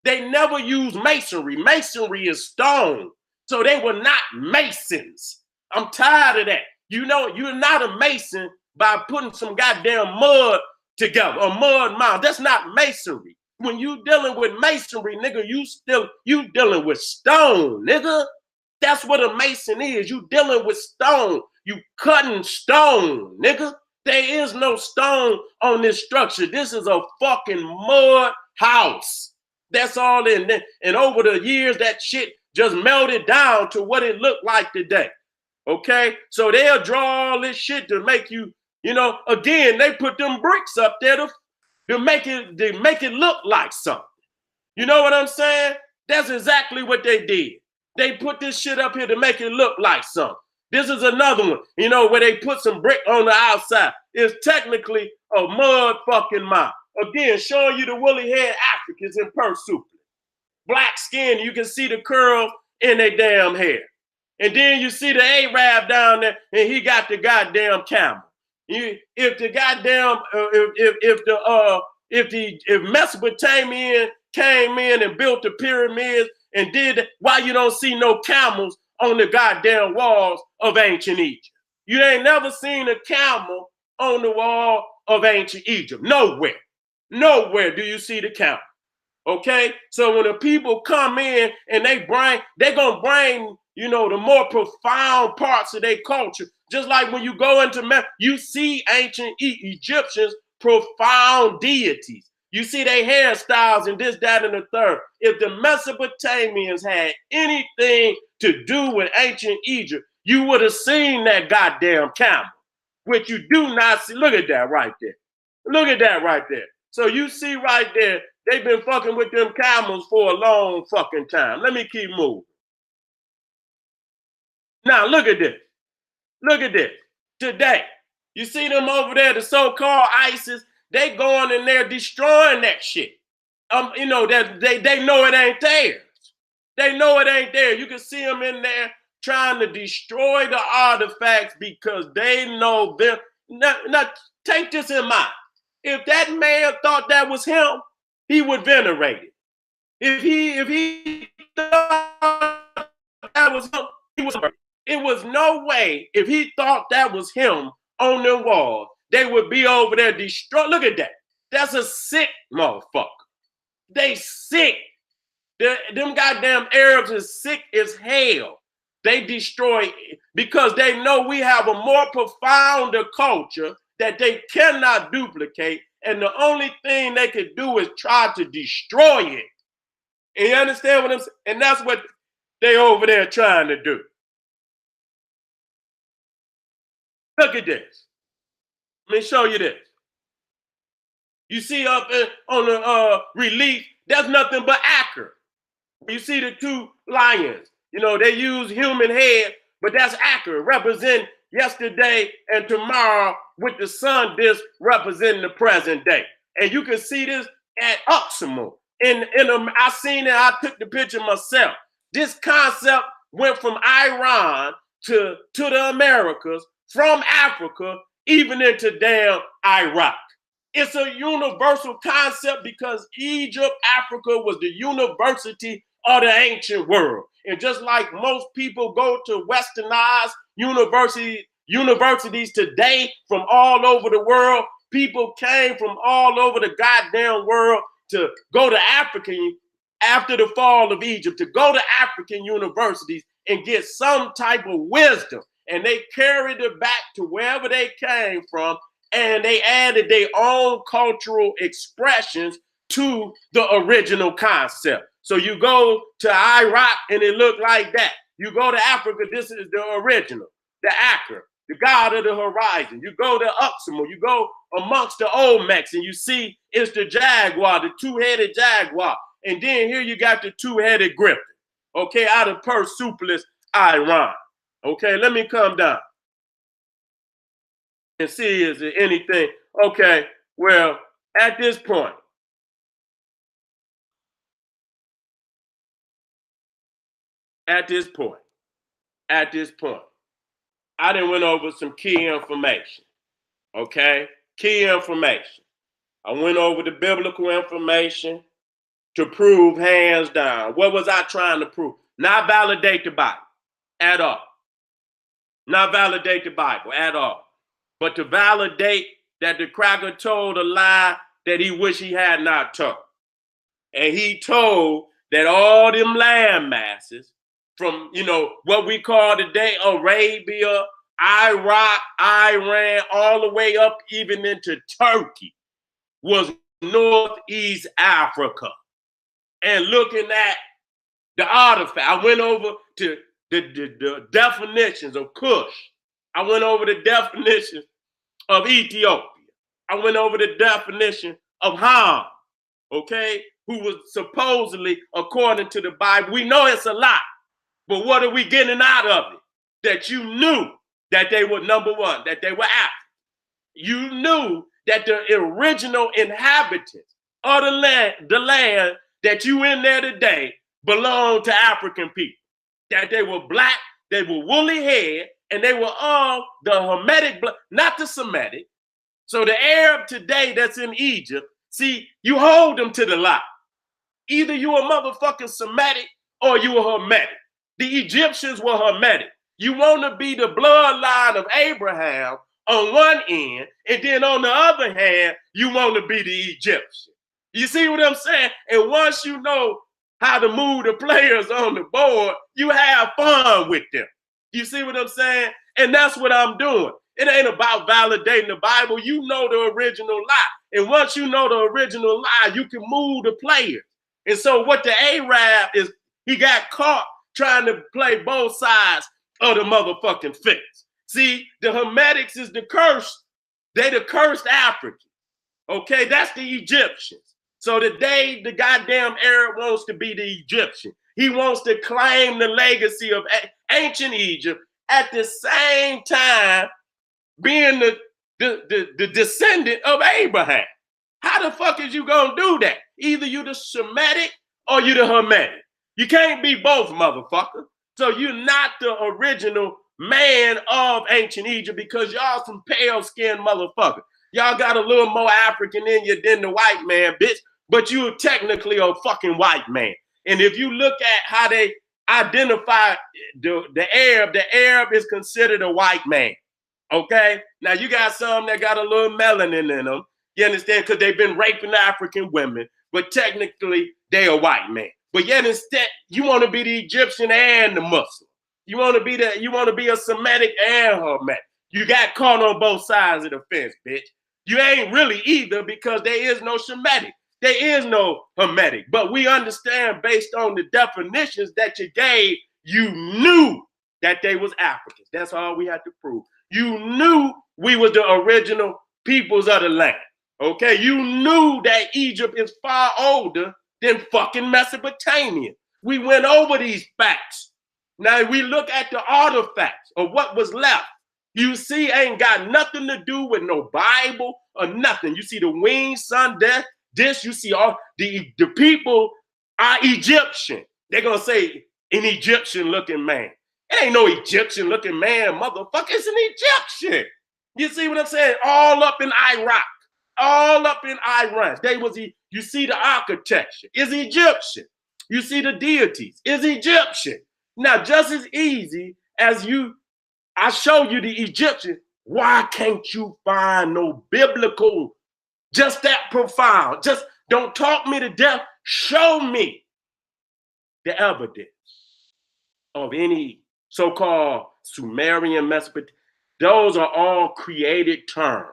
They never used masonry. Masonry is stone. So they were not masons. I'm tired of that. You know, you're not a mason by putting some goddamn mud together, a mud mound. That's not masonry. When you dealing with masonry, nigga, you dealing with stone, nigga. That's what a mason is. You dealing with stone. You cutting stone, nigga. There is no stone on this structure. This is a fucking mud house. That's all in there. And over the years, that shit just melted down to what it looked like today. Okay? So they'll draw all this shit to make you, you know, again, they put them bricks up there to make it look like something. You know what I'm saying? That's exactly what they did. They put this shit up here to make it look like something. This is another one, you know, where they put some brick on the outside. It's technically a mud fucking mound. Again, showing you the woolly head Africans in pursuit. Black skin, you can see the curls in their damn hair. And then you see the Arab down there, and he got the goddamn camel. If the goddamn, if Mesopotamian came in and built the pyramids and did, why you don't see no camels on the goddamn walls of ancient Egypt? You ain't never seen a camel on the wall of ancient Egypt. Nowhere. Nowhere do you see the camel. Okay? So when the people come in and they're gonna bring, you know, the more profound parts of their culture. Just like when you go into, you see ancient Egyptians, profound deities. You see their hairstyles and this, that, and the third. If the Mesopotamians had anything to do with ancient Egypt, you would have seen that goddamn camel, which you do not see. Look at that right there. Look at that right there. So you see right there, they've been fucking with them camels for a long fucking time. Let me keep moving. Now look at this. Look at this. Today, you see them over there, the so-called ISIS, they going in there destroying that shit. You know, that they know it ain't theirs. They know it ain't there. You can see them in there trying to destroy the artifacts because they know them. Now take this in mind. If that man thought that was him, he would venerate it. If he thought that was him, he was. It was no way, if he thought that was him on the wall, they would be over there destroyed. Look at that. That's a sick motherfucker. They sick. Them goddamn Arabs is sick as hell. They destroy because they know we have a more profound culture that they cannot duplicate. And the only thing they could do is try to destroy it. And you understand what I'm saying? And that's what they over there trying to do. Look at this. Let me show you this. You see up on the relief, that's nothing but Acker. You see the two lions. You know, they use human head, but that's Acker, represent yesterday and tomorrow with the sun disk representing the present day. And you can see this at Uxmal. I seen it, I took the picture myself. This concept went from Iran to the Americas, from Africa, even into damn Iraq. It's a universal concept because Egypt, Africa was the university of the ancient world. And just like most people go to westernized universities today from all over the world, people came from all over the goddamn world to go to African, after the fall of Egypt, to go to African universities and get some type of wisdom. And they carried it back to wherever they came from, and they added their own cultural expressions to the original concept. So you go to Iraq and it looked like that. You go to Africa, this is the original, the Acker, the god of the horizon. You go to Uxmal, you go amongst the Olmecs and you see it's the jaguar, the two-headed jaguar. And then here you got the two-headed griffin, okay, out of Persepolis, Iran. Okay, let me come down and see is there anything. Okay, well, at this point, at this point, I done went over some key information, okay? Key information. I went over the biblical information to prove hands down. What was I trying to prove? Not validate the Bible at all. Not validate the Bible at all. But to validate that the cracker told a lie that he wished he had not told. And he told that all them land masses from, what we call today Arabia, Iraq, Iran, all the way up even into Turkey was Northeast Africa. And looking at the artifact, I went over to the definitions of Kush. I went over the definition of Ethiopia. I went over the definition of Ham, okay, who was supposedly, according to the Bible, we know it's a lie, but what are we getting out of it? That you knew that they were, number one, that they were African. You knew that the original inhabitants of the land that you in there today belonged to African people. That they were black, they were woolly haired, and they were of the Hamitic blood, not the Semitic. So the Arab today that's in Egypt, see, you hold them to the lie. Either you a motherfucking Semitic or you a Hamitic. The Egyptians were Hamitic. You want to be the bloodline of Abraham on one end, and then on the other hand, you want to be the Egyptian. You see what I'm saying? And once you know how to move the players on the board, you have fun with them. You see what I'm saying? And that's what I'm doing. It ain't about validating the Bible. You know the original lie. And once you know the original lie, you can move the players. And so what the Arab is, he got caught trying to play both sides of the motherfucking fence. See, the Hametics is the cursed. They the cursed Africans. Okay, that's the Egyptians. So today, the goddamn Arab wants to be the Egyptian. He wants to claim the legacy of ancient Egypt at the same time being the descendant of Abraham. How the fuck is you gonna do that? Either you the Semitic or you the Hamitic. You can't be both, motherfucker. So you're not the original man of ancient Egypt because y'all some pale-skinned motherfucker. Y'all got a little more African in you than the white man, bitch. But you're technically a fucking white man. And if you look at how they identify the Arab is considered a white man. Okay? Now you got some that got a little melanin in them. You understand? Because they've been raping African women, but technically they a white man. But yet instead, you want to be the Egyptian and the Muslim. You want to be a Semitic and Hamitic. You got caught on both sides of the fence, bitch. You ain't really either because there is no Semitic. There is no Hamitic. But we understand based on the definitions that you gave, you knew that they was Africans. That's all we had to prove. You knew we were the original peoples of the land. Okay? You knew that Egypt is far older than fucking Mesopotamia. We went over these facts. Now we look at the artifacts of what was left. You see, ain't got nothing to do with no Bible or nothing. You see the wings, sun, death, this, you see all the people are Egyptian. They're gonna say an Egyptian looking man. It ain't no Egyptian looking man, motherfucker. It's an Egyptian. You see what I'm saying? All up in Iraq, all up in Iran. You see the architecture is Egyptian. You see the deities is Egyptian. Now, just as easy as I show you the Egyptian, why can't you find no biblical, just that profound? Just don't talk me to death. Show me the evidence of any so-called Sumerian Mesopotamia. Those are all created terms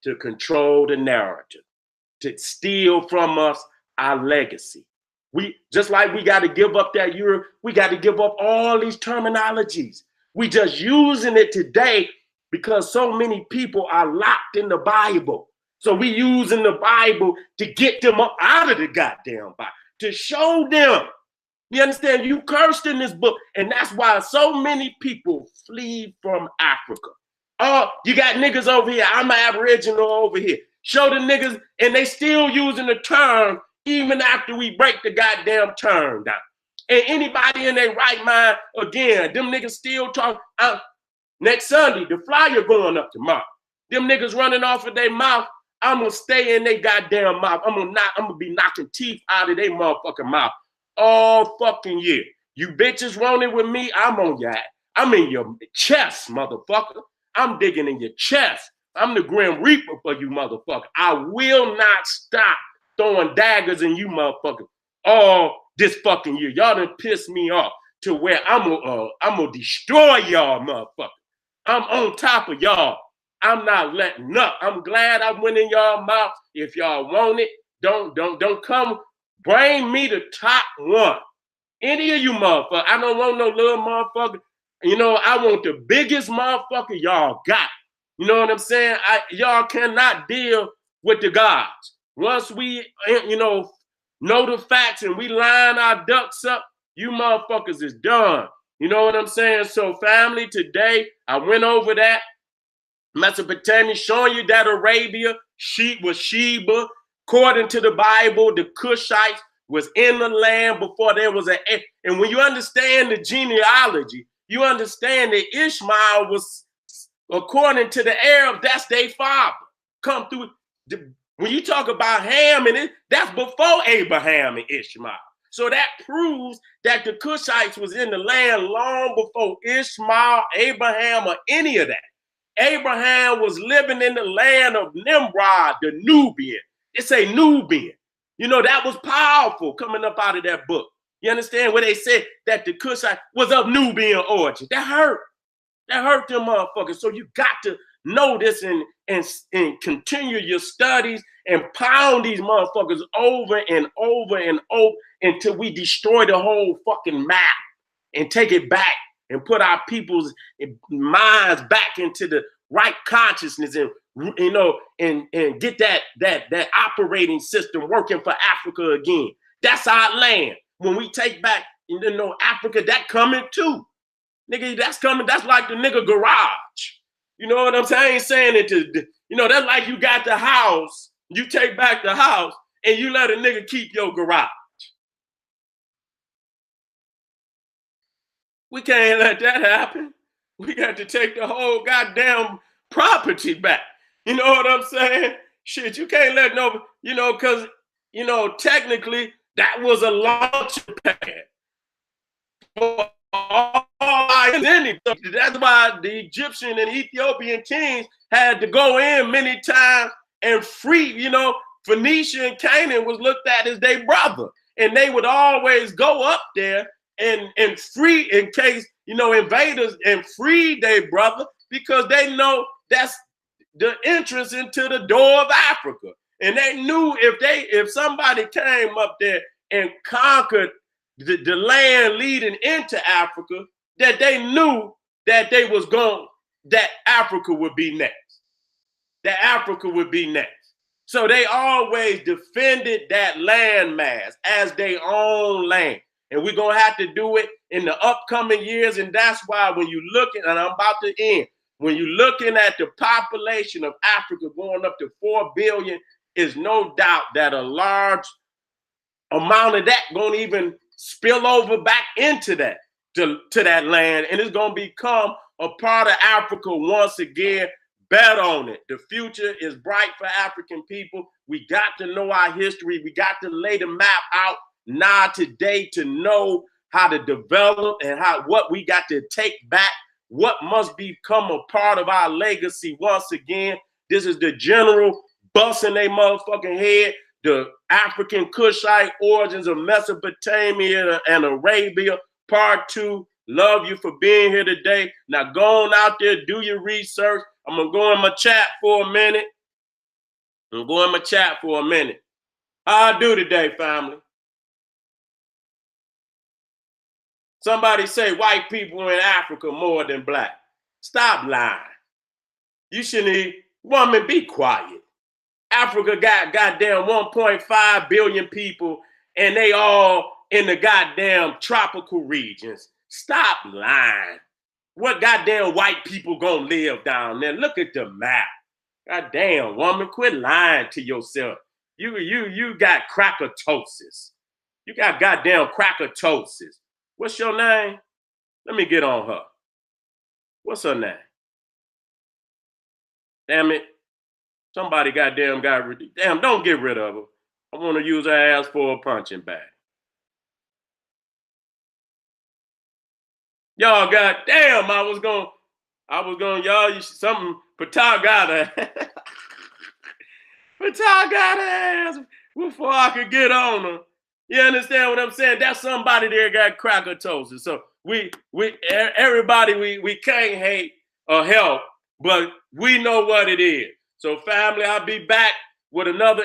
to control the narrative, to steal from us our legacy. We just like we got to give up that Europe, we got to give up all these terminologies. We just using it today because so many people are locked in the Bible. So we using the Bible to get them up out of the goddamn Bible, to show them. You understand? You cursed in this book. And that's why so many people flee from Africa. Oh, you got niggas over here. I'm an Aboriginal over here. Show the niggas, and they still using the term even after we break the goddamn term down. And anybody in their right mind, again, them niggas still talk. Next Sunday, the flyer going up tomorrow. Them niggas running off of their mouth. I'm gonna stay in their goddamn mouth. I'm gonna be knocking teeth out of their motherfucking mouth all fucking year. You bitches running with me, I'm on your ass. I'm in your chest, motherfucker. I'm digging in your chest. I'm the Grim Reaper for you, motherfucker. I will not stop throwing daggers in you, motherfucker, all this fucking year. Y'all done pissed me off to where I'm gonna destroy y'all, motherfucker. I'm on top of y'all. I'm not letting up. I'm glad I went in y'all mouth. If y'all want it, don't come. Bring me the top one. Any of you motherfuckers. I don't want no little motherfucker. You know, I want the biggest motherfucker y'all got. You know what I'm saying? Y'all cannot deal with the gods. Once we, know the facts and we line our ducks up, you motherfuckers is done. You know what I'm saying? So family, today I went over that. Mesopotamia, showing you that Arabia, was Sheba. According to the Bible, the Cushites was in the land before there was and when you understand the genealogy, you understand that Ishmael was, according to the Arabs, that's their father. Come through. When you talk about Ham, and that's before Abraham and Ishmael. So that proves that the Cushites was in the land long before Ishmael, Abraham, or any of that. Abraham was living in the land of Nimrod, the Nubian. It's a Nubian. You know, that was powerful coming up out of that book. You understand where they said that the Cushite was of Nubian origin? That hurt. That hurt them motherfuckers. So you got to know this and continue your studies and pound these motherfuckers over and over and over until we destroy the whole fucking map and take it back and put our people's minds back into the right consciousness and and get that operating system working for Africa again. That's our land. When we take back, Africa, that coming too. Nigga, that's coming. That's like the nigga garage. You know what I'm saying? I ain't saying it to, that's like you got the house, you take back the house, and you let a nigga keep your garage. We can't let that happen. We got to take the whole goddamn property back. You know what I'm saying? Shit, you can't let because, technically that was a launch pad. That's why the Egyptian and Ethiopian kings had to go in many times and free, Phoenicia and Canaan was looked at as their brother. And they would always go up there and free in case, invaders, and free their brother, because they know that's the entrance into the door of Africa. And they knew if somebody came up there and conquered the land leading into Africa, that they knew that that Africa would be next. That Africa would be next. So they always defended that landmass as their own land. And we're going to have to do it in the upcoming years. And that's why when you look at, and I'm about to end, when you're looking at the population of Africa going up to 4 billion, is no doubt that a large amount of that going to even spill over back into that, to that land. And it's going to become a part of Africa once again. Bet on it. The future is bright for African people. We got to know our history. We got to lay the map out now today to know how to develop and what we got to take back, what must become a part of our legacy once again. This is the general busting their motherfucking head, the African Kushite origins of Mesopotamia and Arabia, part 2. Love you for being here today. Now go on out there, do your research. I'm going to go in my chat for a minute. How I do today, family? Somebody say white people in Africa more than black. Stop lying. You shouldn't woman, be quiet. Africa got goddamn 1.5 billion people, and they all in the goddamn tropical regions. Stop lying. What goddamn white people gonna live down there? Look at the map. Goddamn, woman, quit lying to yourself. You got crackatosis. You got goddamn crackatosis. What's your name? Let me get on her. What's her name? Damn it. Somebody goddamn got rid of. Damn, don't get rid of her. I want to use her ass for a punching bag. Y'all goddamn, I was going, y'all, something, Patah got her. Patah got her ass before I could get on her. You understand what I'm saying? That's somebody there got crackatosis. So everybody, we can't hate or help, but we know what it is. So family, I'll be back with another,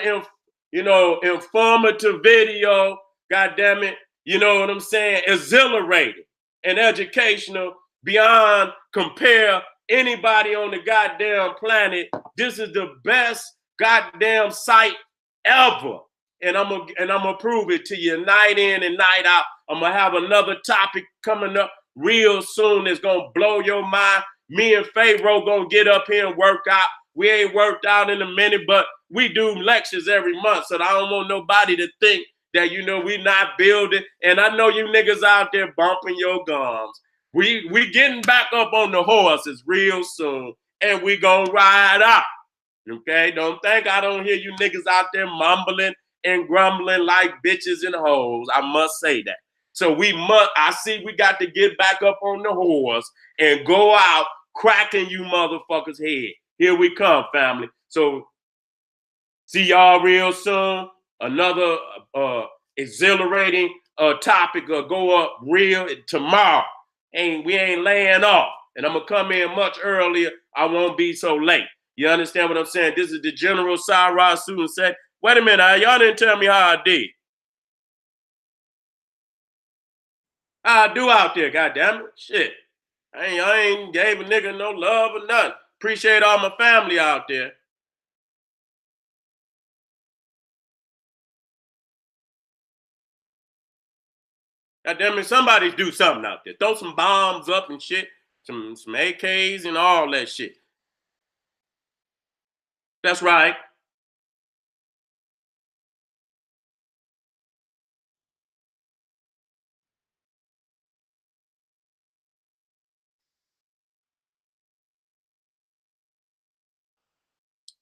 informative video. God damn it. You know what I'm saying? Exhilarating and educational beyond compare anybody on the goddamn planet. This is the best goddamn site ever. And I'm gonna prove it to you night in and night out. I'm gonna have another topic coming up real soon that's gonna blow your mind. Me and Pharaoh gonna get up here and work out. We ain't worked out in a minute, but we do lectures every month. So I don't want nobody to think that, we not building. And I know you niggas out there bumping your gums. We getting back up on the horses real soon. And we gonna ride out. Okay? Don't think I don't hear you niggas out there mumbling and grumbling like bitches and hoes. I must say that. So I see we got to get back up on the horse and go out cracking you motherfuckers' head. Here we come, family. So see y'all real soon. Another exhilarating topic will go up real tomorrow. We ain't laying off. And I'm going to come in much earlier. I won't be so late. You understand what I'm saying? This is the General Cyrus student said, wait a minute, y'all didn't tell me how I did. How I do out there, goddammit. Shit. I ain't gave a nigga no love or nothing. Appreciate all my family out there. Goddammit, somebody do something out there. Throw some bombs up and shit. Some AKs and all that shit. That's right.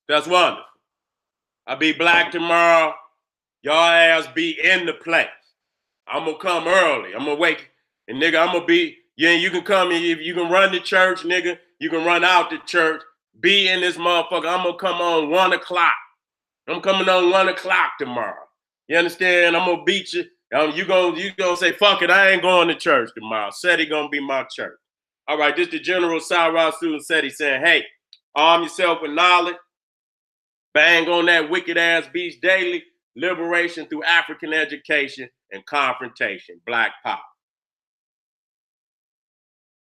That's wonderful. I'll be black tomorrow. Y'all ass be in the place. I'm gonna come early. I'm gonna wake, and nigga, I'm gonna be, you can come in, if you can run the church, nigga, you can run out the church, be in this motherfucker. I'm gonna come on 1 o'clock. I'm coming on 1 o'clock tomorrow. You understand? I'm gonna beat you. You gonna say, fuck it, I ain't going to church tomorrow. Said he gonna be my church. All right, this the General Cyrus student said, he saying, hey, arm yourself with knowledge. Bang on that wicked ass beast daily. Liberation through African education and confrontation. Black power.